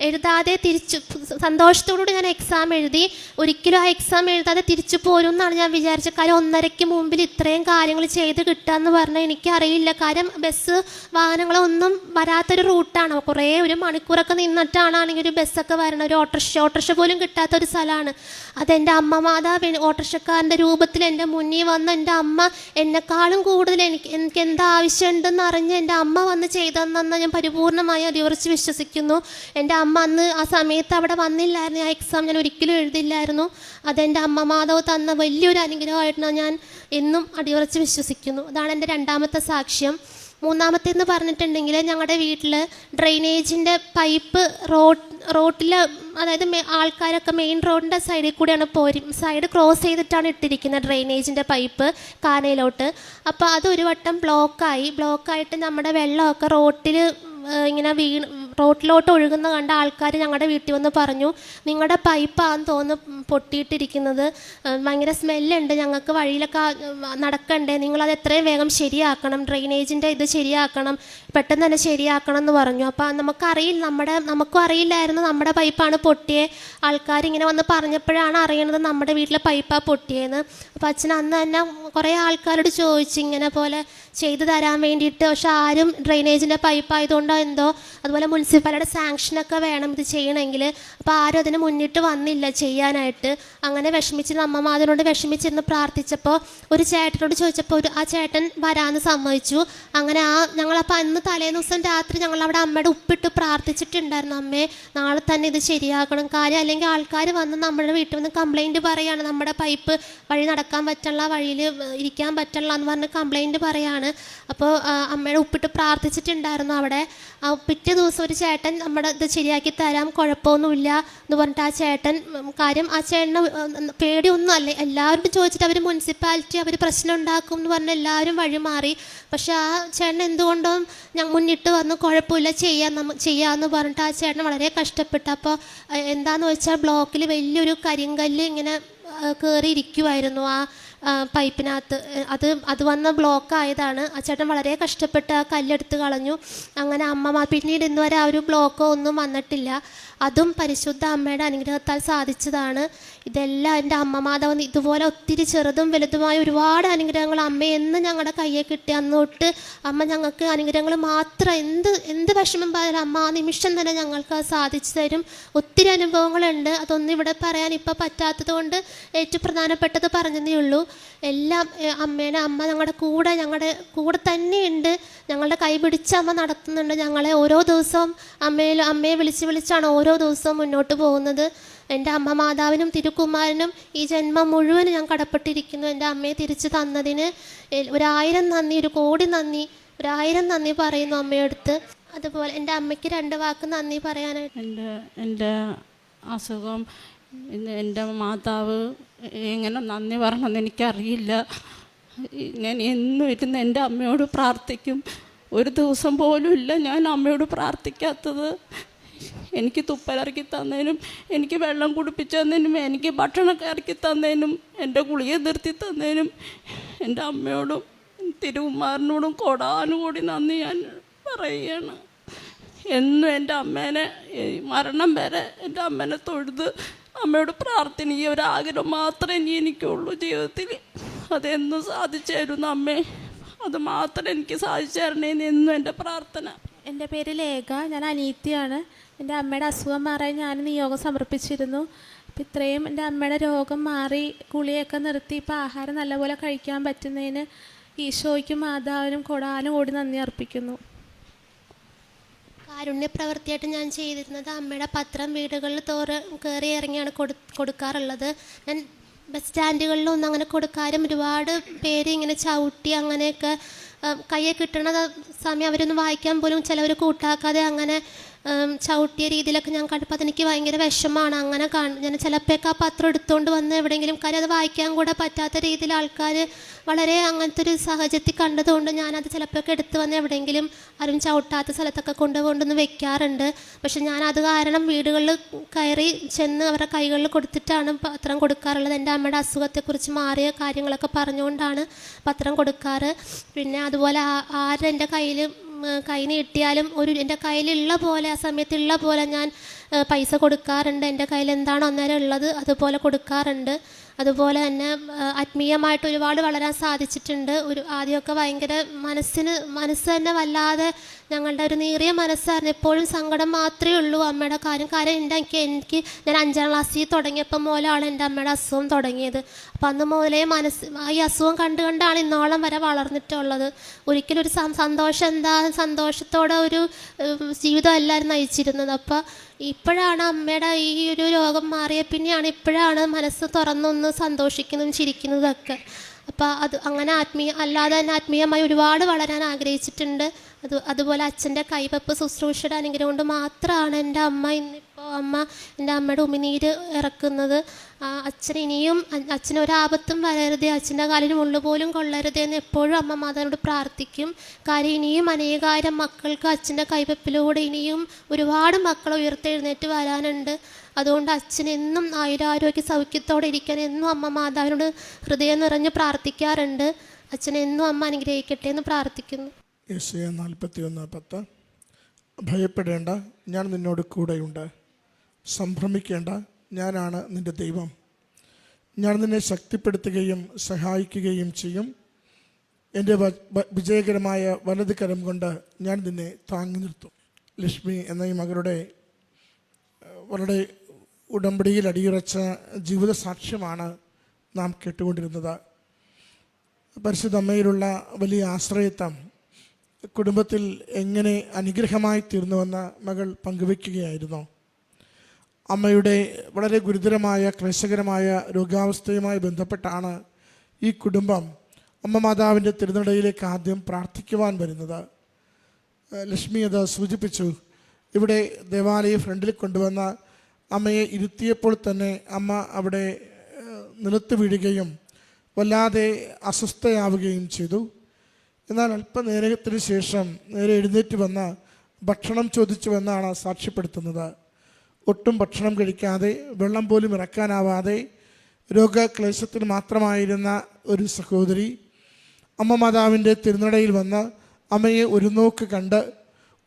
എഴുതാതെ തിരിച്ചു, സന്തോഷത്തോടുകൂടി ഞാൻ എക്സാം എഴുതി. ഒരിക്കലും ആ എക്സാം എഴുതാതെ തിരിച്ചു പോരും എന്നാണ് ഞാൻ വിചാരിച്ചത്. കാര്യം 1:30 മുമ്പിൽ ഇത്രയും കാര്യങ്ങൾ ചെയ്ത് കിട്ടുകയെന്ന് പറഞ്ഞാൽ എനിക്കറിയില്ല. കാര്യം ബസ് വാഹനങ്ങളൊന്നും വരാത്തൊരു റൂട്ടാണ്. കുറേ ഒരു മണിക്കൂറൊക്കെ നിന്നിട്ടാണെങ്കിൽ ഒരു ബസ്സൊക്കെ വരണം. ഒരു ഓട്ടോറിക്ഷ പോലും കിട്ടാത്തൊരു സ്ഥലമാണ്. അതെൻ്റെ അമ്മ മാതാവ് ഓട്ടോറിക്ഷക്കാരൻ്റെ രൂപത്തിൽ എൻ്റെ മുന്നിൽ വന്ന് എൻ്റെ അമ്മ എന്നെക്കാളും കൂടുതൽ എനിക്ക് എന്താവശ്യമുണ്ടെന്ന് അറിഞ്ഞ് എൻ്റെ അമ്മ വന്ന് ചെയ്തെന്ന് ഞാൻ പരിപൂർണമായി അടിയുറച്ച് വിശ്വസിക്കുന്നു. എൻ്റെ അമ്മ അന്ന് ആ സമയത്ത് അവിടെ വന്നില്ലായിരുന്നു. ആ എക്സാം ഞാൻ ഒരിക്കലും എഴുതില്ലായിരുന്നു. അതെൻ്റെ അമ്മ മാതാവ് തന്ന വലിയൊരു അനുഗ്രഹമായിട്ടാണ് ഞാൻ എന്നും അടിയുറച്ച് വിശ്വസിക്കുന്നു. അതാണ് എൻ്റെ 2ാമത്തെ സാക്ഷ്യം. 3ാമത്തേന്ന് പറഞ്ഞിട്ടുണ്ടെങ്കിൽ, ഞങ്ങളുടെ വീട്ടിൽ ഡ്രെയിനേജിൻ്റെ പൈപ്പ് റോട്ടിൽ, അതായത് ആൾക്കാരൊക്കെ മെയിൻ റോഡിൻ്റെ സൈഡിൽ കൂടെയാണ് സൈഡ് ക്രോസ് ചെയ്തിട്ടാണ് ഇട്ടിരിക്കുന്നത് ഡ്രെയിനേജിൻ്റെ പൈപ്പ് കാനയിലോട്ട്. അപ്പോൾ അതൊരു വട്ടം ബ്ലോക്കായിട്ട് നമ്മുടെ വെള്ളമൊക്കെ റോട്ടിൽ ഇങ്ങനെ റോട്ടിലോട്ട് ഒഴുകുന്ന കണ്ട ആൾക്കാർ ഞങ്ങളുടെ വീട്ടിൽ വന്ന് പറഞ്ഞു, നിങ്ങളുടെ പൈപ്പാന്ന് തോന്നുന്നു പൊട്ടിയിട്ടിരിക്കുന്നത്, ഭയങ്കര സ്മെല്ലുണ്ട്, ഞങ്ങൾക്ക് വഴിയിലൊക്കെ നടക്കണ്ടേ, നിങ്ങളത് എത്രയും വേഗം ശരിയാക്കണം, ഡ്രെയിനേജിൻ്റെ ഇത് ശരിയാക്കണം, പെട്ടെന്ന് തന്നെ ശരിയാക്കണം എന്ന് പറഞ്ഞു. അപ്പോൾ നമുക്കും അറിയില്ലായിരുന്നു നമ്മുടെ പൈപ്പാണ് പൊട്ടിയേ. ആൾക്കാരിങ്ങനെ വന്ന് പറഞ്ഞപ്പോഴാണ് അറിയണത് നമ്മുടെ വീട്ടിലെ പൈപ്പാണ് പൊട്ടിയെന്ന്. അപ്പോൾ അച്ഛൻ അന്ന് തന്നെ കുറേ ആൾക്കാരോട് ചോദിച്ചു ഇങ്ങനെ പോലെ ചെയ്തു തരാൻ വേണ്ടിയിട്ട്. പക്ഷെ ആരും ഡ്രെയിനേജിൻ്റെ പൈപ്പായതുകൊണ്ടോ എന്തോ, അതുപോലെ മുനിസിപ്പാലിറ്റിയുടെ സാങ്ഷനൊക്കെ വേണം ഇത് ചെയ്യണമെങ്കിൽ, അപ്പോൾ ആരും അതിന് മുന്നിട്ട് വന്നില്ല ചെയ്യാനായിട്ട്. അങ്ങനെ അമ്മമാതിനോട് വിഷമിച്ചിരുന്ന് പ്രാർത്ഥിച്ചപ്പോൾ ഒരു ചേട്ടനോട് ചോദിച്ചപ്പോൾ ആ ചേട്ടൻ വരാമെന്ന് സമ്മതിച്ചു. അങ്ങനെ ഞങ്ങളപ്പോൾ അന്ന് തലേന്ന് ദിവസം രാത്രി ഞങ്ങളവിടെ അമ്മയുടെ ഉപ്പിട്ട് പ്രാർത്ഥിച്ചിട്ടുണ്ടായിരുന്നു, അമ്മേ നാളെ തന്നെ ഇത് ശരിയാക്കണം, കാര്യം അല്ലെങ്കിൽ ആൾക്കാർ വന്ന് നമ്മുടെ വീട്ടിൽ വന്ന് കംപ്ലൈൻറ്റ് പറയുകയാണ്, നമ്മുടെ പൈപ്പ് വഴി നടക്കാൻ പറ്റുള്ള, വഴിയിൽ ഇരിക്കാൻ പറ്റുള്ള എന്ന് പറഞ്ഞ് കംപ്ലൈൻറ്റ് പറയുകയാണ്. അപ്പോൾ അമ്മയുടെ ഉപ്പിട്ട് പ്രാർത്ഥിച്ചിട്ടുണ്ടായിരുന്നു അവിടെ. പിറ്റേ ദിവസം ഒരു ചേട്ടൻ നമ്മുടെ ഇത് ശരിയാക്കി തരാം, കുഴപ്പമൊന്നുമില്ല എന്ന് പറഞ്ഞിട്ട് ആ ചേട്ടൻ, കാര്യം ആ ചേട്ടന് പേടിയൊന്നും അല്ലേ, എല്ലാവരും ചോദിച്ചിട്ട് അവർ മുനിസിപ്പാലിറ്റി അവർ പ്രശ്നം ഉണ്ടാക്കും എന്ന് പറഞ്ഞ് എല്ലാവരും വഴിമാറി. പക്ഷെ ആ ചേട്ടൻ എന്തുകൊണ്ടും മുന്നിട്ട് വന്ന് കുഴപ്പമില്ല ചെയ്യാമെന്ന് പറഞ്ഞിട്ട് ആ ചേട്ടൻ വളരെ കഷ്ടപ്പെട്ടു. അപ്പോൾ എന്താണെന്ന് വെച്ചാൽ ബ്ലോക്കിൽ വലിയൊരു കരിങ്കല്ല് ഇങ്ങനെ കയറിയിരിക്കുമായിരുന്നു ആ പൈപ്പിനകത്ത്. അത് വന്ന് ബ്ലോക്കായതാണ്. ആ ചേട്ടൻ വളരെ കഷ്ടപ്പെട്ട് ആ കല്ലെടുത്ത് കളഞ്ഞു. അങ്ങനെ പിന്നീട് ഇന്ന് വരെ ആ ഒരു ബ്ലോക്കോ ഒന്നും വന്നിട്ടില്ല. അതും പരിശുദ്ധ അമ്മയുടെ അനുഗ്രഹത്താൽ സാധിച്ചതാണ്. ഇതെല്ലാം എൻ്റെ അമ്മ മാതാവ് ഇതുപോലെ ഒത്തിരി ചെറുതും വലുതുമായ ഒരുപാട് അനുഗ്രഹങ്ങൾ അമ്മ എന്ന് ഞങ്ങളുടെ കയ്യെ കിട്ടി. അന്ന് തൊട്ട് അമ്മ ഞങ്ങൾക്ക് അനുഗ്രഹങ്ങൾ മാത്രം, എന്ത് വിഷമം പറയാനും അമ്മ ആ നിമിഷം തന്നെ ഞങ്ങൾക്ക് അത് സാധിച്ചു തരും. ഒത്തിരി അനുഭവങ്ങളുണ്ട്, അതൊന്നും ഇവിടെ പറയാൻ ഇപ്പോൾ പറ്റാത്തത് കൊണ്ട് ഏറ്റവും പ്രധാനപ്പെട്ടത് പറഞ്ഞതേ ഉള്ളൂ. എല്ലാം അമ്മ ഞങ്ങളുടെ കൂടെ തന്നെയുണ്ട്. ഞങ്ങളുടെ കൈ പിടിച്ച് അമ്മ നടത്തുന്നുണ്ട് ഞങ്ങളെ. ഓരോ ദിവസവും അമ്മയെ വിളിച്ചാണ് ഓരോ ദിവസവും മുന്നോട്ട് പോകുന്നത്. എൻ്റെ അമ്മ മാതാവിനും തിരുക്കുമാരനും ഈ ജന്മം മുഴുവൻ ഞാൻ കടപ്പെട്ടിരിക്കുന്നു. എൻ്റെ അമ്മയെ തിരിച്ചു തന്നതിന് 1000 നന്ദി, 1 കോടി നന്ദി, 1000 നന്ദി പറയുന്നു അമ്മയടുത്ത്. അതുപോലെ എൻ്റെ അമ്മയ്ക്ക് 2 വാക്ക് നന്ദി പറയാനായിട്ട്. എൻ്റെ അസുഖം എൻ്റെ മാതാവ് എങ്ങനെ നന്ദി പറയണമെന്ന് എനിക്കറിയില്ല. ഞാൻ എന്നും ഇരുന്ന് എൻ്റെ അമ്മയോട് പ്രാർത്ഥിക്കും. ഒരു ദിവസം പോലും ഇല്ല ഞാൻ അമ്മയോട് പ്രാർത്ഥിക്കാത്തത്. എനിക്ക് തുപ്പലിറക്കി തന്നതിനും എനിക്ക് വെള്ളം കുടിപ്പിച്ചു തന്നതിനും എനിക്ക് ഭക്ഷണമൊക്കെ ഇറക്കി തന്നതിനും എൻ്റെ ഗുളിക നിർത്തി തന്നതിനും എൻ്റെ അമ്മയോടും തിരുകുമാരനോടും കോടാനുകൂടി നന്ദി ഞാൻ പറയുകയാണ്. എന്നും എൻ്റെ അമ്മേനെ മരണം വരെ എൻ്റെ അമ്മേനെ തൊഴുത് അമ്മയോട് പ്രാർത്ഥന ഈ ഒരാഗ്രഹം മാത്രമേ ഇനി എനിക്കുള്ളൂ ജീവിതത്തിൽ. അതെന്നും സാധിച്ചു തരുന്ന അമ്മേ, അത് മാത്രം എനിക്ക് സാധിച്ചു തരണേന്ന് എന്നും എൻ്റെ പ്രാർത്ഥന. എൻ്റെ പേര് ലേഖ, ഞാൻ അനീത്തിയാണ്. എൻ്റെ അമ്മയുടെ അസുഖം മാറാൻ ഞാൻ നിയോഗം സമർപ്പിച്ചിരുന്നു. അപ്പം ഇത്രയും എൻ്റെ അമ്മയുടെ രോഗം മാറി ഗുളിയൊക്കെ നിർത്തി ഇപ്പോൾ ആഹാരം നല്ലപോലെ കഴിക്കാൻ പറ്റുന്നതിന് ഈശോയ്ക്കും മാതാവിനും കോടാനുകൂടി നന്ദി അർപ്പിക്കുന്നു. കാരുണ്യ പ്രവൃത്തിയായിട്ട് ഞാൻ ചെയ്തിരുന്നത് അമ്മയുടെ പത്രം വീടുകളിൽ കയറി ഇറങ്ങിയാണ് കൊടുക്കാറുള്ളത്. ഞാൻ ബസ് സ്റ്റാൻഡുകളിലൊന്നും അങ്ങനെ കൊടുക്കാനും ഒരുപാട് പേര് ഇങ്ങനെ ചവിട്ടി അങ്ങനെയൊക്കെ കയ്യെ കിട്ടണ സമയം അവരൊന്നും വായിക്കാൻ പോലും ചിലവർ കൂട്ടാക്കാതെ അങ്ങനെ ചവിട്ടിയ രീതിയിലൊക്കെ ഞാൻ കണ്ടപ്പോൾ അതെനിക്ക് ഭയങ്കര വിഷമമാണ്. അങ്ങനെ ഞാൻ ചിലപ്പോഴൊക്കെ ആ പത്രം എടുത്തുകൊണ്ട് വന്ന് എവിടെയെങ്കിലും കാര്യം അത് വായിക്കാൻ കൂടെ പറ്റാത്ത രീതിയിൽ ആൾക്കാർ വളരെ അങ്ങനത്തെ ഒരു സാഹചര്യത്തിൽ കണ്ടതുകൊണ്ട് ഞാനത് ചിലപ്പോഴൊക്കെ എടുത്ത് വന്ന് എവിടെയെങ്കിലും ആരും ചവിട്ടാത്ത സ്ഥലത്തൊക്കെ കൊണ്ടുകൊണ്ടൊന്ന് വെക്കാറുണ്ട്. പക്ഷെ ഞാനത് കാരണം വീടുകളിൽ കയറി ചെന്ന് അവരുടെ കൈകളിൽ കൊടുത്തിട്ടാണ് പത്രം കൊടുക്കാറുള്ളത്. എൻ്റെ അമ്മയുടെ അസുഖത്തെക്കുറിച്ച് മാറിയ കാര്യങ്ങളൊക്കെ പറഞ്ഞുകൊണ്ടാണ് പത്രം കൊടുക്കാറ്. പിന്നെ അതുപോലെ ആരെൻ്റെ കൈ നീട്ടിയാലും എൻ്റെ കയ്യിലുള്ള പോലെ ആ സമയത്തുള്ള പോലെ ഞാൻ പൈസ കൊടുക്കാറുണ്ട്. എൻ്റെ കയ്യിൽ എന്താണോ അന്നേരം ഉള്ളത് അതുപോലെ കൊടുക്കാറുണ്ട്. അതുപോലെ തന്നെ ആത്മീയമായിട്ട് ഒരുപാട് വളരാൻ സാധിച്ചിട്ടുണ്ട്. ആദ്യമൊക്കെ ഭയങ്കര മനസ്സ് തന്നെ വല്ലാതെ ഞങ്ങളുടെ ഒരു നീറിയ മനസ്സായിരുന്നു. എപ്പോഴും സങ്കടം മാത്രമേ ഉള്ളൂ അമ്മയുടെ കാര്യം. എനിക്ക് ഞാൻ 5ാം ക്ലാസ്സിൽ തുടങ്ങിയപ്പോൾ മുതലാണ് എൻ്റെ അമ്മയുടെ അസുഖം തുടങ്ങിയത്. അപ്പം അന്ന് മുതലേ ഈ അസുഖം കണ്ടാണ് ഇന്നോളം വരെ വളർന്നിട്ടുള്ളത്. ഒരിക്കലും ഒരു സന്തോഷത്തോടെ ഒരു ജീവിതം എല്ലാവരും നയിച്ചിരുന്നത്. അപ്പോൾ ഇപ്പോഴാണ് അമ്മയുടെ ഈ ഒരു രോഗം മാറിയ പിന്നെയാണ് ഇപ്പോഴാണ് മനസ്സ് തുറന്നൊന്ന് സന്തോഷിക്കുന്നതും ചിരിക്കുന്നതൊക്കെ. അപ്പോൾ അങ്ങനെ അല്ലാതെ തന്നെ ആത്മീയമായി ഒരുപാട് വളരാൻ ആഗ്രഹിച്ചിട്ടുണ്ട്. അതുപോലെ അച്ഛൻ്റെ കൈവപ്പ് ശുശ്രൂഷയുടെ അനുഗ്രഹം കൊണ്ട് മാത്രമാണ് എൻ്റെ എൻ്റെ അമ്മയുടെ ഉമിനീര് ഇറക്കുന്നത്. അച്ഛനൊരാപത്തും വരരുതേ, അച്ഛൻ്റെ കാലിന് മുള്ളു പോലും കൊള്ളരുതേ എന്ന് എപ്പോഴും അമ്മ മാതാവിനോട് പ്രാർത്ഥിക്കും. കാര്യം ഇനിയും അനേകായിരം മക്കൾക്ക് അച്ഛൻ്റെ കൈവപ്പിലൂടെ ഇനിയും ഒരുപാട് മക്കൾ ഉയർത്തെഴുന്നേറ്റ് വരാനുണ്ട്. അതുകൊണ്ട് അച്ഛനെന്നും ആയുരാരോഗ്യ സൗഖ്യത്തോടെ ഇരിക്കാൻ എന്നും അമ്മ മാതാവിനോട് ഹൃദയം നിറഞ്ഞ് പ്രാർത്ഥിക്കാറുണ്ട്. അച്ഛനെന്നും അമ്മ അനുഗ്രഹിക്കട്ടെ എന്ന് പ്രാർത്ഥിക്കുന്നു. യെശയ്യാ 41:10 ഭയപ്പെടേണ്ട, ഞാൻ നിന്നോട് കൂടെയുണ്ട്. സംഭ്രമിക്കേണ്ട, ഞാനാണ് നിൻ്റെ ദൈവം. ഞാൻ നിന്നെ ശക്തിപ്പെടുത്തുകയും സഹായിക്കുകയും ചെയ്യും. എൻ്റെ വിജയകരമായ വലത് കരം കൊണ്ട് ഞാൻ നിന്നെ താങ്ങി നിർത്തും. ലക്ഷ്മി എന്ന ഈ മകളുടെ വളരെ ഉടമ്പടിയിൽ അടിയുറച്ച ജീവിത സാക്ഷ്യമാണ് നാം കേട്ടുകൊണ്ടിരുന്നത്. പരിശുദ്ധ അമ്മയിലുള്ള വലിയ ആശ്രയത്വം കുടുംബത്തിൽ എങ്ങനെ അനുഗ്രഹമായി തീർന്നുവെന്ന് മകൾ പങ്കുവയ്ക്കുകയായിരുന്നു. അമ്മയുടെ വളരെ ഗുരുതരമായ ക്ലേശകരമായ രോഗാവസ്ഥയുമായി ബന്ധപ്പെട്ടാണ് ഈ കുടുംബം അമ്മ മാതാവിൻ്റെ തിരുനടയിലേക്ക് ആദ്യം പ്രാർത്ഥിക്കുവാൻ വരുന്നത്. ലക്ഷ്മി അത് സൂചിപ്പിച്ചു. ഇവിടെ ദേവാലയ ഫ്രണ്ടിൽ കൊണ്ടുവന്ന അമ്മയെ ഇരുത്തിയപ്പോൾ തന്നെ അമ്മ അവിടെ നിലത്ത് വീഴുകയും വല്ലാതെ അസ്വസ്ഥയാവുകയും ചെയ്തു. എന്നാൽ അല്പനേരത്തിന് ശേഷം നേരെ എഴുന്നേറ്റ് വന്ന് ഭക്ഷണം ചോദിച്ചുവെന്നാണ് സാക്ഷ്യപ്പെടുത്തുന്നത്. ഒട്ടും ഭക്ഷണം കഴിക്കാതെ വെള്ളം പോലും ഇറക്കാനാവാതെ രോഗക്ലേശത്തിന് മാത്രമായിരുന്ന ഒരു സഹോദരി അമ്മ മാതാവിൻ്റെ തിരുനടയിൽ വന്ന് അമ്മയെ ഒരു നോക്ക് കണ്ട്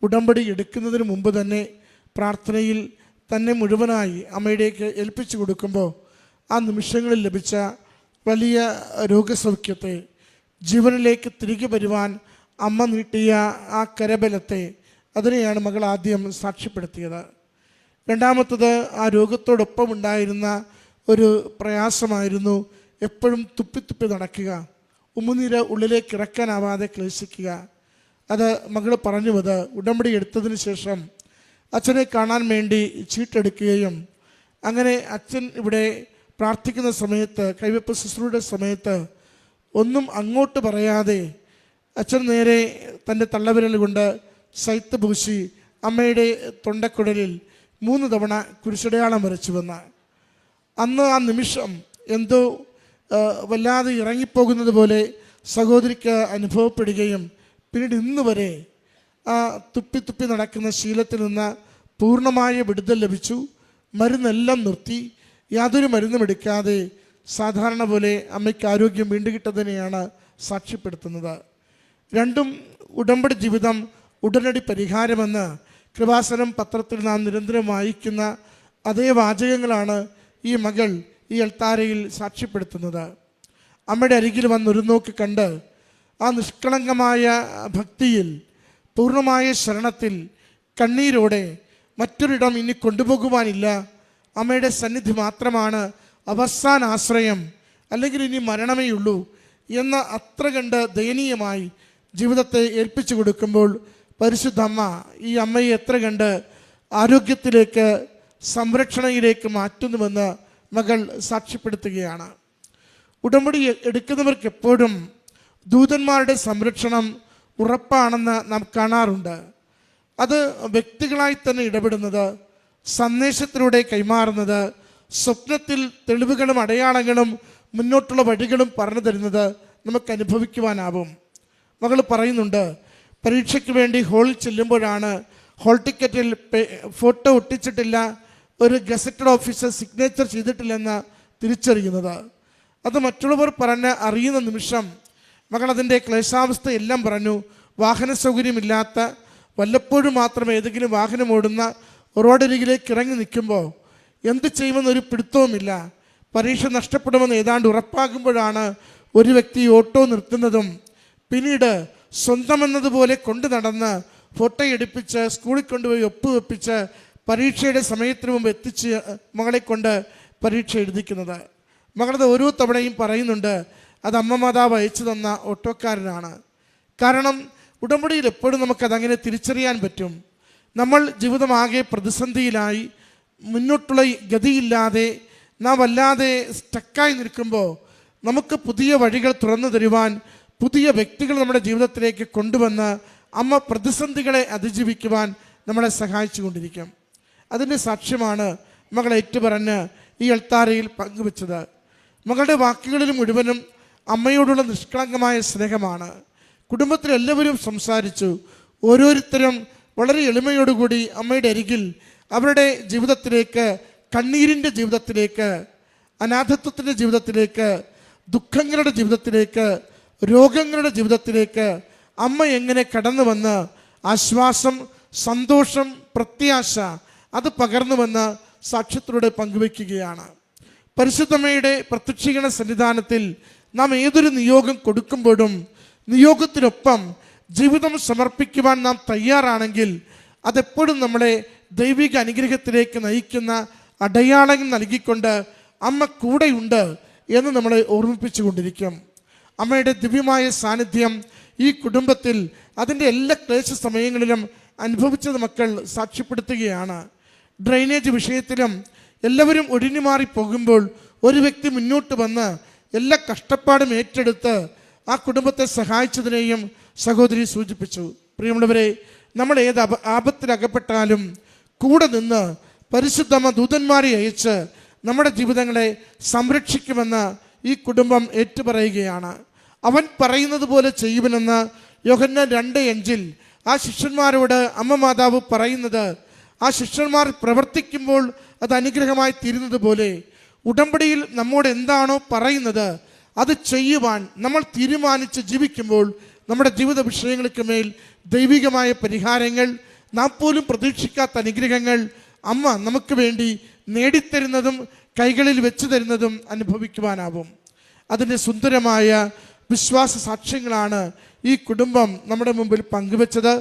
ഉടമ്പടി എടുക്കുന്നതിന് മുമ്പ് തന്നെ പ്രാർത്ഥനയിൽ തന്നെ മുഴുവനായി അമ്മയിലേക്ക് ഏൽപ്പിച്ചു കൊടുക്കുമ്പോൾ ആ നിമിഷങ്ങളിൽ ലഭിച്ച വലിയ രോഗസൗഖ്യത്തെ, ജീവനിലേക്ക് തിരികെ വരുവാൻ അമ്മ നീട്ടിയ ആ കരബലത്തെ, അതിനെയാണ് മകൾ ആദ്യം സാക്ഷ്യപ്പെടുത്തിയത്. രണ്ടാമത്തത് ആ രോഗത്തോടൊപ്പം ഉണ്ടായിരുന്ന ഒരു പ്രയാസമായിരുന്നു എപ്പോഴും തുപ്പി നടക്കുക, ഉമ്മുനീര് ഉള്ളിലേക്ക് ഇറക്കാനാവാതെ ക്ലേശിക്കുക. അത് മകൾ പറഞ്ഞുവത് ഉടമ്പടി എടുത്തതിന് ശേഷം അച്ഛനെ കാണാൻ വേണ്ടി ചീട്ടെടുക്കുകയും അങ്ങനെ അച്ഛൻ ഇവിടെ പ്രാർത്ഥിക്കുന്ന സമയത്ത്, കൈവെപ്പ് ശുശ്രൂഷയുടെ സമയത്ത് ഒന്നും അങ്ങോട്ട് പറയാതെ അച്ഛൻ നേരെ തൻ്റെ തള്ളവിരൽ കൊണ്ട് സൈത്ത് പൂശി അമ്മയുടെ തൊണ്ടക്കുടലിൽ 3 തവണ കുരിശടയാളം വരച്ചുവെന്ന്. അന്ന് ആ നിമിഷം എന്തോ വല്ലാതെ ഇറങ്ങിപ്പോകുന്നത് പോലെ സഹോദരിക്ക് അനുഭവപ്പെടുകയും പിന്നീട് ഇന്ന് വരെ ആ തുപ്പി നടക്കുന്ന ശീലത്തിൽ നിന്ന് പൂർണ്ണമായ വിടുതൽ ലഭിച്ചു. മരുന്നെല്ലാം നിർത്തി, യാതൊരു മരുന്നും എടുക്കാതെ സാധാരണ പോലെ അമ്മയ്ക്ക് ആരോഗ്യം വീണ്ടും കിട്ടുന്നതിനെയാണ് സാക്ഷ്യപ്പെടുത്തുന്നത്. രണ്ടും ഉടമ്പടി ജീവിതം ഉടനടി പരിഹാരമെന്ന് കൃപാസനം പത്രത്തിൽ നാം നിരന്തരം വായിക്കുന്ന അതേ വാചകങ്ങളാണ് ഈ മകൾ ഈ അൾത്താരയിൽ സാക്ഷ്യപ്പെടുത്തുന്നത്. അമ്മയുടെ അരികിൽ വന്നൊരു നോക്ക് കണ്ട് ആ നിഷ്കളങ്കമായ ഭക്തിയിൽ, പൂർണ്ണമായ ശരണത്തിൽ, കണ്ണീരോടെ മറ്റൊരിടം ഇനി കൊണ്ടുപോകുവാനില്ല, അമ്മയുടെ സന്നിധി മാത്രമാണ് അവസാന ആശ്രയം, അല്ലെങ്കിൽ ഇനി മരണമേ ഉള്ളൂ എന്ന അത്ര കണ്ട് ദയനീയമായി ജീവിതത്തെ ഏൽപ്പിച്ചു കൊടുക്കുമ്പോൾ പരിശുദ്ധ അമ്മ ഈ അമ്മയെ എത്ര കണ്ട് ആരോഗ്യത്തിലേക്ക്, സംരക്ഷണയിലേക്ക് മാറ്റുന്നുവെന്ന് മകൾ സാക്ഷ്യപ്പെടുത്തുകയാണ്. ഉടമ്പടി എടുക്കുന്നവർക്ക് എപ്പോഴും ദൂതന്മാരുടെ സംരക്ഷണം ഉറപ്പാണെന്ന് നാം കാണാറുണ്ട്. അത് വ്യക്തികളായി തന്നെ ഇടപെടുന്നത്, സന്ദേശത്തിലൂടെ കൈമാറുന്നത്, സ്വപ്നത്തിൽ തെളിവുകളും അടയാളങ്ങളും മുന്നോട്ടുള്ള വഴികളും പറഞ്ഞു തരുന്നത് നമുക്ക് അനുഭവിക്കുവാനാവും. മകൾ പറയുന്നുണ്ട്, പരീക്ഷയ്ക്ക് വേണ്ടി ഹാളിൽ ചെല്ലുമ്പോഴാണ് ഹാൾ ടിക്കറ്റിൽ ഫോട്ടോ ഒട്ടിച്ചിട്ടില്ല, ഒരു ഗസറ്റഡ് ഓഫീസർ സിഗ്നേച്ചർ ചെയ്തിട്ടില്ലെന്ന് തിരിച്ചറിയുന്നത്. അത് മറ്റുള്ളവർ പറഞ്ഞ് അറിയുന്ന നിമിഷം മകൾ അതിൻ്റെ ക്ലേശാവസ്ഥയെല്ലാം പറഞ്ഞു. വാഹന സൗകര്യമില്ലാത്ത, വല്ലപ്പോഴും മാത്രം ഏതെങ്കിലും വാഹനം ഓടുന്ന റോഡരികിലേക്ക് ഇറങ്ങി നിൽക്കുമ്പോൾ എന്ത് ചെയ്യുമെന്നൊരു പിടുത്തവുമില്ല. പരീക്ഷ നഷ്ടപ്പെടുമെന്ന് ഏതാണ്ട് ഉറപ്പാകുമ്പോഴാണ് ഒരു വ്യക്തി ഓട്ടോ നിർത്തുന്നതും പിന്നീട് സ്വന്തമെന്നതുപോലെ കൊണ്ടു നടന്ന് ഫോട്ടോ എടുപ്പിച്ച് സ്കൂളിൽ കൊണ്ടുപോയി ഒപ്പുവെപ്പിച്ച് പരീക്ഷയുടെ സമയത്തിന് മുമ്പ് എത്തിച്ച് മകളെ കൊണ്ട് പരീക്ഷ എഴുതിക്കുന്നത്. മകളത് ഓരോ തവണയും പറയുന്നുണ്ട്, അത് അമ്മ മാതാവ് അയച്ചു തന്ന ഓട്ടോക്കാരനാണ്. കാരണം ഉടമ്പടിയിൽ എപ്പോഴും നമുക്കതങ്ങനെ തിരിച്ചറിയാൻ പറ്റും. നമ്മൾ ജീവിതമാകെ പ്രതിസന്ധിയിലായി, മുന്നോട്ടുള്ള ഗതിയില്ലാതെ, നാം വല്ലാതെ സ്റ്റക്കായി നിൽക്കുമ്പോൾ നമുക്ക് പുതിയ വഴികൾ തുറന്നു തരുവാൻ പുതിയ വ്യക്തികൾ നമ്മുടെ ജീവിതത്തിലേക്ക് കൊണ്ടുവന്ന് അമ്മ പ്രതിസന്ധികളെ അതിജീവിക്കുവാൻ നമ്മളെ സഹായിച്ചു കൊണ്ടിരിക്കും. അതിൻ്റെ സാക്ഷ്യമാണ് മകൾ ഏറ്റുപറഞ്ഞ് ഈ അൾത്താരയിൽ പങ്കുവെച്ചത്. മകളുടെ വാക്കുകളിൽ മുഴുവനും അമ്മയോടുള്ള നിഷ്കളങ്കമായ സ്നേഹമാണ്. കുടുംബത്തിലെല്ലാവരും സംസാരിച്ചു. ഓരോരുത്തരും വളരെ എളിമയോടുകൂടി അമ്മയുടെ അരികിൽ അവരുടെ ജീവിതത്തിലേക്ക്, കണ്ണീരിൻ്റെ ജീവിതത്തിലേക്ക്, അനാഥത്വത്തിൻ്റെ ജീവിതത്തിലേക്ക്, ദുഃഖങ്ങളുടെ ജീവിതത്തിലേക്ക്, രോഗങ്ങളുടെ ജീവിതത്തിലേക്ക് അമ്മ എങ്ങനെ കടന്നു വന്ന് ആശ്വാസം, സന്തോഷം, പ്രത്യാശ അത് പകർന്നുവെന്ന് സാക്ഷ്യത്തിലൂടെ പങ്കുവയ്ക്കുകയാണ്. പരിശുദ്ധമ്മയുടെ പ്രത്യക്ഷീകരണ സന്നിധാനത്തിൽ നാം ഏതൊരു നിയോഗം കൊടുക്കുമ്പോഴും നിയോഗത്തിനൊപ്പം ജീവിതം സമർപ്പിക്കുവാൻ നാം തയ്യാറാണെങ്കിൽ അതെപ്പോഴും നമ്മളെ ദൈവിക അനുഗ്രഹത്തിലേക്ക് നയിക്കുന്ന അടയാളങ്ങൾ നൽകിക്കൊണ്ട് അമ്മ കൂടെയുണ്ട് എന്ന് നമ്മളെ ഓർമ്മിപ്പിച്ചു കൊണ്ടിരിക്കും. അമ്മയുടെ ദിവ്യമായ സാന്നിധ്യം ഈ കുടുംബത്തിൽ അതിൻ്റെ എല്ലാ ക്ലേശ സമയങ്ങളിലും അനുഭവിച്ചത് മക്കൾ സാക്ഷ്യപ്പെടുത്തുകയാണ്. ഡ്രെയിനേജ് വിഷയത്തിലും എല്ലാവരും ഒഴിഞ്ഞു മാറി പോകുമ്പോൾ ഒരു വ്യക്തി മുന്നോട്ട് വന്ന് എല്ലാ കഷ്ടപ്പാടും ഏറ്റെടുത്ത് ആ കുടുംബത്തെ സഹായിച്ചതിനെയും സഹോദരി സൂചിപ്പിച്ചു. പ്രിയമുള്ളവരെ, നമ്മൾ ഏത് ആപത്തിലകപ്പെട്ടാലും കൂടെ നിന്ന് പരിശുദ്ധമ്മ ദൂതന്മാരെ അയച്ച് നമ്മുടെ ജീവിതങ്ങളെ സംരക്ഷിക്കുമെന്ന് ഈ കുടുംബം ഏറ്റുപറയുകയാണ്. അവൻ പറയുന്നത് പോലെ ചെയ്യുമെന്ന് യോഹന്നാൻ 2:5 ആ ശിഷ്യന്മാരോട് അമ്മ മാതാവ് പറയുന്നത്, ആ ശിഷ്യന്മാർ പ്രവർത്തിക്കുമ്പോൾ അത് അനുഗ്രഹമായി തീരുന്നത് പോലെ ഉടമ്പടിയിൽ നമ്മോട് എന്താണോ പറയുന്നത് അത് ചെയ്യുവാൻ നമ്മൾ തീരുമാനിച്ച് ജീവിക്കുമ്പോൾ നമ്മുടെ ജീവിത വിഷയങ്ങൾക്ക് മേൽ ദൈവികമായ പരിഹാരങ്ങൾ, നാം പോലും പ്രതീക്ഷിക്കാത്ത അനുഗ്രഹങ്ങൾ അമ്മ നമുക്ക് വേണ്ടി നേടിത്തരുന്നതും കൈകളിൽ വെച്ചു തരുന്നതും അനുഭവിക്കുവാനാവും. അതിൻ്റെ സുന്ദരമായ വിശ്വാസ സാക്ഷ്യങ്ങളാണ് ഈ കുടുംബം നമ്മുടെ മുമ്പിൽ പങ്കുവെച്ചത്.